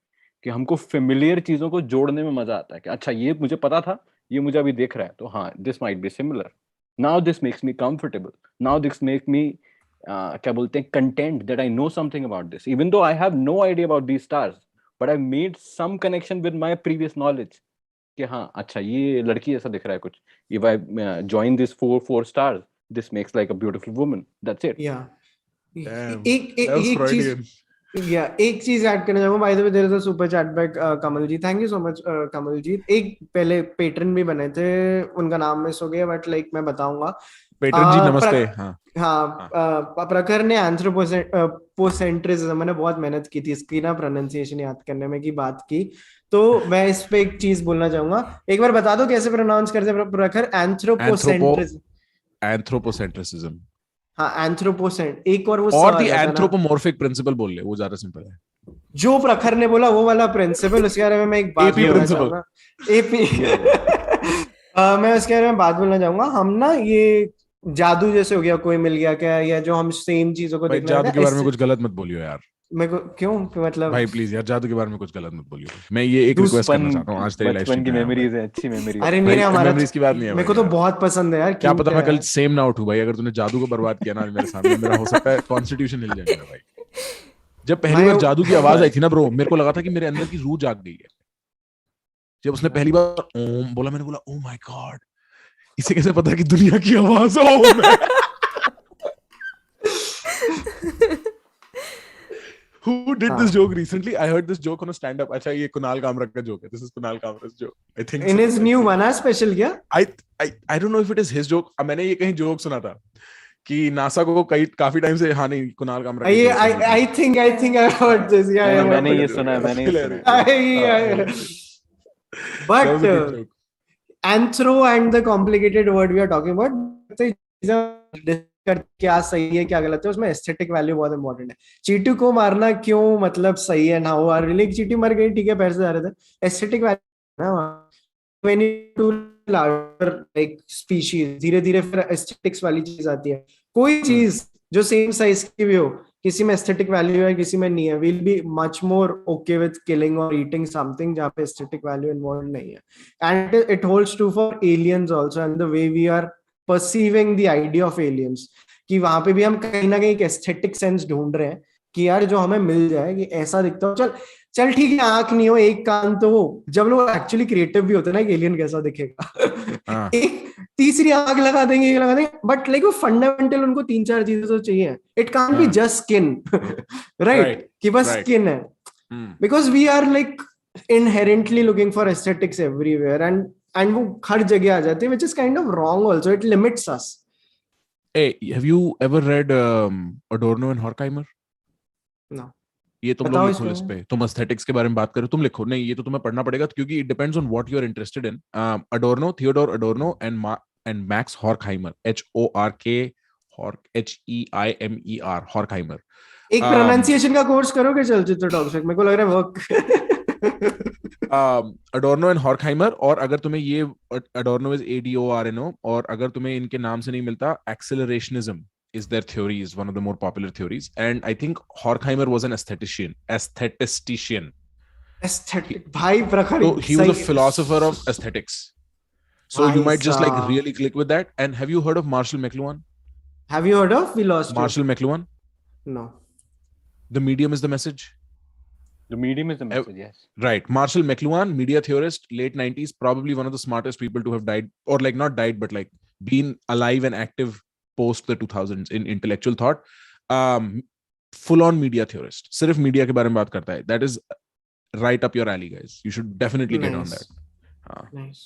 कि हमको फेमिलियर चीजों को जोड़ने में मजा आता है कि अच्छा ये मुझे पता था, ये मुझे अभी दिख रहा है, तो हाँ this might be similar, now this makes me comfortable, now this make me क्या बोलते हैं, content that I know something about this, even though I have no idea about these stars, but I made some connection with my previous knowledge कि हाँ अच्छा ये लड़की ऐसा दिख रहा है कुछ, if I join this four stars this makes like a beautiful woman, that's it. Damn, एक that was एक चीज Freudian. एक चीज ऐड करना चाहूंगा। By the way there is a super chat by Kamal ji, thank you so much Kamal ji. एक पहले patron भी बने थे, उनका नाम मिस हो गया, बट लाइक मैं बताऊंगा। पेट्रन जी नमस्ते। हाँ हाँ, प्रखर ने एंथ्रोपोसेंट्रिज्म, मैंने बहुत मेहनत की थी इसकी ना प्रोनाउंसिएशन याद करने में, की बात की, तो मैं इस पे एक चीज बोलना चाहूंगा। एक बार बता दो कैसे प्रोनाउंस करते हैं प्रखर? एंथ्रोपोसेंट्रिज्म। एंथ्रोपोसेंट्रिसिज्म हाँ, एंथ्रोपोसेंट, एक और वो और द अलग था ना, एंथ्रोपोमॉर्फिक प्रिंसिपल बोल ले, वो ज्यादा सिंपल है। जो प्रखर ने बोला वो वाला प्रिंसिपल, उसके बारे में मैं एक बात एपी बोलना प्रिंसिपल। चाहूंगा। एपी मैं उसके बारे में बात बोलना चाहूंगा। हम ना ये जादू जैसे हो गया, कोई मिल गया क्या, या जो हम सेम चीजों को भाई देखने जादू लगते के हैं बारे में इससे। कुछ गलत मत बोलियो यार। मेरे को क्यों, मतलब भाई प्लीज यार, जादू के बारे में कुछ गलत मत बोलियो। मैं ये एक रिक्वेस्ट करना चाहता हूँ आज तेरी लाइव बचपन स्ट्रीम की पे आया हूँ भाई। मेमोरीज है, अच्छी मेमोरीज अरे है नहीं भाई नहीं, हमारा मेमोरीज की बात नहीं है मेरे भाई को तो यार। बहुत पसंद है यार, क्या क्यूट पता है मैं कल यार। सेम ना उठूं भाई, अगर तूने जादू को बर्बाद किया ना आज मेरे सामने, मेरा हो सकता है कॉन्स्टिट्यूशन हिल जाए मेरा भाई। जब पहली भाई बार जादू की आवाज आई थी ना ब्रो, मेरे को लगा था कि मेरे अंदर की रूह जाग गई है। जब उसने पहली बार ओम बोला, मैंने बोला ओ माय गॉड, इसे कैसे पता कि दुनिया की आवाज ओम है। Who did this joke recently? I heard this joke on a stand-up. अच्छा ये कुणाल कामरा का joke है. This is Kunal Kamra's joke. I think in so. Is new बना स्पेशल क्या? I don't know if it is his joke. अब मैंने ये कहीं joke सुना था कि नासा को काफी टाइम से, हाँ नहीं कुणाल कामरा का joke है. I think I heard this, या मैंने ये सुना है, मैंने ये सुना है। That was but a good joke. Anthro and the complicated word we are talking about, क्या सही है क्या गलत है, उसमें एस्थेटिक वैल्यू बहुत इंपॉर्टेंट है। चींटू को मारना क्यों मतलब सही है ना, वो रियली चींटी मर गई, ठीक है, पैर से जा रहे थे, एस्थेटिक वैल्यू ना when you larger like species, धीरे धीरे फिर एस्थेटिक्स वाली चीज आती है। कोई चीज जो सेम साइज की भी हो, किसी में एस्थेटिक वैल्यू है किसी में नहीं है, will be much more okay with killing और ईटिंग समथिंग जहाँ पे एस्थेटिक वैल्यू इन्वॉल्व नहीं है। And it holds true for aliens also, and the way we are perceiving the idea of aliens, कि वहां पे भी हम कहीं ना कहीं एक एस्थेटिक सेंस ढूंढ रहे हैं कि यार जो हमें मिल जाए कि ऐसा दिखता हो, चल चल ठीक है, आंख नहीं हो एक कान तो हो, जब लोग एक्चुअली क्रिएटिव भी होते हैं ना, कि एलियन कैसा दिखेगा, एक तीसरी आंख लगा देंगे, ये लगा देंगे, बट लाइक वो फंडामेंटल उनको तीन चार चीजें तो चाहिए। It can't be just skin, right, कि बस स्किन है, because we are like inherently looking for aesthetics everywhere, and वो हर जगह आ जाती है, which is kind of wrong also, it limits us. Hey, have you ever read Adorno and Horkheimer? No. ये तुम लोग बताओ लिखो इसको। इस पे, तुम एस्थेटिक्स के बारे में बात करो, तुम लिखो, नहीं ये तो तुम्हें पढ़ना पड़ेगा क्योंकि it depends on what you are interested in. Adorno, Theodor Adorno and Max Horkheimer, HORKHEIMER, Horkheimer. एक प्रोनाउंसिएशन का कोर्स करोगे चलचित्र टॉक्स में? मेरे को लग रहा है वर्क। अडोर्नो एंड हॉर्कहाइमर, और अगर तुम्हें ये अडोर्नो इज ADORNO, और अगर तुम्हें इनके नाम से नहीं मिलता, एक्सेलरेशनिज्म is their theory, is one of the more popular theories, and I think Horkheimer was an aesthetician. Aesthetic भाई प्रखर, So he was a philosopher of aesthetics, so you might just like really click with that. And have you heard of Marshall McLuhan? Have you heard of? We lost Marshall McLuhan? No. The medium is the message. The medium is the message, yes. Right. Marshall McLuhan, media theorist, late 90s, probably one of the smartest people to have died, or like not died, but like been alive and active post the 2000s in intellectual thought. Full on media theorist. सिर्फ media के बारे में बात करता है. That is right up your alley, guys. You should definitely get on that. Nice.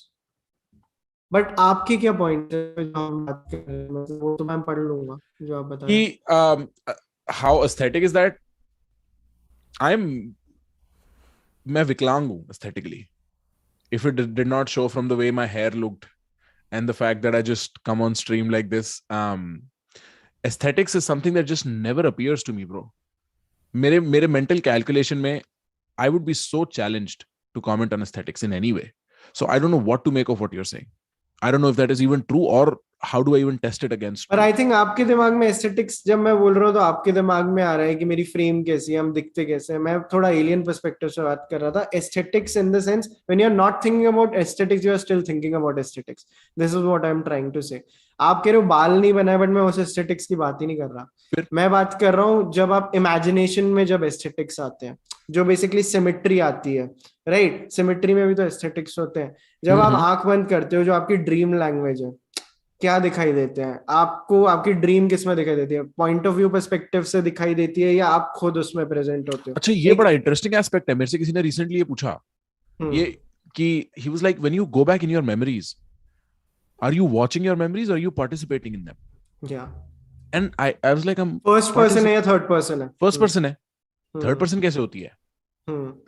But आपके क्या point है जो हम बात कर रहे हैं, मतलब वो तो मैं पढ़ लूंगा जो आप बता रहे हैं. कि how aesthetic is that? मैं विकलांग हूँ aesthetically. If it did not show from the way my hair looked and the fact that I just come on stream like this, aesthetics is something that just never appears to me, bro. मेरे mental calculation में I would be so challenged to comment on aesthetics in any way. So I don't know what to make of what you're saying. I don't know if that is even true or how do I even test it against. पर I think आपके दिमाग में aesthetics जब मैं बोल रहा हूँ तो आपके दिमाग में आ रहा है कि मेरी फ्रेम कैसी है, हम दिखते कैसे हैं. मैं थोड़ा एलियन पर्सपेक्टिव से बात कर रहा था. Aesthetics in the sense when you are not thinking about aesthetics, you are still thinking about aesthetics. This is what I am trying to say. आप कह रहे हो बाल नहीं बनाए, बट मैं उस एस्थेटिक्स की बात ही नहीं कर रहा. मैं बात कर रहा हूँ जब आप इमेजिनेशन में जब एस्थेटिक्स आते हैं, जो बेसिकली सिमेट्री आती है, राइट? सिमेट्री में भी तो एस्थेटिक्स होते हैं. जब आप आंख बंद करते हो, जो आपकी ड्रीम लैंग्वेज है, क्या दिखाई देते हैं आपको? आपकी ड्रीम किस में दिखाई देती है? पॉइंट ऑफ व्यू पर्सपेक्टिव से दिखाई देती है या आप खुद उसमें प्रेजेंट होते हो? अच्छा, ये बड़ा इंटरेस्टिंग एस्पेक्ट है. मेरे से किसी ने रिसेंटली ये पूछा, ये कि he was like, when you go back in your memories, are you watching your memories or are you participating in them? Yeah. And I was like, I'm first person है या थर्ड पर्सन है? First person है. Third person कैसे होती है?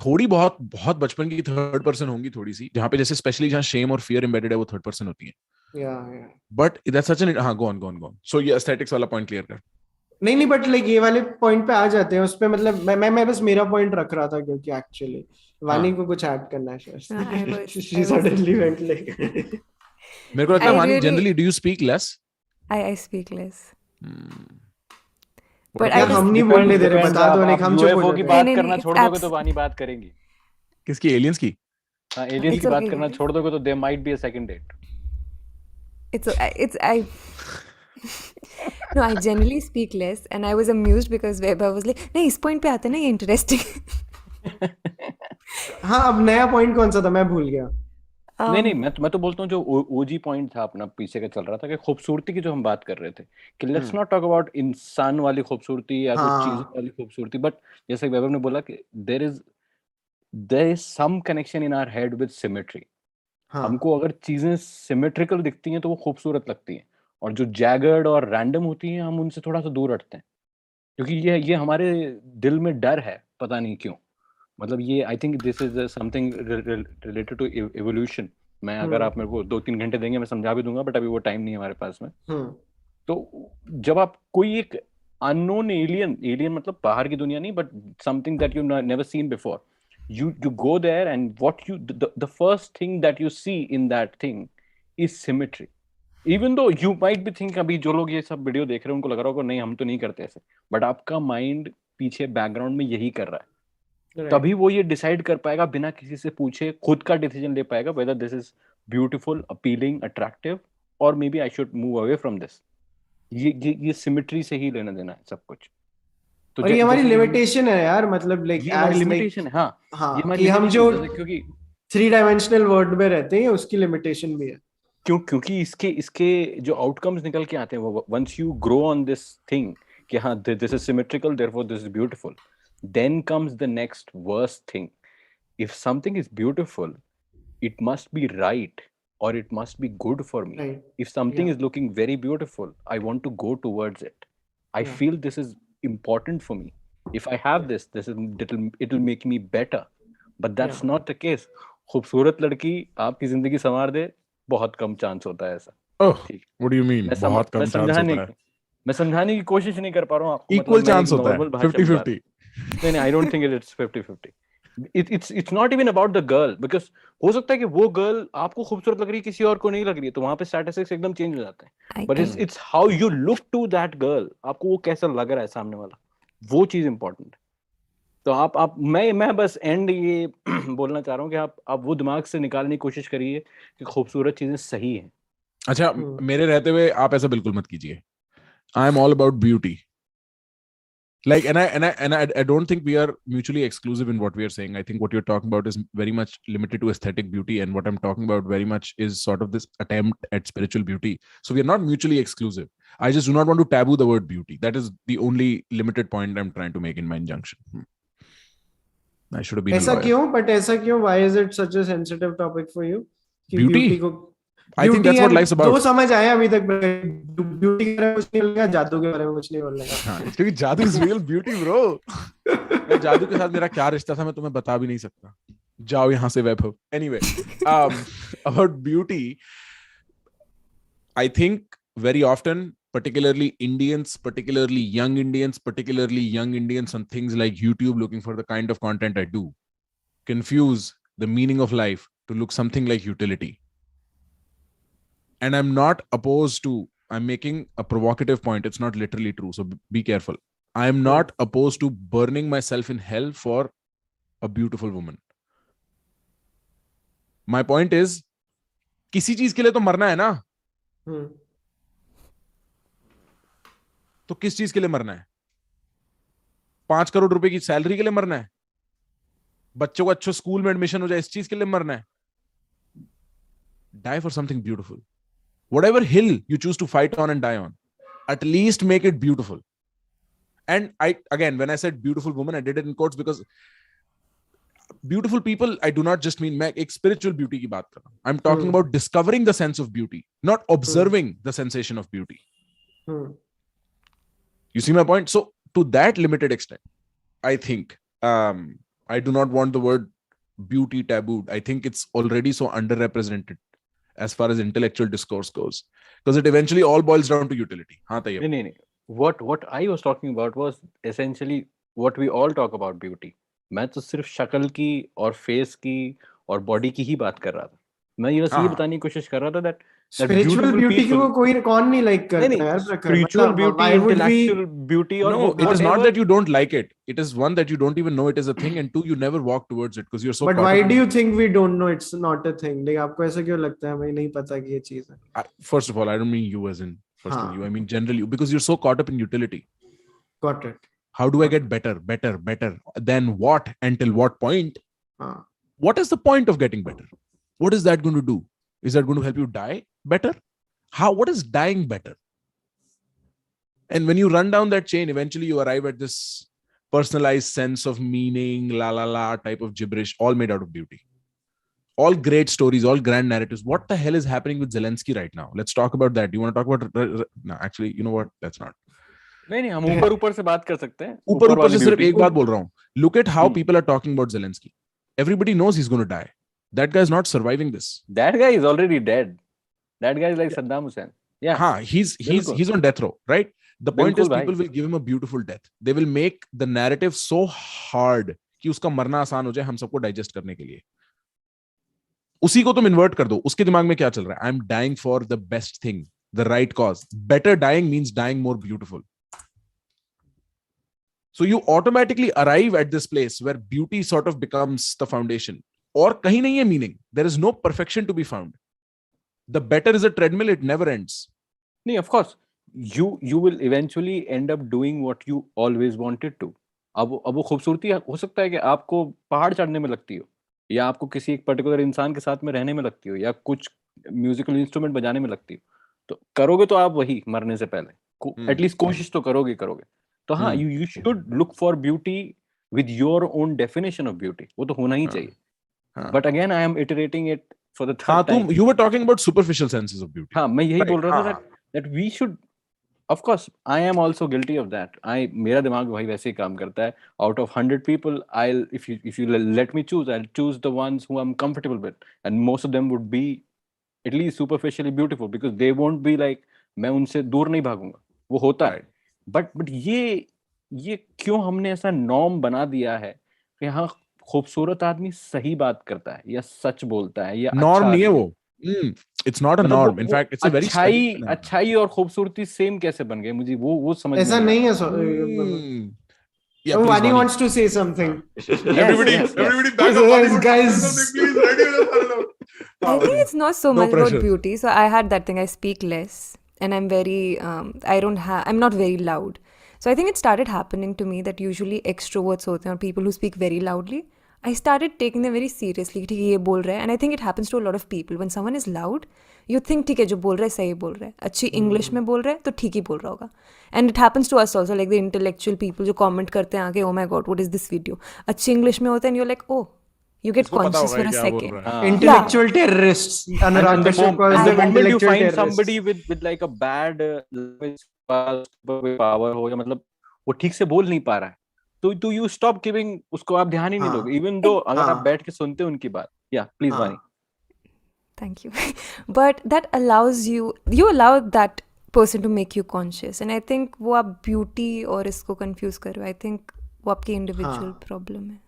थोड़ी बहुत बचपन की थर्ड पर्सन होंगी, थोड़ी सी, जहां पे जैसे स्पेशली जहां शेम और फियर एम्बेडेड है, वो थर्ड पर्सन होती है. But that's such an go on. So ये एस्थेटिक्स वाला पॉइंट क्लियर कर. नहीं, बट लाइक ये वाले पॉइंट पे आ जाते हैं उस पे. मतलब मैं बस मेरा पॉइंट रख रहा था, क्योंकि एक्चुअली वानी को कुछ ऐड करना है शायद. She suddenly went like. मेरे को लगता है वानी, generally do you speak less? I speak less. But हम नहीं बोलने दे रहे, बता दो. लाइक हम यूएफओ की बात करना छोड़ दोगे तो वानी बात करेंगी. किसकी? एलियंस की? हां, एलियंस की बात करना छोड़ दोगे तो there might be a second date. No, I generally speak less, and I was amused because Vaibhav was like, नहीं इस point पे आते ना, ये interesting. हाँ, अब नया पॉइंट कौन सा था? मैं भूल गया. नहीं, मैं तो बोलता हूँ जो ओजी पॉइंट था अपना पीछे का चल रहा था कि खूबसूरती की जो हम बात कर रहे थे, कि लेट्स नॉट टॉक अबाउट इंसान वाली खूबसूरती या कुछ चीज वाली खूबसूरती, बट जैसे वैभव ने बोला कि there is some connection in our head with symmetry. हमको अगर चीजें सिमेट्रिकल दिखती हैं तो वो खूबसूरत लगती हैं, और जो जैगर्ड और रैंडम होती हैं हम उनसे थोड़ा सा दूर हटते हैं, क्योंकि ये हमारे दिल में डर है, पता नहीं क्यों. मतलब ये I think this is something related to evolution. मैं अगर आप मेरे को 2-3 घंटे देंगे मैं समझा भी दूंगा, बट अभी वो टाइम नहीं है हमारे पास में. तो जब आप कोई एक अननोन एलियन मतलब बाहर की दुनिया नहीं, but something that you never seen before, you go there and what you the first thing that you see in that thing is symmetry. Even though you might be thinking, अभी जो लोग ये सब वीडियो देख रहे हैं उनको लग रहा होगा नहीं हम तो नहीं करते ऐसे, बट आपका माइंड पीछे बैकग्राउंड में यही कर रहा है. तभी वो ये डिसाइड कर पाएगा बिना किसी से पूछे, खुद का डिसीजन ले पाएगा whether this is beautiful, appealing, attractive or maybe I should move away from this. ये सिमेट्री से ही लेना देना है सब कुछ. तो और ये हमारी लिमिटेशन है यार. मतलब लाइक एज लिमिटेशन है. हाँ, कि हम जो 3 डायमेंशनल वर्ल्ड में रहते हैं उसकी लिमिटेशन भी है. क्योंकि इसके जो आउटकम्स निकल के आते हैं वो once you grow on this thing कि हाँ this is symmetrical therefore this is beautiful, then comes the next worst thing. If something is beautiful it must be right or it must be good for me. Right. If something is looking very beautiful, I want to go towards it. I feel this is important for me. If I have this it'll make me better. But that's not the case. खूबसूरत लड़की आपकी जिंदगी संवार दे, बहुत कम chance होता है ऐसा. What do you mean? बहुत कम चांस होता है. मैं समझाने की कोशिश नहीं कर पा रहा हूँ आपको. Equal चांस होता है, 50-50. नहीं, I don't think it's 50-50. It's not even about the girl, because हो सकता है कि वो गर्ल आपको खूबसूरत लग रही है, किसी और को नहीं लग रही है, तो वहां पे स्टैटिस्टिक्स एकदम चेंज हो जाते हैं. But it's how you look to that girl. आपको वो कैसा लग रहा है सामने वाला, वो चीज इंपॉर्टेंट है. तो आप मैं बस एंड ये बोलना चाह रहा हूँ कि आप वो दिमाग से निकालने की कोशिश करिए कि खूबसूरत चीजें सही हैं. अच्छा, मेरे रहते हुए आप ऐसा बिल्कुल मत कीजिए. I am all about beauty. Like, and I don't think we are mutually exclusive in what we are saying. I think what you're talking about is very much limited to aesthetic beauty, and what I'm talking about very much is sort of this attempt at spiritual beauty. So we are not mutually exclusive. I just do not want to taboo the word beauty. That is the only limited point I'm trying to make in my injunction. I should have been. ऐसा क्यों? But ऐसा क्यों? Why is it such a sensitive topic for you? Beauty को I think that's what life's about. दो समझ आए अभी तक. ब्यूटी के बारे में कुछ नहीं बोलना, जादू के बारे में कुछ नहीं बोलना. हाँ, क्योंकि जादू is real beauty, bro. जादू के साथ मेरा क्या रिश्ता था मैं तुम्हें बता भी नहीं सकता. जाओ यहाँ से वैभव. Anyway, about beauty, I think very often particularly Indians, particularly young Indians on things like YouTube looking for the kind of content I do, confuse the meaning of life to look something like utility. And I'm not opposed to, I'm making a provocative point. It's not literally true. So be careful. I'm not opposed to burning myself in hell for a beautiful woman. My point is, किसी चीज के लिए तो मरना है ना. तो किस चीज के लिए मरना है? 5 करोड़ रुपए की सैलरी के लिए मरना है? बच्चों को अच्छे स्कूल में एडमिशन हो जाए इस चीज के लिए मरना है? Die for something beautiful. Whatever hill you choose to fight on and die on, at least make it beautiful. And again, when I said beautiful woman, I did it in quotes because beautiful people, I do not just mean मैं एक spiritual beauty की बात कर रहा हूं. I'm talking about discovering the sense of beauty, not observing the sensation of beauty. You see my point? So to that limited extent, I think I do not want the word beauty tabooed. I think it's already so underrepresented as far as intellectual discourse goes, because it eventually all boils down to utility. हाँ Tayyab. नहीं. What I was talking about was essentially what we all talk about beauty. मैं तो सिर्फ शक्ल की और face की और बॉडी की ही बात कर रहा था. मैं ये बताने की कोशिश कर रहा था that spiritual beauty की वो कोई कौन नहीं like करता है यार प्रखर. Spiritual beauty, intellectual beauty, or no, it is not that you don't like it. It is one that you don't even know it is a thing, and two, you never walk towards it because you're so. But why do you think we don't know it's not a thing? Like आपको ऐसा क्यों लगता है हमें नहीं पता कि ये चीज है? First of all, I don't mean you as in first of you. I mean generally because you're so caught up in utility. Got it. How do I get better? Then what? Until what point? What is the point of getting better? What is that going to do? Is that going to help you die better? What is dying better? And when you run down that chain, eventually you arrive at this personalized sense of meaning, type of gibberish, all made out of beauty. All great stories, all grand narratives. What the hell is happening with Zelensky right now? Let's talk about that. Do you want to talk about... No, actually, you know what? Let's not. नहीं हम ऊपर से बात कर सकते हैं. ऊपर से सिर्फ एक बात बोल रहा हूँ. Look at how people are talking about Zelensky. Everybody knows he's going to die. That guy is not surviving this. That guy is already dead. That guy is like Saddam Hussein. Yeah. He's on death row, right? The point is people will give him a beautiful death. They will make the narrative so hard कि उसका मरना आसान हो जाए हम सबको digest करने के लिए. उसी को तुम invert कर दो. उसके दिमाग में क्या चल रहा है? I'm dying for the best thing, the right cause. Better dying means dying more beautiful. So you automatically arrive at this place where beauty sort of becomes the foundation. और कहीं नहीं है meaning. There is no perfection to be found. The better is a treadmill, it never ends. No, of course. You will eventually end up doing what you always wanted to. अब वो खूबसूरती हो सकता है कि आपको पहाड़ चढ़ने में लगती हो, या आपको किसी एक पर्टिकुलर इंसान के साथ में रहने में लगती हो, या कुछ म्यूजिकल इंस्ट्रूमेंट बजाने में लगती हो. तो करोगे तो आप वही मरने से पहले एटलीस्ट कोशिश तो करोगे. तो हाँ, you should look for beauty with your own definition of beauty. वो तो होना ही चाहिए. But again, I am iterating it for the third time. You were talking about superficial senses of beauty. हाँ, मैं यही बोल रहा था that we should, of course, I am also guilty of that. मेरा दिमाग वही वैसे ही काम करता है. Out of 100 people, if you let me choose, I'll choose the ones who I'm comfortable with, and most of them would be at least superficially beautiful because they won't be like मैं उनसे दूर नहीं भागूंगा. वो होता है. But ये क्यों हमने ऐसा नॉर्म बना दिया है कि हाँ खूबसूरत आदमी सही बात करता है या सच बोलता है या नॉर्म नहीं है वो. It's not a norm. In fact, it's a very अच्छाई और खूबसूरती सेम कैसे बन गए मुझे वो समझ ऐसा नहीं है. Vaani wants to say something. Everybody back up, guys. I think it's not so much about beauty. So I had that thing. I speak less. And I'm very, I'm not very loud. So I think it started happening to me that usually extroverts होते हैं और people who speak very loudly. I started taking them very seriously. ठीक है ये बोल रहा है. And I think it happens to a lot of people. When someone is loud, you think ठीक है जो बोल रहा है सही बोल रहा है. अच्छी English में बोल रहा है तो ठीक ही बोल रहा होगा. And it happens to us also, like the intellectual people जो comment करते हैं आके oh my god what is this video. अच्छी English में होता है and you're like oh. You get conscious for a second. Intellectual terrorists. Anurag Kashyap calls them intellectual you find terrorists. Somebody with like a bad power हो या मतलब वो ठीक से बोल नहीं पा रहा है, तो you stop giving उसको आप ध्यान ही नहीं दोगे, even though अगर आप बैठ के सुनते हो उनकी बात. Yeah, please Vaani. Thank you. But that allows you allow that person to make you conscious. And I think वो आप beauty और इसको confuse कर रहे हो. I think वो आपकी individual problem है.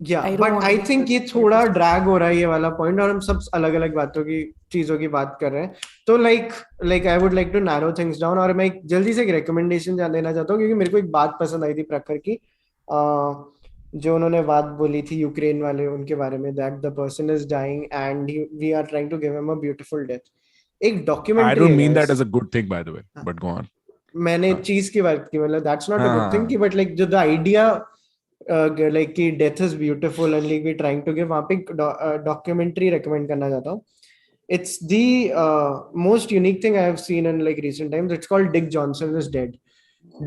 Yeah, I don't but want to I be think ये therapist. थोड़ा ड्रैग हो रहा है ये वाला पॉइंट, और हम सब अलग अलग बातों की चीजों की बात कर रहे हैं. तो like I would like to narrow things down, और मैं जल्दी से एक रिकमेंडेशन देना चाहता हूँ, क्योंकि मेरे को एक बात पसंद आई थी प्रखर की, जो उन्होंने बात बोली थी यूक्रेन वाले उनके बारे में, that the person is dying and we are trying to give him a beautiful death. एक I डॉक्यूमेंट्री don't है mean that guys. as a good thing, by the way, but go on. मैंने हाँ. चीज की बात की, मतलब that's not a good thing हाँ. की, बट लाइक जो द आइडिया लाइक की death is beautiful and like we trying to give, वहां पे डॉक्यूमेंट्री रेकमेंड करना चाहता हूँ. It's the most unique thing I have seen in like recent times. It's called Dick Johnson is Dead.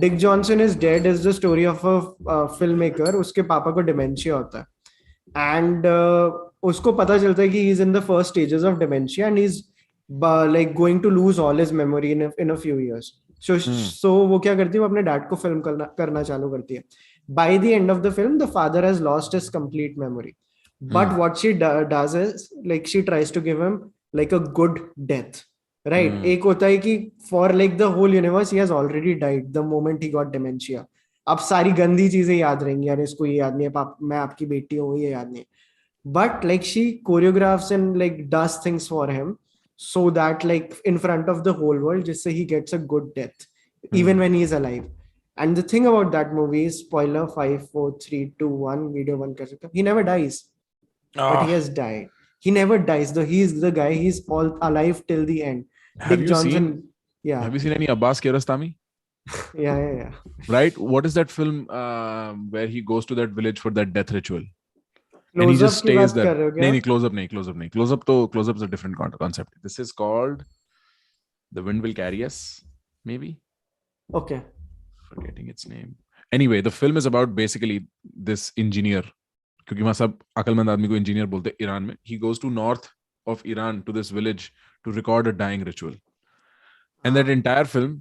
Dick Johnson is Dead is the story of a filmmaker. उसके पापा को dementia होता है, and उसको पता चलता है कि he's in the first stages of dementia and he's like going to lose all his memory in a few years. So वो क्या करती है, वो अपने डैड को फिल्म करना चालू करती है. By the end of the film, the father has lost his complete memory. But what she does is like she tries to give him like a good death, right? एक होता है कि for like the whole universe he has already died the moment he got dementia. अब सारी गंदी चीजें याद रहेंगी, यार इसको ये याद नहीं है, मैं आपकी बेटी हूँ, ये याद नहीं है. But like she choreographs and like does things for him so that like in front of the whole world, जिससे he gets a good death even when he is alive. And the thing about that movie is, spoiler 5, 4, 3, 2, 1, video 1 कर सकते हो, he never dies. But he has died. He never dies. Though he's the guy. He's all alive till the end. Have Dick you Johnson. seen? Yeah. Have you seen any Abbas Kiarostami? Yeah. Right. What is that film where he goes to that village for that death ritual? Close and he up just की stays बात there. कर रहे हो क्या? नहीं, close up नहीं. Close up is a different concept. This is called The Wind Will Carry Us, maybe. Okay. Forgetting its name. Anyway, the film is about basically this engineer. क्योंकि वहाँ सब अकलमंद आदमी को इंजीनियर बोलते हैं ईरान में. He goes to north of Iran to this village to record a dying ritual. And that entire film,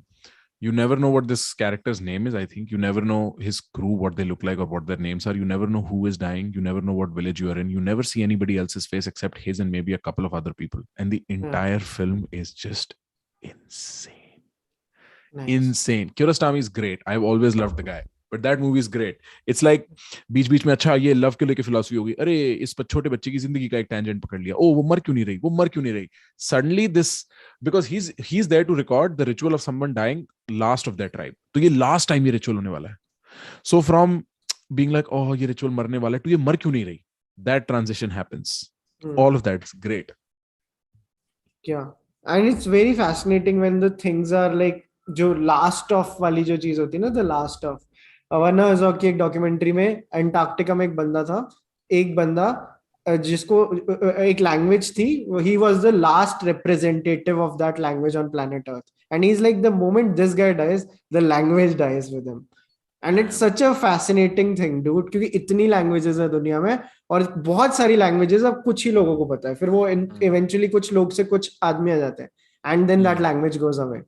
you never know what this character's name is. I think you never know his crew, what they look like or what their names are. You never know who is dying. You never know what village you are in. You never see anybody else's face except his and maybe a couple of other people. And the entire film is just insane. Nice. Insane. Kiarostami is great. I've always loved the guy. But that movie is great. It's like बीच में अच्छा ये love को लेके philosophy होगी. अरे इस छोटे बच्चे की जिंदगी का एक टेंजेंट पकड़ लिया. वो मर क्यों नहीं रही. Suddenly this, because he's there to record the ritual of someone dying, last of their tribe. तो ये last time ये ritual होने वाला है. So from being like, oh ये ritual मरने वाला है, तो ये मर क्यों नहीं रही. That transition happens. All of that is great. Yeah, and it's very fascinating when the things are like जो last of वाली जो चीज होती है ना, the last of. वरना की एक डॉक्यूमेंट्री में अंटार्कटिका में एक बंदा जिसको एक लैंग्वेज थी, he was the last representative of that language on planet earth, and he is like the moment this guy dies the language dies with him. And it's such a fascinating thing dude, क्योंकि इतनी languages है दुनिया में और बहुत सारी languages अब कुछ ही लोगों को पता है, फिर वो इवेंचुअली कुछ लोग से कुछ आदमी आ जाते हैं, and then that language goes away.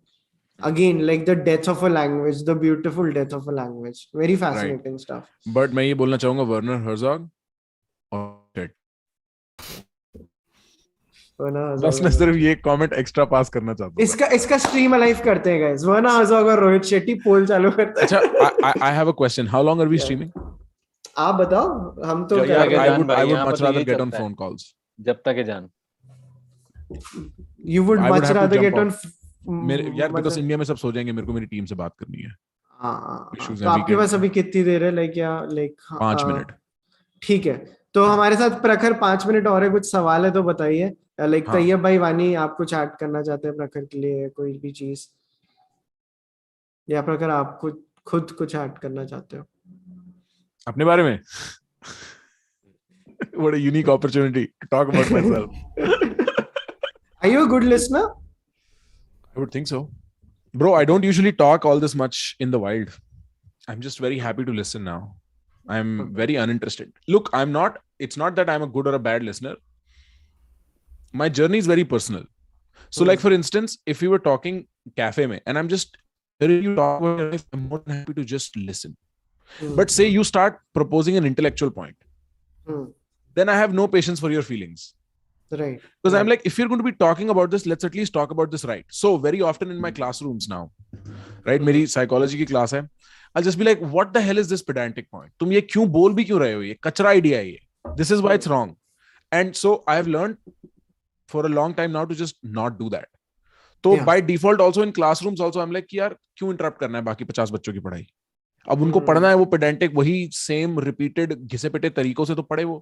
Again, like the death of a language, the beautiful death of a language. Very fascinating stuff. But मैं ये बोलना चाहूँगा Werner Herzog और बस मैं सिर्फ ये कमेंट एक्स्ट्रा पास करना चाहता हूँ. इसका स्ट्रीम अलाइव करते हैं गाइस. Werner Herzog और रोहित शेट्टी पोल चालू करते हैं. अच्छा, I have a question. How long are we streaming? आप बताओ. हम तो I would much rather get on phone calls. जब तक है जान. You would much rather get on. यार बिकॉज़ इंडिया में सब सो जाएंगे, मेरे को मेरी टीम से बात करनी है. तो आपके पास अभी कितनी देर है? Like 5 minute. ठीक है, तो हमारे साथ प्रखर 5 मिनट और है. कुछ सवाल है तो बताइए. लाइक तैयब भाई, वानी, आप कुछ ऐड करना चाहते हैं प्रखर के लिए कोई भी चीज, या प्रखर आप खुद कुछ ऐड करना चाहते हो अपने बारे में? What a unique opportunity to talk about myself. Are you a good listener? I would think so. Bro, I don't usually talk all this much in the wild. I'm just very happy to listen now. I'm very uninterested. Look, it's not that I'm a good or a bad listener. My journey is very personal. So like for instance, if we were talking cafe mein, and I'm just hearing you talk about your life, I'm more than happy to just listen. But say you start proposing an intellectual point. Then I have no patience for your feelings. Right. Because I'm Right. like, if you're going to be talking about this, let's at least talk about this right. So very often in my classrooms now, right, मेरी psychology की class है, I'll just be like, what the hell is this pedantic point? तुम ये क्यों बोल भी क्यों रहे हो? ये कचरा idea है ये. This is why it's wrong. And so I have learned for a long time now to just not do that. तो Yeah. by default also in classrooms also I'm like कि यार क्यों interrupt करना है बाकी 50 बच्चों की पढ़ाई? अब उनको पढ़ना है वो pedantic वही same repeated घिसे पिटे तरीकों से तो पढ़े वो.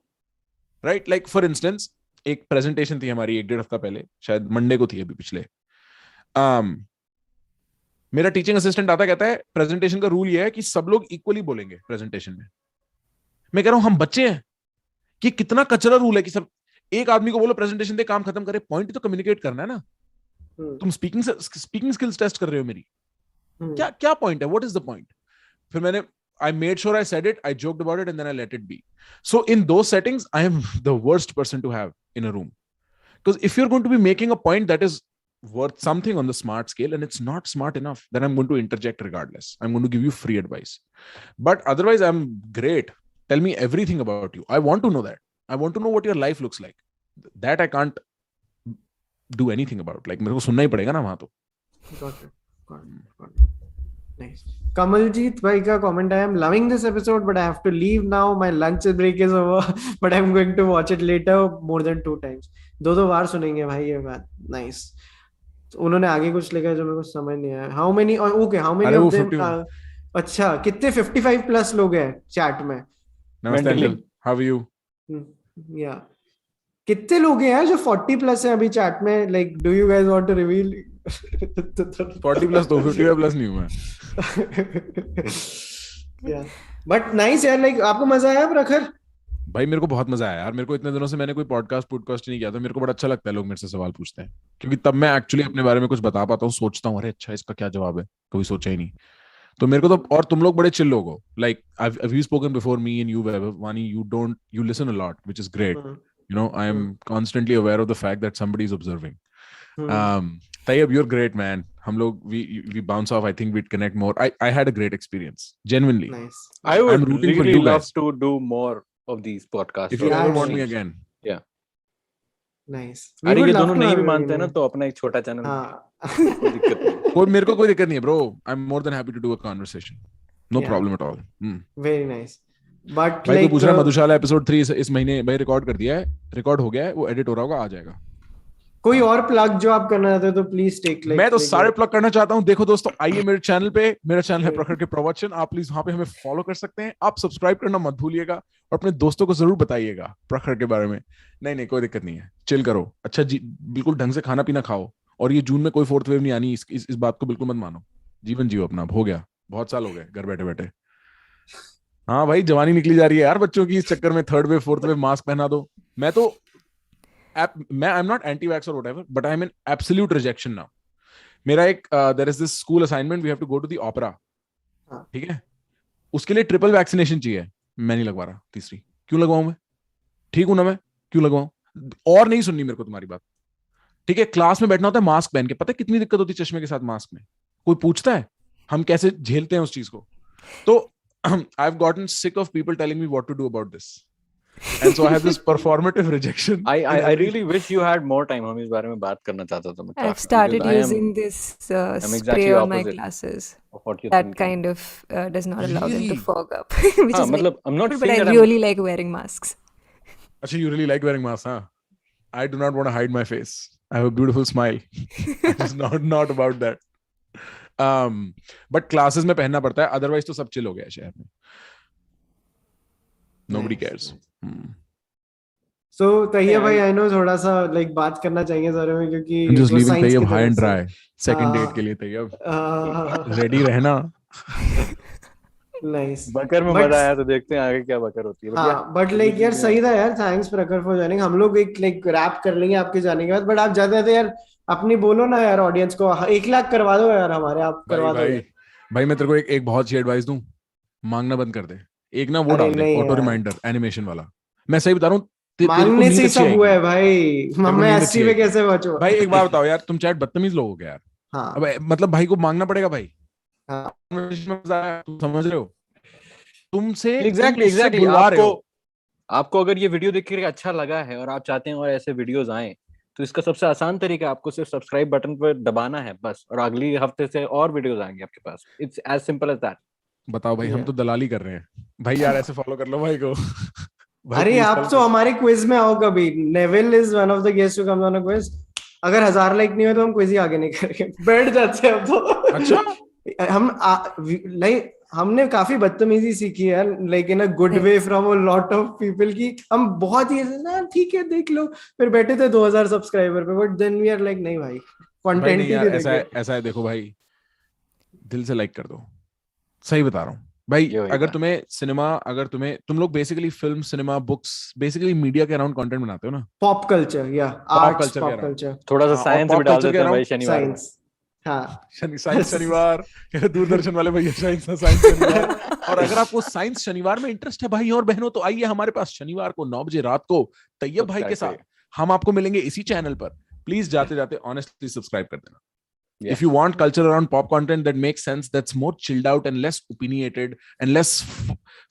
Right? Like for instance, एक प्रेजेंटेशन थी हमारी 1-1.5 हफ्ता पहले, शायद मंडे को थी अभी पिछले. मेरा टीचिंग असिस्टेंट आता कहता है प्रेजेंटेशन का रूल ये है कि सब लोग इक्वली बोलेंगे प्रेजेंटेशन में. मैं कह रहा हूं हम बच्चे हैं कि कितना कचरा रूल है कि सब एक आदमी को बोलो प्रेजेंटेशन दे काम खत्म करे. पॉइंट तो कम्युनिकेट करना है ना. तुम स्पीकिंग स्किल्स टेस्ट कर रहे हो मेरी. क्या क्या पॉइंट है? What is the point? फिर मैंने I made sure I said it, I joked about it, and then I let it be. So in those settings, I am the worst person to have in a room. Because if you're going to be making a point that is worth something on the smart scale and it's not smart enough, then I'm going to interject regardless. I'm going to give you free advice. But otherwise, I'm great. Tell me everything about you. I want to know that. I want to know what your life looks like. That I can't do anything about. Like, मेरे को सुनना ही पड़ेगा ना वहां तो. Got it. Nice. Kamaljeet bhai ka comment, I am loving this episode, but I have to leave now. My lunch break is over, but I'm going to watch it later more than 2 times. 2 बार सुनेंगे भाई ये बात. Nice. उन्होंने आगे कुछ लिखा है जो मेरे को समझ नहीं आया. How many of them? अच्छा, कितने 55 प्लस लोग हैं चैट में? नमस्ते uncle, how are you? Yeah. कितने लोग हैं यार जो 40 प्लस हैं अभी चैट में? Like, do you guys want to reveal? 40 plus तो 55 प्लस नहीं हुआ. Yeah. But nice यार, like आपको मजा आया प्रखर? भाई मेरे को बहुत मजा आया यार. मेरे को इतने दिनों से मैंने कोई पॉडकास्ट नहीं किया था. मेरे को बड़ा अच्छा लगता है लोग मेरे से सवाल पूछते हैं, क्योंकि तब मैं एक्चुअली अपने बारे में कुछ बता पाता हूँ. सोचता हूँ अरे अच्छा इसका क्या जवाब है, कभी सोचा ही नहीं. तो मेरे को तो, और तुम लोग बड़े चिल लोग हो. Like I've spoken before, me and you, Vaibhav, Vaani, you listen a lot, which is great. You know, I am constantly aware of the fact that somebody is observing. Tayyab, you're great, man. हम लोग we bounce off. I think we'd connect more. I had a great experience, genuinely. Nice. I would rooting for really you love guys to do more of these podcasts. If you ever want me again. Yeah. Nice. अरे ये दोनों नहीं भी मानते हैं ना, तो अपना एक छोटा चैनल. कोई दिक्कत नहीं. कोई मेरे को कोई दिक्कत नहीं है, bro. I'm more than happy to do a conversation. No problem at all. Very nice. But भाई like तो पूछ रहा है मधुशाला एपिसोड 3 इस महीने भाई रिकॉर्ड कर दिया है, रिकॉर्ड हो गया है, वो एडिट हो रहा होगा, आ जाएगा. कोई और प्लग जो आप करना चाहते हो तो प्लीज टेक. मैं तो सारे प्लग करना चाहता हूँ. देखो दोस्तों, आइए मेरे चैनल पे. मेरा चैनल है प्रखर के प्रवचन. आप प्लीज वहां पे हमें फॉलो कर सकते हैं. आप सब्सक्राइब करना मत भूलिएगा और अपने दोस्तों को जरूर बताइएगा प्रखर के बारे में. नहीं कोई दिक्कत नहीं है, चिल करो. अच्छा जी, बिल्कुल ढंग से खाना पीना खाओ. और ये जून में कोई 4th वेव नहीं आनी, इस बात को बिल्कुल मत मानो. जीवन जियो अपना. हो गया, बहुत साल हो गए घर बैठे बैठे. हाँ भाई, जवानी निकली जा रही है यार बच्चों की. इस चक्कर में 3rd wave 4th wave mask पहना दो. मैं तो I'm not anti-vax or whatever, but I'm in absolute rejection now. मेरा एक there is this school assignment, we have to go to the opera. ठीक है, उसके लिए ट्रिपल वैक्सीनेशन चाहिए. मैं नहीं लगवा रहा तीसरी. क्यों लगवाऊं मैं? ठीक हूं ना मैं, क्यों लगवाऊं? और नहीं सुननी मेरे को तुम्हारी बात. ठीक है, क्लास में बैठना होता है मास्क पहन के. पता है कितनी दिक्कत होती है चश्मे के साथ मास्क में? कोई पूछता है हम कैसे झेलते हैं उस चीज को? तो I've gotten sick of people telling me what to do about this. And so I have this performative rejection. I really wish you had more time. हम इस बारे में बात करना चाहता था मैं. I've started using this spray on my glasses. That kind of does not allow them to fog up. Which is मतलब I'm not but I saying that really like wearing masks. Actually, you really like wearing masks, huh? I do not want to hide my face. I have a beautiful smile. It's not about that. But classes में पहनना पड़ता है, otherwise तो सब chill हो गया शहर में. Nobody cares. So Tayyab भाई, I know थोड़ा सा like बात करना चाहिए सारे में, क्योंकि I'm just leaving Tayyab high and dry. Second date के लिए Tayyab ready रहना. Nice. बकर में मजा आया, तो देखते हैं आगे क्या बकर होती है. हाँ, but like यार सही था यार. Thanks प्रखर for joining. हम लोग एक like रैप कर लेंगे आपके जाने के बाद. But आप जाते यार अपनी बोलो ना यार ऑडियंस को. 1 लाख करवा दो यार हमारे. आप करवा दो भाई. मैं तेरे को एक बहुत अच्छी एडवाइस दूं. मांगना बंद कर दे. एक ना वो डाल दे ऑटो रिमाइंडर एनिमेशन वाला. मैं सही बता रहा हूँ, मांगने से सब हुआ है भाई. मैं 80 में कैसे बचूं भाई? एक बार बताओ यार, तुम चैट बदतमीज लोग हो गया यार. हाँ. अब मतलब भाई को मांगना पड़ेगा भाई. हाँ. तुम समझ रहे हो? तुमसे exactly बुलवा रहे हो. आपको अगर ये वीडियो देख के अच्छा लगा है और आप चाहते हैं और ऐसे वीडियोस आए, तो इसका सबसे आसान तरीका आपको सिर्फ सब्सक्राइब बटन पर दबाना है बस, और अगली हफ्ते से और वीडियोस आएंगे आपके पास। It's as simple as that. बताओ भाई, हम Yeah. तो दलाली कर रहे हैं भाई यार, ऐसे फॉलो कर लो भाई को। भाई अरे प्लीज आप फॉलो तो कर। हमारे क्विज में आओ कभी। Neville is one of the guest who comes on a quiz. अगर 1000 लाइक नहीं हुए तो हम क्विज ही आगे नहीं करेंगे, बैठ जाते हैं अब अच्छा तो। लाइक हमने काफी बदतमीजी सीखी है, like in a good way from a lot of people की। हम बहुत ही ना ठीक है देख लो, फिर बैठे थे 2000 सब्सक्राइबर पे, but then we are like नहीं भाई, भाई कंटेंट नहीं ही यार, नहीं ऐसा है, देंगे। ऐसा है, देखो भाई, दिल से लाइक कर दो, सही बता रहा हूँ भाई। ये वही अगर बात। तुम्हें सिनेमा, अगर तुम लोग basically film, cinema, books, basically media के अराउंड कंटेंट बनाते हो ना, पॉप कल्चर या पॉप आर्ट्स, कल्चर के पॉप अराउंड, कल्चर, थोड़ा सा हाँ, और साइंस भी पॉप डाल कल्चर के देते हैं भाई अराउंड शनिवार में। साइंस। हाँ। साइंस शनिवार, दूरदर्शन वाले भैया, साइंस शनिवार। और अगर आपको साइंस शनिवार में इंटरेस्ट है भाई और बहनों, तो आइए हमारे पास शनिवार को 9 बजे रात को तैयब भाई के सब्सक्राइब साथ हम आपको मिलेंगे इसी चैनल पर। प्लीज जाते जाते ऑनेस्टली सब्सक्राइब कर देना। Yes. If you want culture around pop content that makes sense, that's more chilled out and less opinionated and less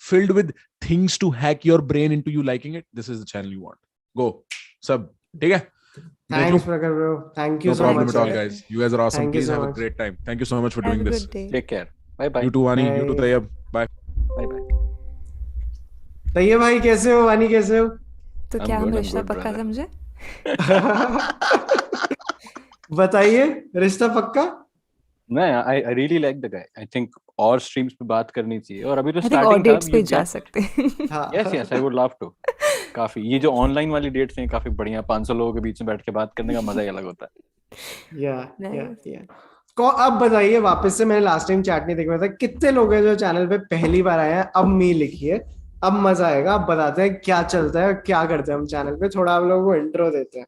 filled with things to hack your brain into you liking it, this is the channel you want. Go sub, ठीक है? देख लो। Thanks, Prakhar bro. Thank you No so problem much, at all, yaar. guys. You guys are awesome. Thank you Please so have a much. great time. Thank you so much for Have doing a this. good day. Take care. Bye bye. You too, Vaani. You too, Bye. Tayyab. Bye. Bye bye. Tayyab भाई कैसे हो, वानी कैसे हो? तो I'm क्या हम good, I'm रिश्ता good, पक्का brother. समझे? बताइए, रिश्ता पक्का? मैं I really like the guy. I think और स्ट्रीम्स पे बात करनी चाहिए, और अभी तो I think और स्टार्टिंग था। डेट्स पे You जा get सकते हैं। yes yes I would love to. काफी ये जो ऑनलाइन वाली डेट्स हैं काफी बढ़िया, 500 लोगों के बीच में बैठ के बात करने का मजा ही अलग होता है। या Nice. या अब बताइए वापस से, मैंने लास्ट टाइम चैट नहीं देखा था, कितने लोग हैं जो चैनल पे पहली बार आए हैं? अब मी लिखिए, अब मजा आएगा। अब बताते हैं क्या चलता है, क्या करते हैं हम चैनल पे, थोड़ा आप लोगों को इंट्रो देते हैं।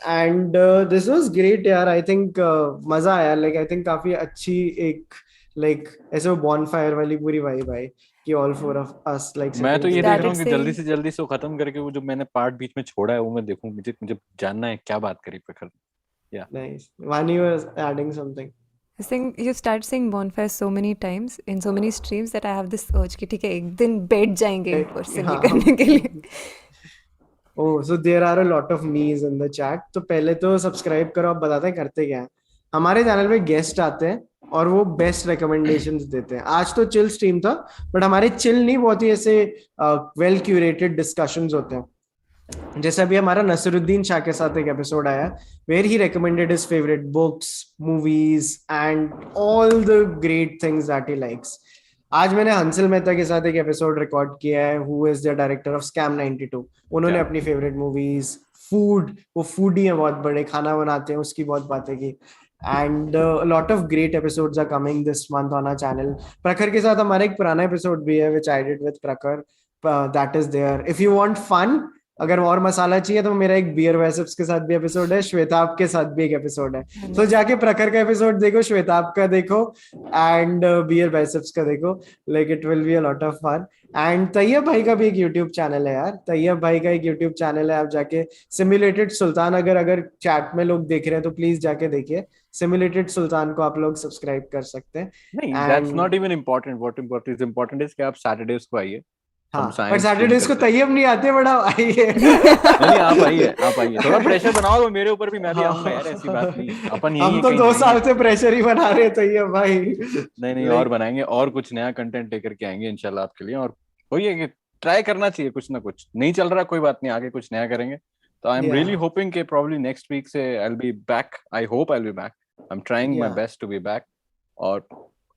एंड दिस वाज ग्रेट यार, आई थिंक मजा आया। लाइक आई थिंक काफी अच्छी एक लाइक ऐसे वो बॉनफायर वाली पूरी वाइब आई कि all four of us like मैं तो ये देख रहा Started हूँ कि से जल्दी से जल्दी से खत्म करके वो जो मैंने पार्ट बीच में छोड़ा है वो मैं देखूं। मुझे मुझे जानना है क्या बात करी प्रखर। नाइस। वानी was adding something. I think you start saying bonfire so many times in so many streams that I have this urge कि ठीक है एक दिन बैठ जाएंगे in person ये करने के लिए। Oh, so there are a lot of मीज इन द चैट। तो पहले तो सब्सक्राइब करो। अब बताते हैं करते क्या है। हमारे चैनल पे गेस्ट आते हैं और वो बेस्ट रिकमेंडेशंस देते हैं। आज तो चिल स्ट्रीम था, बट हमारे चिल नहीं, बहुत ही ऐसे वेल क्यूरेटेड डिस्कशंस होते हैं। जैसे अभी हमारा नसरुद्दीन शाह के साथ एक एपिसोड आया, where he recommended his favourite books, movies and all the great things that he likes. आज मैंने हंसल मेहता के साथ एक एपिसोड रिकॉर्ड किया है, who is the director of scam 92। उन्होंने अपनी फेवरेट मूवीज, फूड, वो फूडी हैं बहुत बड़े, खाना बनाते हैं, उसकी बहुत बातें की। And lot of great episodes are coming this month on our channel. Prakhar के साथ हमारा एक पुराना एपिसोड भी है which I did with Prakhar, that is there. If you want fun, अगर और मसाला चाहिए, तो मेरा एक बियर वैसिप्स के साथ भी एपिसोड है, श्वेताब के साथ भी एक एपिसोड है। तो जाके प्रखर का एपिसोड देखो, श्वेताब का देखो एंड बियर वैसिप्स का देखो। Like it will be a lot of fun. And Tayyab भाई का भी एक यूट्यूब चैनल है यार। तैयब भाई का एक यूट्यूब चैनल है, आप जाके सिमुलेटेड सुल्तान, अगर चैट में लोग देख रहे हैं तो प्लीज जाके देखिए। सिमुलेटेड सुल्तान को आप लोग सब्सक्राइब कर सकते हैं। नहीं, that's not even important. What is important is कि आप सैटरडेज को आइए। हाँ, हम पर साइंस सैटरडेज को तैयब नहीं आते, बड़ा आइए। नहीं आप आइए थोड़ा प्रेशर बनाओ तो मेरे ऊपर भी, मैं भी आऊंगा यार, ऐसी बात नहीं है। अपन यही हम तो 2 साल से प्रेशर ही बना रहे थे ये भाई। नहीं और बनाएंगे और कुछ नया कंटेंट लेकर के आएंगे इंशाल्लाह आपके लिए। और वही है कि ट्राई करना चाहिए कुछ ना कुछ। नहीं चल रहा कोई बात नहीं, आगे कुछ नया करेंगे। तो आई एम रियली होपिंग कि प्रॉब्ली नेक्स्ट वीक से I will be back. I hope I will be back. I am trying my best to be back. और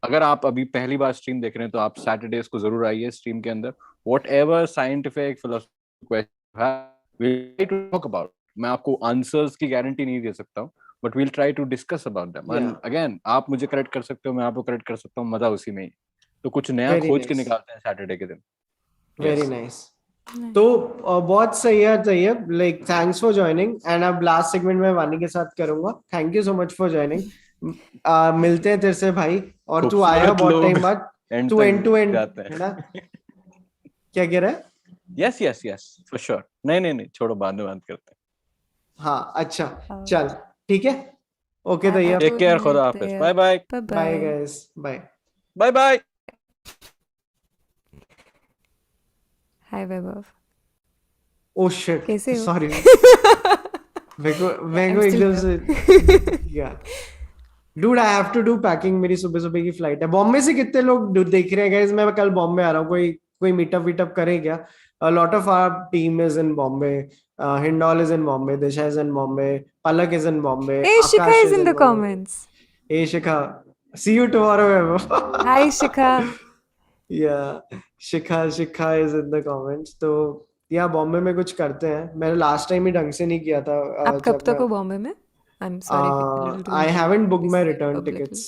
अगर आप अभी पहली बार स्ट्रीम देख रहे हैं तो आप सैटरडेज को जरूर आइए स्ट्रीम के अंदर। whatever scientific philosophical question you have, we'll try to talk about. मैं आपको आंसर्स की गारंटी नहीं दे सकता हूँ, but we'll try to discuss about them. And again, आप मुझे करेक्ट कर सकते हो, मैं आपको करेक्ट कर सकता हूँ, मजा उसी में ही। तो कुछ नया खोज के निकालते हैं सैटरडे के दिन। Very nice. तो बहुत सही है Taiyab, like thanks for joining. And अब लास्ट सेगमेंट में वानी के साथ करूंगा। Thank you so much for joining. मिलते हैं तेरे से भाई। और तू आया बहुत टाइम बाद, तू एंड टू एंड है ना? क्या कह रहा है? Yes for sure. नहीं छोड़ो, बाद में बात करते हैं। हाँ अच्छा, चल ठीक है। ओके तैयब, टेक केयर, खुदा हाफिज, bye bye bye guys, bye bye bye. Hi Vaibhav. Oh shit, कैसे हो? sorry. मेरे I'm को still एकदम here. से yeah. Dude, I have to do packing. मेरी सुबह सुबह की फ्लाइट है. बॉम्बे से कितने लोग देख रहे हैं guys? मैं कल बॉम्बे आ रहा हूँ. कोई मीटअप वीटअप करें क्या? A lot of our team is in Bombay. Hindol is in Bombay. Disha is in Bombay. Palak is in Bombay. Hey, Shikha Akash is is in in the Bombay. comments. Hey Shikha, see you tomorrow. Vaibhav. Hi, Shikha. Yeah, Shikha is in the comments. तो या बॉम्बे में कुछ करते हैं. मैंने last time ही ढंग से नहीं किया था आप कब जब तक मैं हो बॉम्बे में? I'm sorry if it's a little too I haven't booked my indiscreet return publicly. tickets.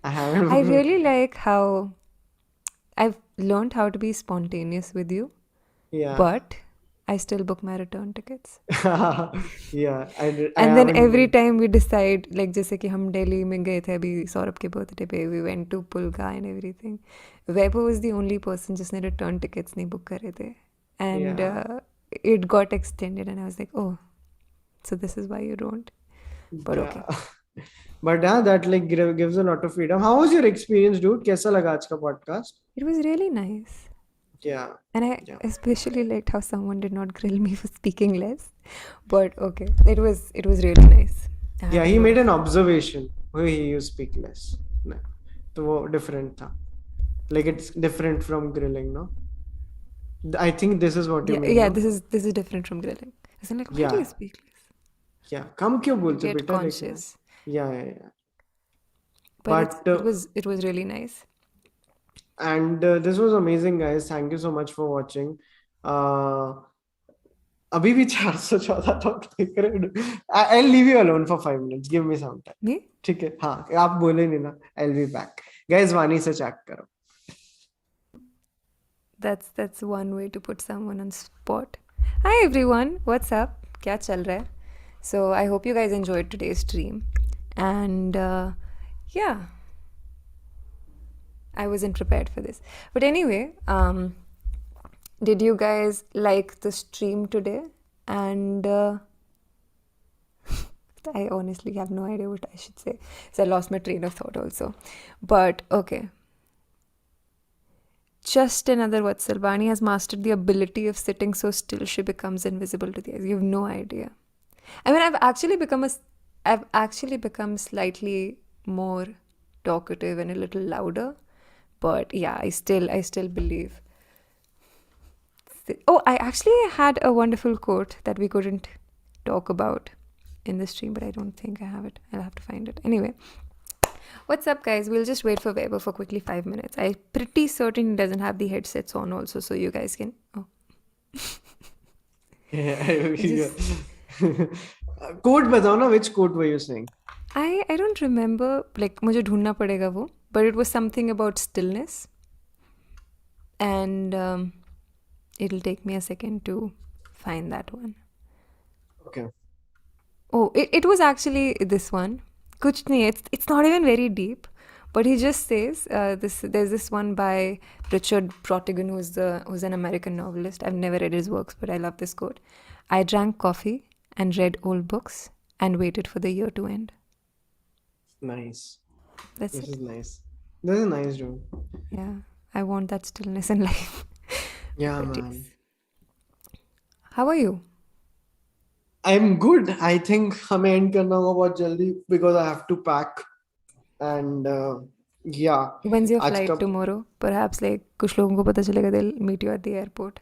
I haven't I booked. really like how I've learned how to be spontaneous with you, Yeah. but I still book my return tickets. Yeah, I And then haven't every booked. time we decide, like जैसे कि हम दिल्ली में गए थे अभी सौरभ के birthday पे, we went to Pulga and everything. Vaibhav was the only person जिसने return tickets नहीं book करे थे. And Yeah. it got extended and I was like, oh, so this is why you don't. But okay. Yeah. But yeah, that like gives a lot of freedom. How was your experience, dude? कैसा लगा आज का podcast? It was really nice. Yeah. And I Yeah. especially liked how someone did not grill me for speaking less. But okay, it was really nice. I had Yeah, a he lot made of an fun. observation where he used speak less. No. तो वो different था. Like it's different from grilling, no? I think this is what you mean, Yeah, no? this is different from grilling. I was like, why do you Yeah. speak less? Yeah. कम क्यों बोलते Get बेटा? Like, conscious. yeah. But But it was really nice. and this was amazing, guys. Thank you so much for watching. अभी भी 414 लोग देख रहे हैं. I'll leave you alone for 5 minutes. Give me some time. Me? ठीक है. हाँ, आप बोले नहीं ना. I'll be back. Guys, वानी से चेक करो. That's one way to put someone on spot. Hi everyone, what's up? क्या चल रहा है? So I hope you guys enjoyed today's stream, and yeah, I wasn't prepared for this. But anyway, did you guys like the stream today? And I honestly have no idea what I should say. So I lost my train of thought also. But okay. Just another what Vaani has mastered the ability of sitting so still she becomes invisible to the eyes. You have no idea. I mean, I've actually become slightly more talkative and a little louder. But yeah, I still believe. Oh, I actually had a wonderful quote that we couldn't talk about in the stream, but I don't think I have it. I'll have to find it. Anyway, what's up, guys? We'll just wait for Vaibhav for quickly 5 minutes. I'm pretty certain he doesn't have the headsets on also, so you guys can... Oh. Yeah. Quote बताओ ना. Which quote were you saying? I don't remember, like मुझे ढूंढना पड़ेगा वो, but it was something about stillness, and it'll take me a second to find that one. Okay. Oh, it was actually this one. कुछ नहीं, it's not even very deep, but he just says there's this one by Richard Brautigan, who's an American novelist. I've never read his works, but I love this quote. I drank coffee and read old books and waited for the year to end. Nice. That's This it. is nice. This is nice, dude. Yeah, I want that stillness in life. Yeah, But man. yes. How are you? I'm good. I think हमें end करना होगा बहुत जल्दी because I have to pack. And yeah. When's your आज flight का tomorrow? Perhaps like कुछ लोगों को पता चलेगा they'll meet you at the airport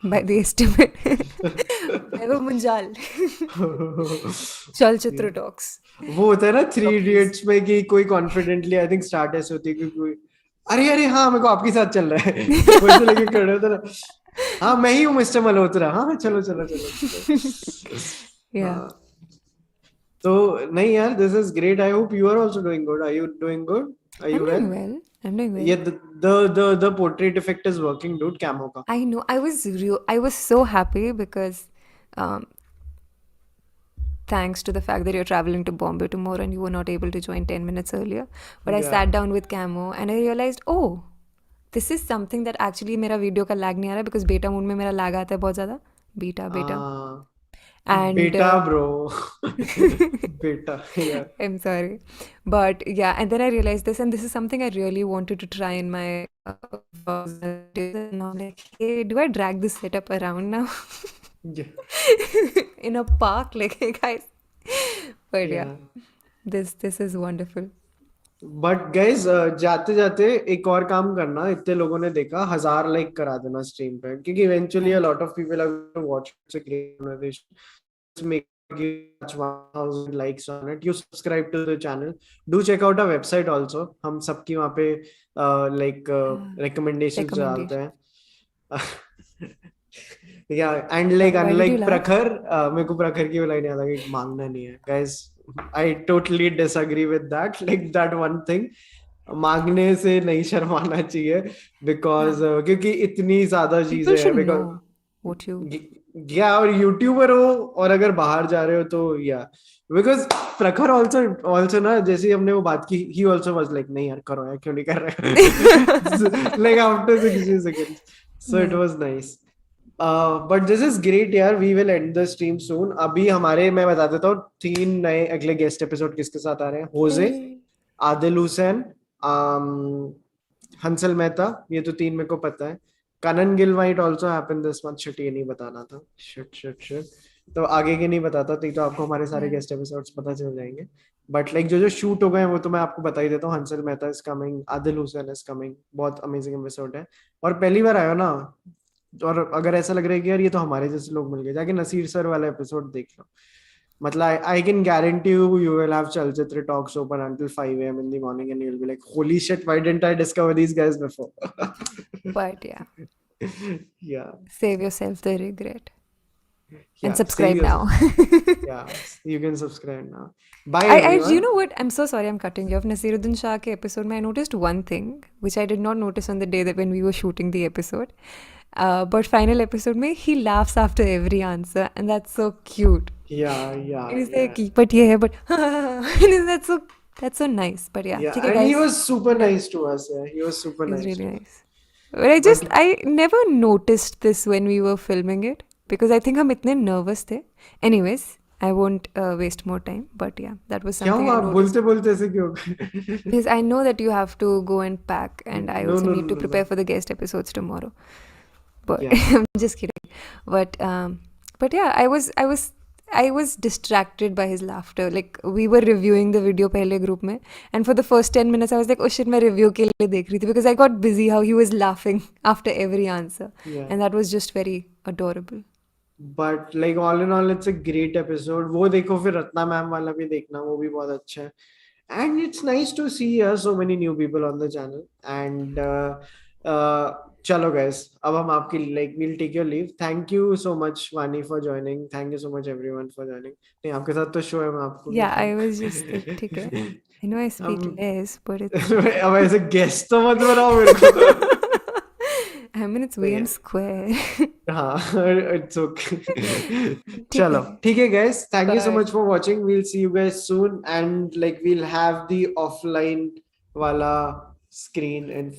by the estimate. Vaibhav Munjal. Chalchitra Talks. वो होता है ना 3 Talkies. Idiots में कि कोई confidently I think start ऐसे होती है कि कोई अरे हाँ मेरे को आपके साथ चल रहा है. वैसे लेके खड़े होते ना. हाँ मैं ही हूँ मिस्टर मल्होत्रा. हाँ चलो. Yeah. तो नहीं यार, this is great. I hope you are also doing good. Are you doing good? Are you I'm doing well. Yeah, the portrait effect is working, dude. Camo ka. I know. I was so happy because thanks to the fact that you're traveling to Bombay tomorrow and you were not able to join 10 minutes earlier. But I Yeah. sat down with Camo and I realized, oh, this is something that actually मेरा video का lag नहीं आ रहा because beta mood में मेरा lag आता है बहुत ज़्यादा. Beta. And Beta, bro. Beta. Yeah. I'm sorry. But yeah, and then I realized this, and this is something I really wanted to try in my vlogs. And I'm like, hey, do I drag this setup around now? Yeah. in a park, like, hey guys. But yeah, Yeah. this is wonderful. But guys जाते जाते एक और काम करना, इतने लोगों ने देखा, 1000 लाइक करा देना स्ट्रीम पे, क्योंकि eventually a Yeah. Lot of people are going to watch, it's a great conversation, make 1000 likes on it. You subscribe to the channel. Do check out our website also. हम सबकी वहाँ पे like recommendations डालते Recommendation. हैं. Yeah, and like Why did you unlike laugh? Prakhar, मेरे को प्रखर की वो लाइन याद आ गई, मांगना नहीं है. Guys, I totally disagree with that. Like that one thing, मांगने से नहीं शर्माना चाहिए, because Yeah. क्योंकि इतनी ज्यादा People चीजें हैं, should because know what you. या और यूट्यूबर हो और अगर बाहर जा रहे हो तो या, बिकॉज प्रखर ऑल्सो ना, जैसे ही हमने वो बात की, ही ऑल्सो वाज लाइक नहीं यार करो यार, क्यों नहीं कर रहे, like after 60 seconds. So it Yeah. Was nice. But this is great यार, we will end the stream soon. अभी हमारे, मैं बता देता हूँ 3 नए अगले गेस्ट एपिसोड किसके साथ आ रहे हैं. होजे, Hey. आदिल हुसैन, हंसल मेहता, ये तो 3 मेरे को पता है. Kanan Gill might also happen this month. Shit, ये नहीं बताना था. Shit shit shit. तो आगे के नहीं बताता, तो आपको हमारे सारे Yeah. गेस्ट एपिसोड्स पता चल जाएंगे. बट लाइक जो जो शूट हो गए हैं वो तो मैं आपको बता ही देता हूँ. Hansal Mehta is coming, Adil Hussain is coming. बहुत अमेजिंग एपिसोड है. और पहली बार आयो ना, और अगर ऐसा लग रहा है कि यार ये तो हमारे जैसे लोग मिल गए, जाके नसीर सर वाला एपिसोड देख लो. मतलब I can guarantee you will have Chalchitra Talks open until 5 a.m. in the morning, and you'll be like, holy shit, why didn't I discover these guys before? But yeah, Yeah, save yourself the regret and yeah, save subscribe yourself. now. Yeah, you can subscribe now. Bye, You everyone. know what? I'm so sorry I'm cutting you off. Nasiruddin Shah ke episode mein I noticed one thing which I did not notice on the day that when we were shooting the episode. But final episode mein he laughs after every answer and that's so cute. Yeah, And yeah, he's yeah. like, but ye hai, but and that's so nice. But yeah, Yeah, ठीक है and he guys. was super Done. nice to us. Yeah. He was super He's nice really to us. nice. But But I never noticed this when we were filming it because I think हम इतने nervous थे. Anyways, I won't waste more time. But yeah, that was क्या something हुआ, I आप noticed. बोलते बोलते ऐसे क्यों? Because I know that you have to go and pack, and I No, also no, need no, to no, prepare no. for the guest episodes tomorrow. But Yeah. I'm just kidding. But yeah, I was distracted by his laughter. Like we were reviewing the video पहले group में, and for the first 10 minutes I was like, oh shit, मैं review के लिए देख रही थी because I got busy how he was laughing after every answer, Yeah. and that was just very adorable. But like all in all it's a great episode. वो देखो, फिर Ratna ma'am वाला भी देखना, वो भी बहुत अच्छा है. And it's nice to see so many new people on the channel. And चलो गाइस, अब हम आपकी like will take your leave. Thank you so much Vani for joining. Thank you so much everyone for joining. नहीं, आपके साथ तो show है, मैं आपको Yeah, क्यों I was just like, ठीक है. I know I speak हम less, but it's अब ऐसे गेस्ट तो मत बनाओ मेरे को. I mean it's तो VM yeah. square. हाँ, इट्स ओके. ठीक चलो है. ठीक है guys, thank you so Bye. much for watching. We'll see you guys soon, and like we'll have the offline wala screen in